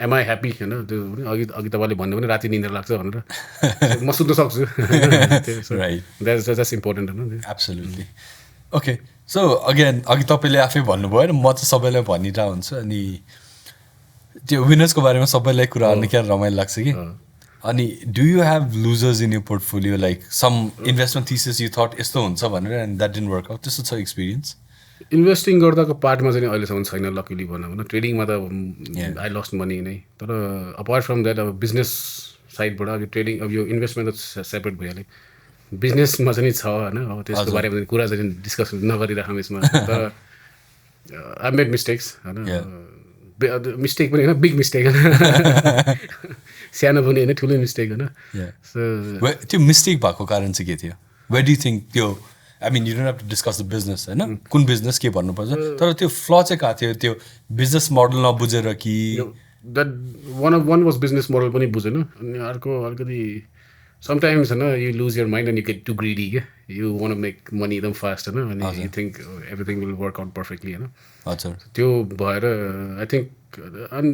am I happy होइन त्यो अघि तपाईँले भन्नु भने राति निन्द्रा लाग्छ भनेर म सुत्न सक्छु द्याट्स इम्पोर्टेन्ट होइन एब्सोल्युटली ओके सो अगेन अघि तपाईँले आफै भन्नुभयो र म चाहिँ सबैलाई भनिरहेको हुन्छु अनि त्यो विनर्सको बारेमा सबैलाई कुरा गर्नु क्या रमाइलो लाग्छ कि अनि do you have losers in your portfolio like some investment thesis you thought यस्तो हुन्छ भनेर and that didn't work out त्यस्तो छ एक्सपिरियन्स इन्भेस्टिङ गर्दाको पार्टमा चाहिँ अहिलेसम्म छैन लकिली भनौँ होइन ट्रेडिङमा त आई लस्ट मनी नै तर अपार्ट फ्रम द्याट अब बिजनेस साइडबाट अब ट्रेडिङ अब यो इन्भेस्टमेन्ट त सेपरेट भइहाल्यो बिजनेसमा चाहिँ छ होइन अब त्यसको बारेमा कुरा चाहिँ डिस्कस नगरिराखौँ यसमा तर आई मेड मिस्टेक्स होइन मिस्टेक पनि होइन बिग मिस्टेक होइन सानो पनि होइन ठुलो मिस्टेक होइन सो त्यो मिस्टेक भएको कारण चाहिँ के थियो वेयर डु थिङ्क त्यो I mean you don't have to discuss the business होइन कुन बिजनेस के भन्नुपर्छ तर त्यो फ्ल चाहिँ कहाँ थियो त्यो बिजनेस मोडल नबुझेर कि that one was business model पनि बुझेन अनि अर्को अलिकति समटाइम्स होइन you lose your mind and you get too greedy क्या यु वान मेक मनी एकदम फास्ट होइन अनि you think everything will work out perfectly होइन हजुर त्यो भएर आई थिङ्क अनि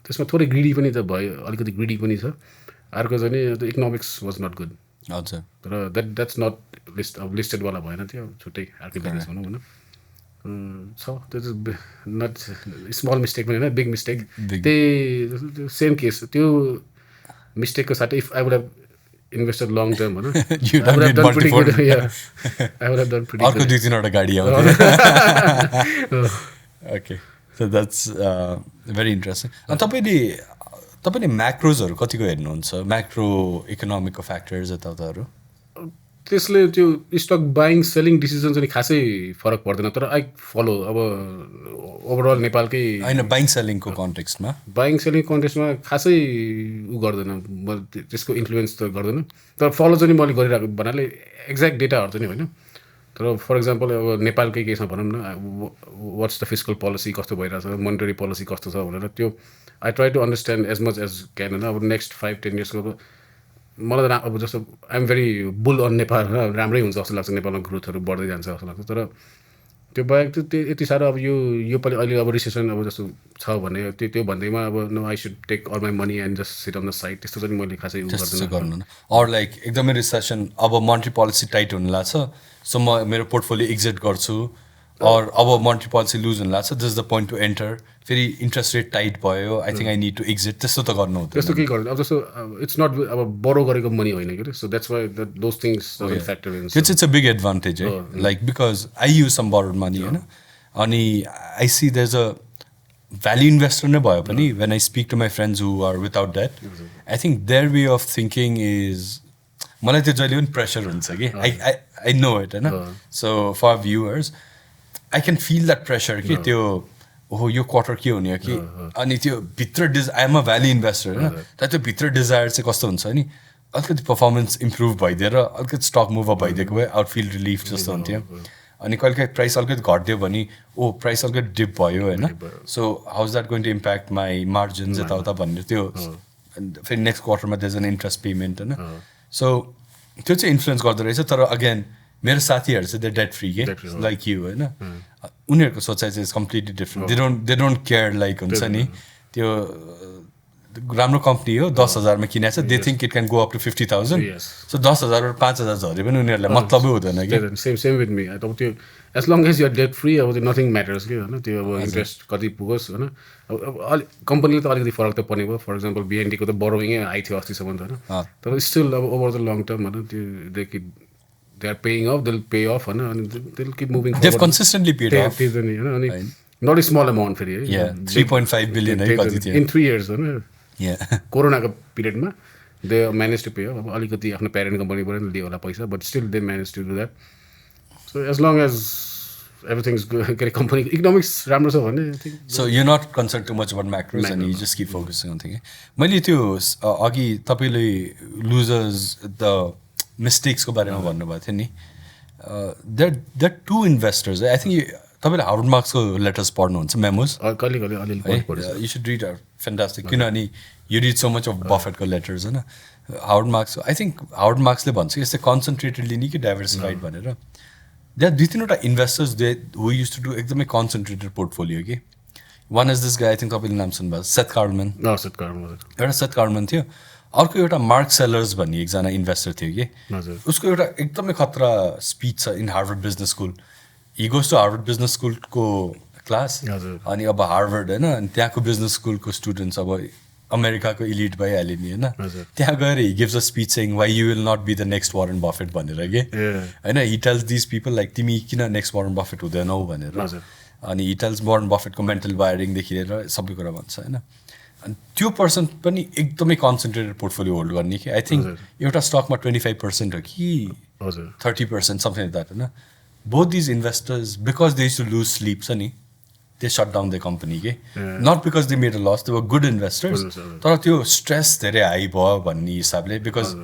त्यसमा थोरै ग्रिडी पनि त भयो अलिकति ग्रिडी पनि छ अर्को चाहिँ नि इकोनोमिक्स वाज नट गुड हजुर तर द्याट्स नट लिस्टेडवाला भएन त्यो छुट्टै अर्को बिजनेस भनौँ होइन छ त्यो चाहिँ नट स्मल मिस्टेक पनि होइन बिग मिस्टेक Big. त्यही सेम केस त्यो मिस्टेकको साथै if I would have invested long term होइन You'd have made multiple. I would have done pretty अर्को 2-3 गाडी आउँथ्यो okay so that's very interesting अनि तपाईँले म्याक्रोजहरू कतिको हेर्नुहुन्छ म्याक्रो इकोनोमिकको फ्याक्टर्स यताउताहरू त्यसले त्यो स्टक बाइङ सेलिङ डिसिजन चाहिँ खासै फरक पर्दैन तर आई फलो अब ओभरअल नेपालकै होइन बाइङ सेलिङको कन्टेक्स्टमा बाइङ सेलिङ कन्टेक्स्टमा खासै उ गर्दैन त्यसको इन्फ्लुएन्स त गर्दैन तर फलो चाहिँ मैले गरिरहेको भन्नाले एक्ज्याक्ट डेटाहरू चाहिँ होइन तर फर इक्जाम्पल अब नेपालकै केसमा भनौँ न वाट्स द फिस्कल पोलिसी कस्तो भइरहेछ मोनिटरी पोलिसी कस्तो छ भनेर त्यो I try to understand as much as can होइन अब नेक्स्ट 5-10 इयर्सको मलाई त अब जस्तो I'm very bull on Nepal राम्रै हुन्छ जस्तो लाग्छ नेपालमा ग्रोथहरू बढ्दै जान्छ जस्तो लाग्छ तर त्यो बाहेक त्यो यति साह्रो अब यो पालि अहिले अब रिसेसन अब जस्तो छ भने त्यो भन्दैमा अब no I should take all my money and just sit on the side त्यस्तो चाहिँ मैले खासै गर्नु अर लाइक एकदमै रिसेसन अब मोनिटरी पोलिसी टाइट हुनु लाग्छ सो म मेरो पोर्टफोलियो एक्जिट गर्छु अर अब मोनिटरी पोलिसी लुज हुनु लाग्छ this the point to enter फेरि इन्ट्रेस्ट रेट टाइट भयो I think I need to exit त्यस्तो त गर्नु हुँदैन त्यस्तो केही गर्दैन अब जस्तो इट्स नट अब बरो गरेको मनी होइन कि so that's why those things factor in त्यो चाहिँ इट्स अ बिग एडभान्टेज है like because I use some borrowed money होइन अनि I see there is a value investor नै भयो पनि when I speak to my friends who are without that I think their way of thinking is मलाई त्यो जहिले पनि pressure हुन्छ कि आई नो इट होइन so for viewers I can feel that pressure कि त्यो ओहो यो क्वार्टर के हुने हो कि अनि त्यो भित्र आइएम अ भ्याल्यू इन्भेस्टर होइन तर त्यो भित्र डिजायर चाहिँ कस्तो हुन्छ नि अलिकति पर्फर्मेन्स इम्प्रुभ भइदिएर अलिकति स्टक मुभ अप भइदिएको भए आउट फिल रिलिफ जस्तो हुन्थ्यो अनि कहिले प्राइस अलिकति घटिदियो भने ओ प्राइस अलिकति डिप भयो होइन so how is that going to impact my margins यताउता भनेर त्यो फेरि नेक्स्ट क्वार्टरमा देज एन इन्ट्रेस्ट पेमेन्ट होइन सो त्यो चाहिँ इन्फ्लुएन्स गर्दो रहेछ तर अगेन मेरो साथीहरू चाहिँ दे डेट फ्री के लाइक यु होइन उनीहरूको सोचाइ चाहिँ completely different they don't care like हुन्छ नि त्यो राम्रो कम्पनी हो 10,000मा किनेको छ they think it can go up to 50,000 so 10,000 5,000 झरे पनि उनीहरूलाई मतलबै हुँदैन कि सेम विथ मी अब त्यो as long as you're debt free अब त्यो नथिङ म्याटर्स कि होइन त्यो अब इन्ट्रेस्ट कति पुगोस् होइन अब कम्पनीले त अलिकति फरक त पर्ने भयो फर इक्जाम्पल बिएनडीको त बोरोइङै हाई थियो अस्तिसम्म त होइन तर स्टिल अब ओभर द लङ टर्म होइन त्यो देखि they are paying off, they'll pay off, and they'll keep moving forward. They've consistently paid off. Not a small amount. Yeah, 3.5 billion. In 3 years. Yeah. Corona period, they managed to pay off. Alikati after parent company liye paisa, but still they managed to do that. So as long as everything's good, company economics राम्रो छ भने I think. So you're not concerned too much about macros and you just keep focusing on things. मैले त्यो अघि तपाईले losers the mistakes को बारेमा भन्नुभएको थियो नि there two investors I think तपाईँले हार्वर्ड मार्क्सको लेटर्स पढ्नुहुन्छ मेमोज कहिले यु सुड रिड फ्यान्टास्टिक किनभने you read so much of बफेटको लेटर्स होइन Howard Marks I think Howard मार्क्सले भन्छ कि यस्तै कन्सन्ट्रेटेड लिने कि डाइभर्सिफाइड भनेर देयर 2-3वटा investors they who used to do एकदमै कन्सन्ट्रेटेड पोर्टफोलियो कि one is this guy I think तपाईँले नाम सुन्नुभयो सेथ कार्डमन एउटा सेथ कार्डमन थियो अर्को एउटा मार्क सेलर्स भन्ने एकजना इन्भेस्टर थियो कि उसको एउटा एकदमै खतरा स्पिच छ in Harvard Business School he goes to Harvard Business स्कुलको क्लास अनि अब हार्वर्ड होइन अनि त्यहाँको बिजनेस स्कुलको स्टुडेन्ट्स अब अमेरिकाको इलिट भइहाल्यो नि होइन त्यहाँ गएर he gives a speech saying why you will not be the next Warren Buffett भनेर कि होइन he tells this people like तिमी किन नेक्स्ट वारेन बफेट हुँदैनौ भनेर अनि हि टेल्स वारेन बफेटको मेन्टल वायरिङदेखि लिएर सबै कुरा भन्छ होइन अनि त्यो पर्सन पनि एकदमै कन्सन्ट्रेटेड पोर्टफोलियो होल्ड गर्ने कि आई थिङ्क एउटा स्टकमा 25% हो कि 30% समथिङ लाइक द्याट होइन both these investors because they used to lose sleep छ नि they shut down the company के not because they made a loss they were good investors तर त्यो स्ट्रेस धेरै हाई भयो भन्ने हिसाबले बिकज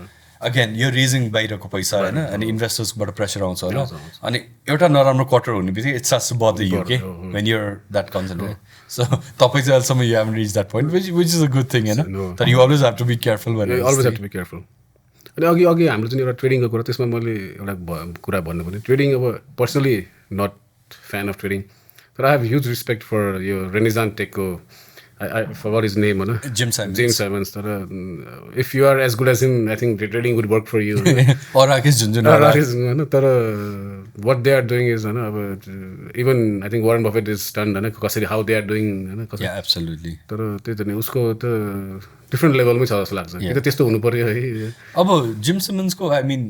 अगेन यो रिजिङ बाहिरको पैसा होइन अनि इन्भेस्टर्सबाट प्रेसर आउँछ होला अनि एउटा नराम्रो क्वार्टर हुने बित्तिकै it's starts to bother you के when you're that concentrate so तपाईँ चाहिँ अहिलेसम्म you haven't reach that point which is a good thing होइन तर you always have to be careful भनेर always have to be careful अनि अघि हाम्रो चाहिँ एउटा ट्रेडिङको कुरा त्यसमा मैले एउटा कुरा भन्नु भने ट्रेडिङ अब personally not fan of trading तर I have huge respect for यो Renaissance टेकको I forgot his name, no? Jim Simmons. Jim Simmons. If you are as good as him, I think trading would work for you. Or Rakesh Junjunwala. तर what they are doing is even I think Warren Buffett is stunned कसरी how they are doing Yeah, absolutely. तर त्यही त नि उसको त different लेभलमै छ जस्तो लाग्छ कि त त्यस्तो हुनु पर्यो है अब जिम सिमन्सको आई मिन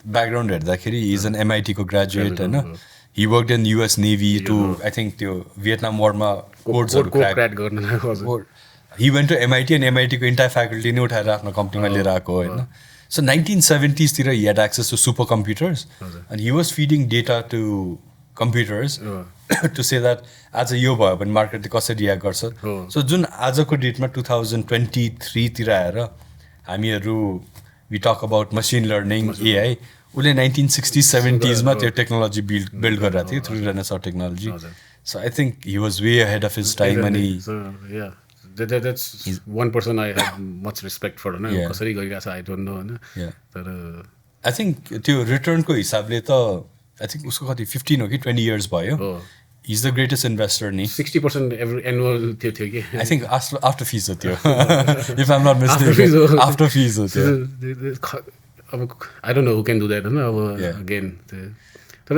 ब्याकग्राउन्ड हेर्दाखेरि इज एन एमआइटीको ग्रेजुएट होइन he work in US Navy to I think त्यो भियतनाम वारमा कोड्सहरू क्र्याक गर्न he went to MIT and एमआइटीको इन्टायर फ्याकल्टी नै उठाएर आफ्नो कम्पनीमा लिएर आएको होइन so 1970s he had access to super computers and he was feeding data to computers to say that आज यो भयो भने मार्केटले कसरी रियाक्ट गर्छ सो जुन आजको डेटमा 2023 तिर आएर हामीहरू we talk about machine learning AI उसले 1960s 70s मा त्यो टेक्नोलोजी बिल्ड गरिरहेको थियो through Renaissance technology so I think he was way ahead of his time अनि that's one person I have much respect for कसरी गइरहेको छ I don't know होइन तर आई थिङ्क त्यो रिटर्नको हिसाबले त आई थिङ्क उसको कति 15 हो कि 20 years भयो He's the greatest investor नि 60% every annual थियो कि I think after fees हो त्यो if I'm not mistaken after fees हो त्यो अब I don't know who can do that होइन अब again तर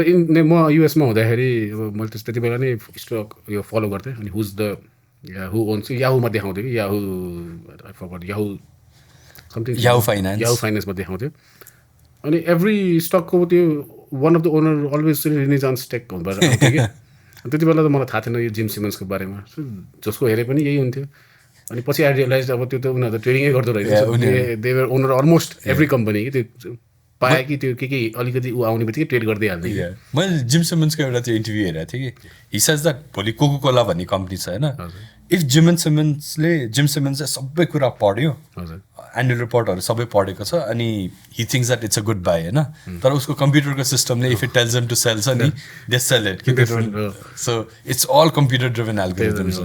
म युएसमा हुँदाखेरि अब मैले त्यति बेला नै स्टक यो फलो गर्थेँ अनि हुज द who owns याहूमा देखाउँथ्यो कि Yahoo I forgot Yahoo something Yahoo फाइनेन्समा देखाउँथ्यो अनि एभ्री स्टकको त्यो one of the owner always Renaissance tech भएर आउँथ्यो कि त्यति बेला त मलाई थाहा थिएन यो जिम सिमन्सको बारेमा जसको हेरे पनि यही हुन्थ्यो अनि पछि आई रियलाइज अब त्यो त उनीहरू त ट्रेडिङै गर्दो रहेछ they were owner almost every company कि त्यो पाएँ कि त्यो के अलिकति ऊ आउने बित्तिकै ट्रेड गर्दै हाल्थेँ मैले जिम सिमन्सको एउटा त्यो इन्टरभ्यू हेरेको थिएँ कि हि सेज द्याट भोलि कोको कोला भन्ने कम्पनी छ होइन इफ जिम सिमन्सले सबै कुरा पढ्यो एनुअल रिपोर्टहरू सबै पढेको छ अनि he thinks that it's a good buy होइन तर उसको कम्प्युटरको सिस्टमले if it tells them to sell छ नि they sell it so it's all computer driven algorithms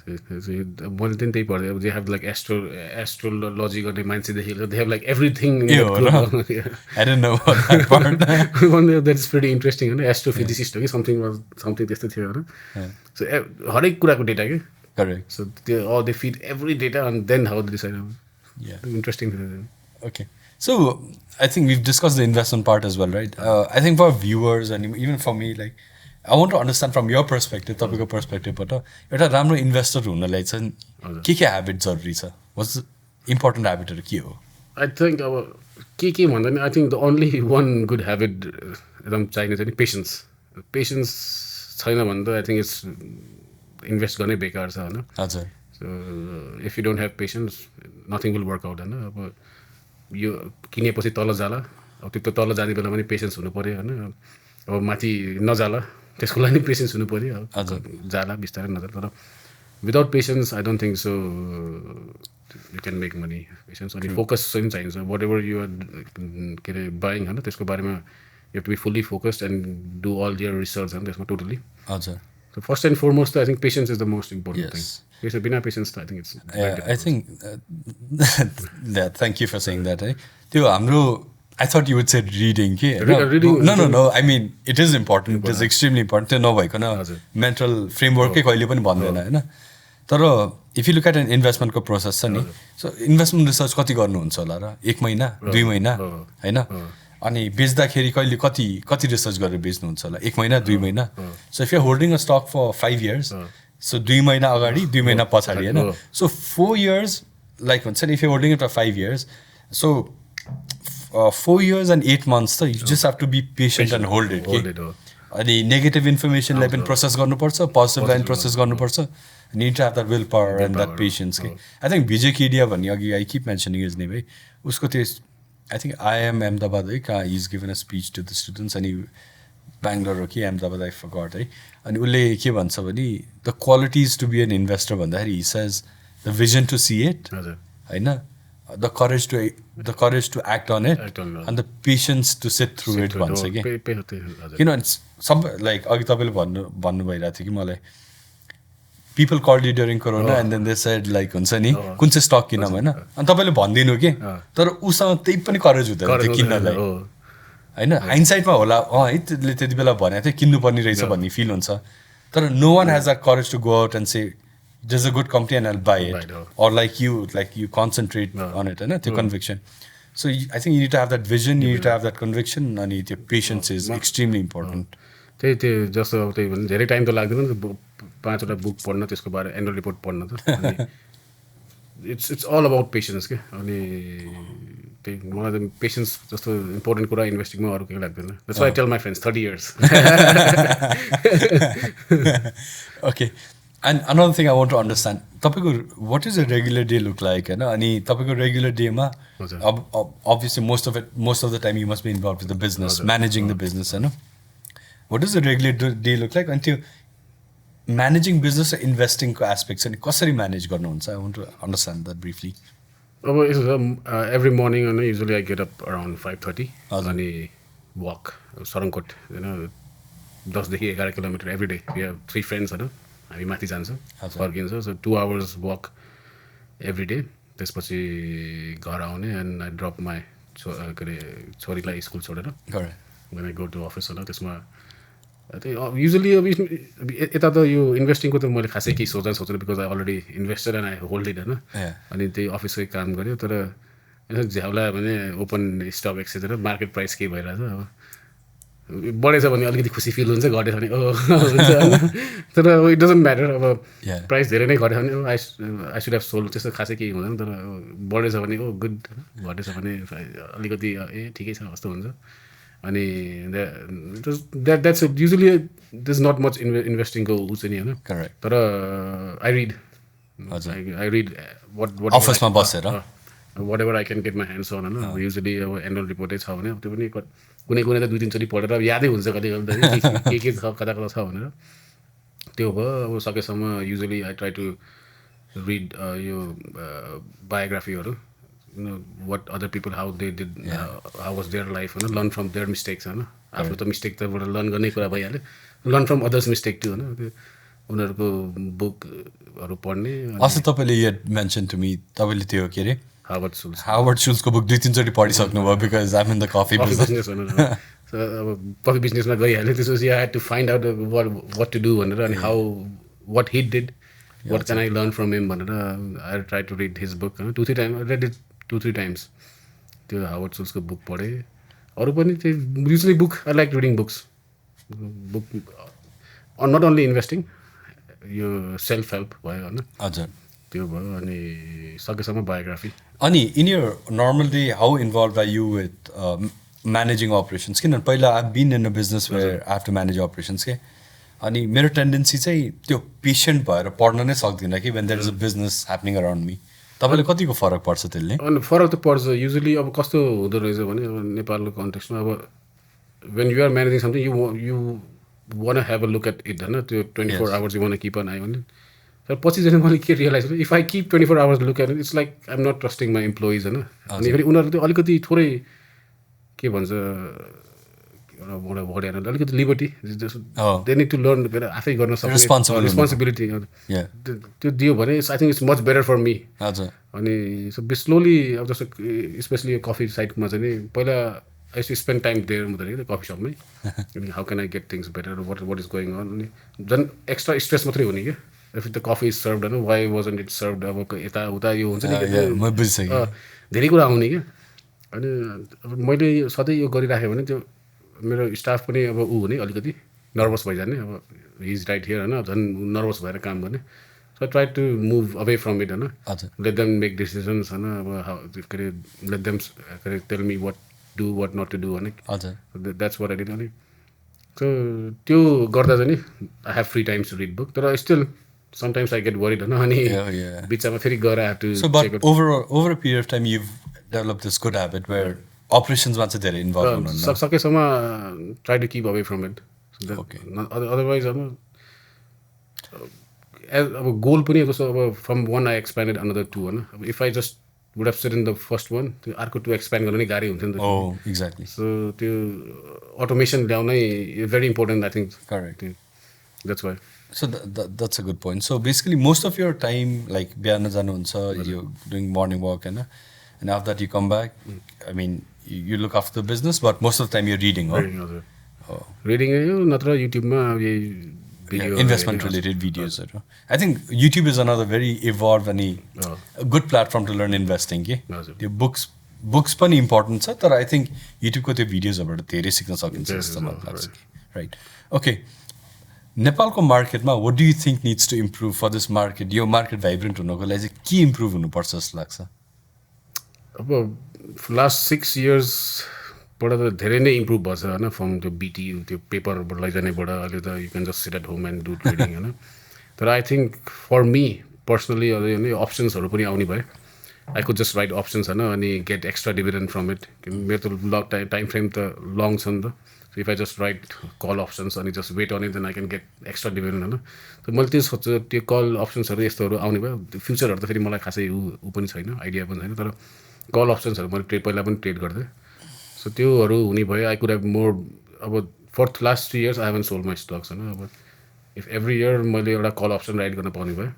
मैले पनि त्यही पढेँ अब दे हेभ लाइक एस्ट्रोलोजी गर्ने मान्छेदेखि they have like everything that is very interesting होइन एस्ट्रोफिजिसिस्ट हो कि समथिङ त्यस्तो थियो होइन सो हरेक कुराको डेटा कि करेक्ट सो त्यो they feed every data and then how they decide interesting okay so I think we've discussed the investment part as well, right? I think for viewers and even for me, like I want to understand from your perspective, तपाईँको पर्सपेक्टिभबाट एउटा राम्रो investor हुनलाई चाहिँ के habit जरुरी छ what's important ह्याबिटहरू के हो आई थिङ्क अब के भन्दा नि I think the only one good habit एकदम चाहिने चाहिँ नि पेसेन्स छैन भने त आई थिङ्क इट्स इन्भेस्ट गर्नै बेकार छ होइन हजुर so if you don't have patience nothing will work out होइन अब यो किनेपछि तल जाला अब त्यो तल जाने बेला पनि पेसेन्स हुनु पऱ्यो होइन अब माथि नजाला त्यसको लागि नि पेसेन्स हुनु पऱ्यो अब जाला बिस्तारै नजाला तर without patience I don't think so you can make money patience अनि फोकस पनि चाहिन्छ वाट एभर यु के अरे बाइङ होइन त्यसको बारेमा you to be fully focused and do all your research होइन त्यसमा टोटली हजुर so first and foremost I think patience is the most important thing त्यसो बिना पेसेन्स त I think it's I think thank you for saying that है त्यो हाम्रो I thought you would say reading. No. I mean, it is important. It is extremely important. त्यो नभइकन mental फ्रेमवर्कै कहिले पनि भन्दैन होइन तर if you look at an इन्भेस्टमेन्टको प्रोसेस छ नि सो इन्भेस्टमेन्ट रिसर्च कति गर्नुहुन्छ होला र 1 महिना 2 महिना होइन अनि बेच्दाखेरि कहिले कति रिसर्च गरेर बेच्नुहुन्छ होला 1 महिना 2 महिना so if you holding a stock for 5 years so 2 महिना अगाडि 2 महिना पछाडि होइन सो 4 years लाइक हुन्छ नि if you holding it for 5 years so 4 years and 8 months त you just have to be patient and hold it अनि negative इन्फर्मेसनलाई पनि प्रोसेस गर्नुपर्छ पोजिटिभलाई पनि प्रोसेस गर्नुपर्छ need to have that willpower and that patience I think विजय केडिया भन्ने अघि I keep mentioning his name है उसको त्यो I think IIM अहमदाबाद है कहाँ he's given a speech to the students अनि बेङ्गलोर हो कि अहमदाबाद I forgot है अनि उसले के भन्छ भने the qualities to be an investor भन्दाखेरि he says the vision to see it होइन the courage to act on it and the patience to sit through it भन्छ कि किन सब लाइक अघि तपाईँले भन्नु भइरहेको थियो कि मलाई people called you during corona and then they said like हुन्छ नि कुन चाहिँ स्टक किनौँ होइन अनि तपाईँले भनिदिनु कि तर उसँग त्यही पनि करेज हुँदैन त्यो किन्नलाई होइन हाइन्डसाइटमा होला है त्यसले त्यति बेला भनेको थियो किन्नुपर्ने रहेछ भन्ने फिल हुन्छ तर no one has that courage to go out and say there's a good company and I'll buy it or like you concentrate on it and the conviction So I think you need to have that vision, you need to have that conviction, and your patience is extremely important. त्यही जस्तो अब त्यही भने धेरै time त लाग्दैन नि त 5वटा बुक पढ्न त्यसको बारे एनुअल रिपोर्ट पढ्न त अनि इट्स अल अबाउट पेसेन्स के अनि त्यही मलाई त पेसेन्स जस्तो इम्पोर्टेन्ट कुरा इन्भेस्टिङमा अरू केही लाग्दैन that's why I tell my friends 30 years. Okay. And another thing I want to understand, what is a regular day look like? And regular day, obviously most of the time you must be involved with the business, managing the business. What does a regular day look like? Until managing business or investing aspects, and कसरी manage गर्नु हुन्छ? I want to understand that briefly. Every morning, usually I get up around 5:30 and walk, Sarangkot, 10 to 11 kilometers every day. We have 3 friends, हामी माथि जान्छौँ फर्किन्छौँ so 2 hours walk every day त्यसपछि घर आउने एन्ड आई ड्रप माई के अरे छोरीलाई स्कुल छोडेर when I go to office होइन त्यसमा त्यही युजली अब यता त यो इन्भेस्टिङको त मैले खासै केही सोच्दैन because I already invested and I hold it होइन अनि त्यही अफिसकै काम गऱ्यो तर यसो झ्याउला भने open stock exchange market price केही भइरहेछ अब बढेछ भने अलिकति खुसी फिल हुन्छ घटेछ भने हुन्छ तर इट डजन्ट म्याटर अब प्राइस धेरै नै घटेछ भने आई सुड हेभ सोल्ड त्यस्तो खासै केही हुँदैन तर बढेछ भने गुड घटेछ भने अलिकति ठिकै छ जस्तो हुन्छ अनि that's usually this not much इन्भेस्टिङको ऊ चाहिँ नि होइन तर आई रिड अफिसमा बसेर what ever I can get my hands on होइन युजली अब एनुअल रिपोर्टै छ भने त्यो पनि कुनै त 2-3 चोटि पढेर अब यादै हुन्छ कति के छ कता छ भनेर त्यो हो अब सकेसम्म usually I try to read यो बायोग्राफीहरू what other people how they did how was their life होइन लर्न फ्रम देयर मिस्टेक्स होइन आफ्नो त मिस्टेक तबाट लर्न गर्ने कुरा भइहाल्यो learn from others mistake too होइन त्यो उनीहरूको बुकहरू पढ्ने अस्ति तपाईँले यो मेन्सन टु मी तपाईँले त्यो के अरे हार्वर्ड सुल्सको बुक 2-3 चोटि पढिसक्नु भयो because I am in the coffee business अब कफी बिजनेसमा गइहाल्यो त्यसपछि I had to find out what to do भनेर अनि how what he did what can I learn from him भनेर I try to read his book होइन 2-3 time read it 2-3 times त्यो Howard सुल्सको बुक पढेँ अरू पनि त्यही usually book I like reading books book not only investing यो self help भयो होइन हजुर त्यो भयो अनि सकेसम्म बायोग्राफी अनि in your normal day how involve are you with managing operations किनभने पहिला I been in a business where I have to manage operations के अनि मेरो टेन्डेन्सी चाहिँ त्यो पेसेन्ट भएर पढ्न नै सक्दिनँ कि when there is a business happening around me तपाईँले कतिको फरक पर्छ त्यसले अनि फरक त पर्छ युजली अब कस्तो हुँदो रहेछ भने अब नेपालको कन्टेक्स्टमा अब when you are managing something you want have a look at it होइन त्यो 24 hours you want keep on I भने तर पछि चाहिँ मैले के रियलाइज गरेँ if I keep 24 hours look at it it's like I am not trusting my employees होइन अनि फेरि उनीहरू चाहिँ अलिकति थोरै के भन्छ एउटा वर्ड हेर्नु अलिकति liberty they need to learn आफै गर्न सक्ने रेस्पोन्सिबिलिटी त्यो दियो भने I think it's much better for me अनि सो स्लोली अब जस्तो स्पेसली यो कफी साइडमा चाहिँ नि पहिला I to spend time there हुँदैन कि कफी सपमै अनि how can I get things better what is going on अनि झन् एक्स्ट्रा स्ट्रेस मात्रै हुने क्या if the coffee is served होइन वाइ वाजन्ट इट सर्भड अब यता उता यो हुन्छ नि धेरै कुरा आउने क्या अनि अब मैले सधैँ यो गरिराखेँ भने त्यो मेरो स्टाफ पनि अब ऊ हुने अलिकति नर्भस भइजाने अब हिज राइट हियर होइन झन् नर्भस भएर काम गर्ने so try to move away from it होइन लेट देम मेक डिसिजन्स होइन अब के अरे लेट देम के अरे tell me what do what not to do होइन द्याट्स वाट आई डिड अनि सो त्यो गर्दा चाहिँ नि I have free times to read book तर still sometimes I get worried होइन अनि बिचमा फेरि गएर I have to so but over a period of time you develop this good habit where अपरेसन्समा चाहिँ धेरै इन्भल्भ हुनुहुन्छ सकेसम्म try to keep away from it otherwise अब गोल पनि जस्तो अब from one I expanded another 2 होइन अब if I just would have set in the first one त्यो अर्को 2 एक्सप्यान्ड गर्न नै गाह्रै हुन्छ नि त एक्ज्याक्टली सो त्यो अटोमेसन ल्याउनै very important I think correct that's why So that's a good point. So basically most of your time like बिहान जानुहुन्छ you're doing morning walk and after that you come back I mean you look after the business but most of the time you're reading reading यो नत्र युट्युबमा investment related videos I think YouTube is another very evolved and a good platform to learn investing के त्यो books books पनि important छ तर I think युट्युबको त्यो भिडियोजहरूबाट धेरै सिक्न सकिन्छ जस्तो मलाई लाग्छ राइट ओके नेपालको मार्केटमा what do you think needs to improve for this market यो मार्केट भाइब्रेन्ट हुनको लागि चाहिँ के इम्प्रुभ हुनुपर्छ जस्तो लाग्छ अब लास्ट 6 इयर्सबाट त धेरै नै इम्प्रुभ भएको छ होइन फ्रम त्यो बिटी त्यो पेपरबाट लैजानेबाट अहिले त you can just sit at home and do trading होइन तर I think for me personally अहिले अप्सन्सहरू पनि आउने भयो I could just write options होइन अनि get extra dividend from it मेरो त टाइम फ्रेम त लङ छ नि त if I just write call options अनि just wait on it then I can get extra dividend होइन त मैले त्यो सोध्छु त्यो कल अप्सन्सहरू यस्तोहरू आउने भयो फ्युचरहरू त फेरि मलाई खासै ऊ पनि छैन आइडिया पनि छैन तर कल अप्सन्सहरू मैले पहिला पनि ट्रेड गर्थेँ सो त्योहरू हुने भयो आई कुड हेभ मोर अब for last 3 years I haven sold my stocks होइन अब इफ एभ्री इयर मैले एउटा कल अप्सन राइड गर्न पाउने भयो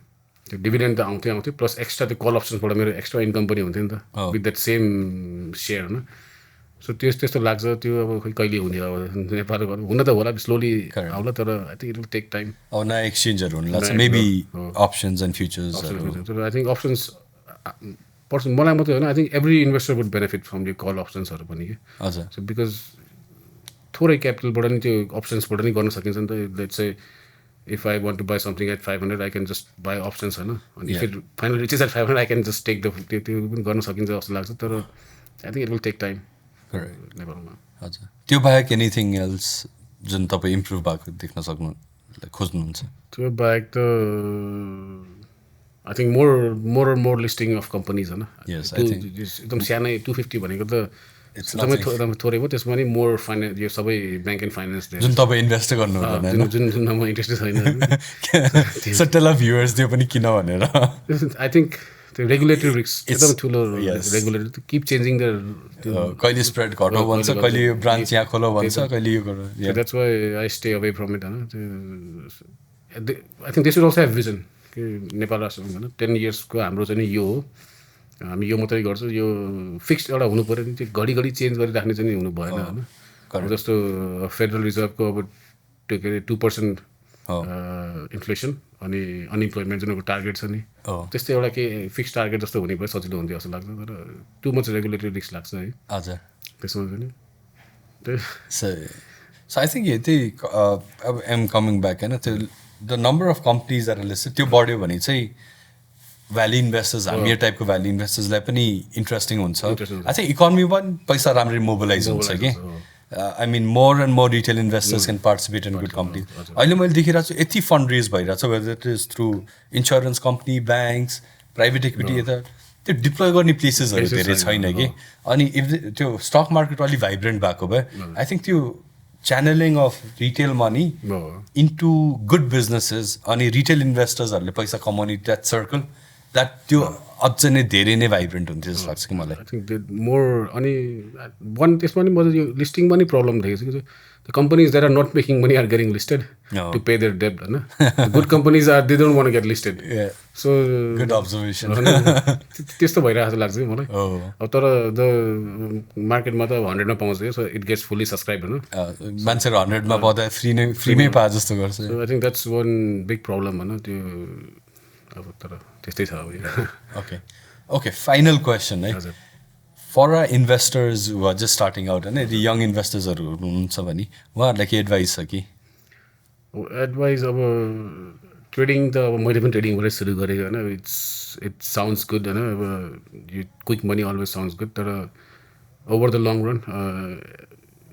त्यो डिभिडेन्ड त आउँथ्यो प्लस एक्स्ट्रा त्यो कल अप्सन्सबाट मेरो एक्स्ट्रा इन्कम पनि हुन्थ्यो नि त विथ द्याट सेम सेयर होइन सो त्यस्तो लाग्छ त्यो अब खोइ कहिले हुने अब नेपालको हुन त होला स्लोली आउला तर I think it will take time अब नयाँ एक्सचेन्जहरू हुन लाग्छ मेबी अप्सन्स एन्ड फ्युचर्स तर आई थिङ्क अप्सन्स मलाई मात्रै होइन I think every investor would benefit from त्यो कल अप्सन्सहरू पनि कि हजुर सो बिकज थोरै क्यापिटलबाट नि त्यो अप्सन्सबाट नि गर्न सकिन्छ नि त let's say if I want to buy something at 500 I can just buy options होइन अनि if it final reaches at 500 I can just take the त्यो पनि गर्न सकिन्छ जस्तो लाग्छ तर I think it will take time नेपालमा हजुर त्यो बाहेक एनिथिङ एल्स जुन तपाईँ इम्प्रुभ भएको देख्न सक्नु खोज्नुहुन्छ त्यो बाहेक त I think more listing of companies होइन एकदम सानै 250 भनेको त एकदमै थोरै भयो त्यसमा नि मोर फाइनेन्स यो सबै ब्याङ्क एन्ड फाइनेन्स जुन तपाईँ इन्भेस्ट गर्नु जुन म इन्ट्रेस्टेड छैन सो टेल भ्युअर्स त्यो पनि किन भनेर आई थिङ्क त्यो रेगुलेटरी रिस्क एकदम ठुलो रेगुलेटरी किप चेन्जिङ द कहिले स्प्रेड घटो भन्छ कहिले यो ब्रान्च यहाँ खोलो भन्छ कहिले यो गरौँ that's why I stay away from it होइन I think they should also have vision कि नेपाल राष्ट्रमा होइन 10 इयर्सको हाम्रो चाहिँ यो हो हामी यो मात्रै गर्छौँ यो फिक्स्ड एउटा हुनु पऱ्यो नि त्यो घडी चेन्ज गरिराख्ने चाहिँ हुनु भएन होइन जस्तो फेडरल रिजर्भको अब के अरे 2% इन्फ्लेसन अनि अनइम्प्लोइमेन्ट जुन टार्गेट छ नि त्यस्तै एउटा के फिक्स टार्गेट जस्तो हुने भयो सजिलो हुन्थ्यो जस्तो लाग्छ तर टु मच रेगुलेटरी रिस्क लाग्छ है हजुर त्यसमा पनि सो आई थिङ्क त्यही अब एम कमिङ ब्याक होइन त्यो the number of companies are listed त्यो बढ्यो भने चाहिँ भ्याली इन्भेस्टर्स हामी यो टाइपको भ्याली इन्भेस्टर्सलाई पनि इन्ट्रेस्टिङ हुन्छ आई थिङ्क इकोनोमी पनि पैसा राम्ररी मोबिलाइज हुन्छ कि I mean more and more retail investors can participate in good company अहिले मैले देखिरहेको छु यति फन्ड रेज भइरहेको छ whether it is through insurance company banks private equity यता त्यो डिप्लोय गर्ने प्लेसेसहरू धेरै छैन कि अनि इफ त्यो स्टक मार्केट अलिक भाइब्रेन्ट भएको भए आई थिङ्क त्यो channelling of retail money into good businesses अनि रिटेल इन्भेस्टर्सहरूले पैसा कमाउने द्याट सर्कल द्याट त्यो अझ नै धेरै नै भाइब्रेन्ट हुन्थ्यो जस्तो लाग्छ कि मलाई आई थिङ्क मोर अनि त्यसमा नि मैले यो लिस्टिङमा नि प्रब्लम देखेको छु the companies that are not making money are getting listed to pay their डेब्ट होइन good companies are they don't want get listed so good observation त्यस्तो भइरहेको जस्तो लाग्छ कि मलाई अब तर द मार्केटमा त 100मा पाउँछ so it gets fully subscribe होइन मान्छेहरू 100मा पाउँदा फ्रीमै पाए जस्तो गर्छ I think that's one big problem होइन त्यो अब तर त्यस्तै छ अब ओके फाइनल क्वेसन है for a investors who are just starting out होइन यदि यङ इन्भेस्टर्सहरू हुनुहुन्छ भने उहाँहरूलाई के एडभाइस छ कि एडभाइस अब ट्रेडिङ त अब मैले पनि ट्रेडिङबाटै सुरु गरेको होइन इट साउन्ड्स गुड होइन अब यो quick money always sounds good तर ओभर द लङ रन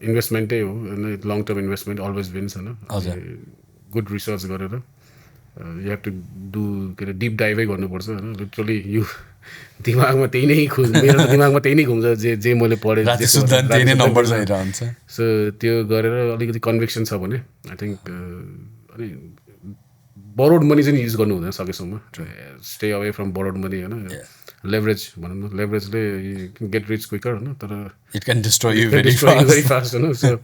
इन्भेस्टमेन्टै हो होइन long term investment always wins होइन गुड रिसर्च गरेर यु हेभ टु डु के अरे डिप डाइभै गर्नुपर्छ होइन लिटरली यो दिमागमा त्यही नै मेरो दिमागमा त्यही नै घुम्छ जे मैले पढेँ सो त्यो गरेर अलिकति कन्भिक्सन छ भने आई थिङ्क अनि बरोड मनी चाहिँ युज गर्नु हुँदैन सकेसम्म stay away from burrowed money होइन लेभरेज भनौँ न लेभरेजले गेट रिच क्विकर होइन तर it can destroy you very fast होइन सो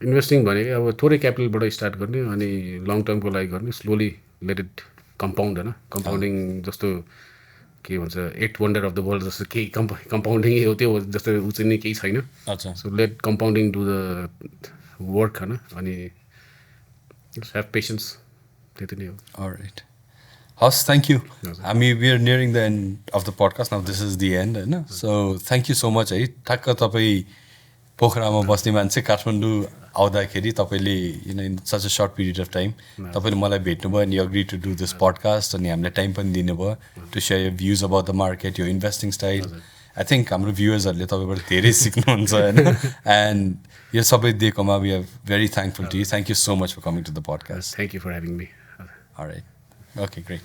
इन्भेस्टिङ भनेको अब थोरै क्यापिटलबाट स्टार्ट गर्ने अनि लङ टर्मको लागि गर्ने स्लोली लेट इट कम्पाउन्ड होइन कम्पाउन्डिङ जस्तो के भन्छ 8 वन्डर अफ द वर्ल्ड जस्तो केही कम्पाउन्डिङ हो त्यो जस्तो ऊ चाहिँ नि केही छैन so let compounding do the work होइन अनि ह्याभ पेसेन्स त्यति नै हो अलराइट हस् थ्याङ्क यू हामी we are nearing the end of the podcast now this is the end होइन so thank you so much है ठ्याक्क तपाईँ पोखरामा बस्ने मान्छे काठमाडौँ आउँदाखेरि तपाईँले in such a short period of time तपाईँले मलाई भेट्नुभयो अनि agree to do this podcast अनि हामीलाई टाइम पनि दिनुभयो to share your views about the market यो इन्भेस्टिङ स्टाइल आई थिङ्क हाम्रो भ्युवर्सहरूले तपाईँबाट धेरै सिक्नुहुन्छ होइन एन्ड यो सबै दिएकोमा we are very thankful to you thank you so much for coming to the podcast Thank you for having me. All right. Okay, great.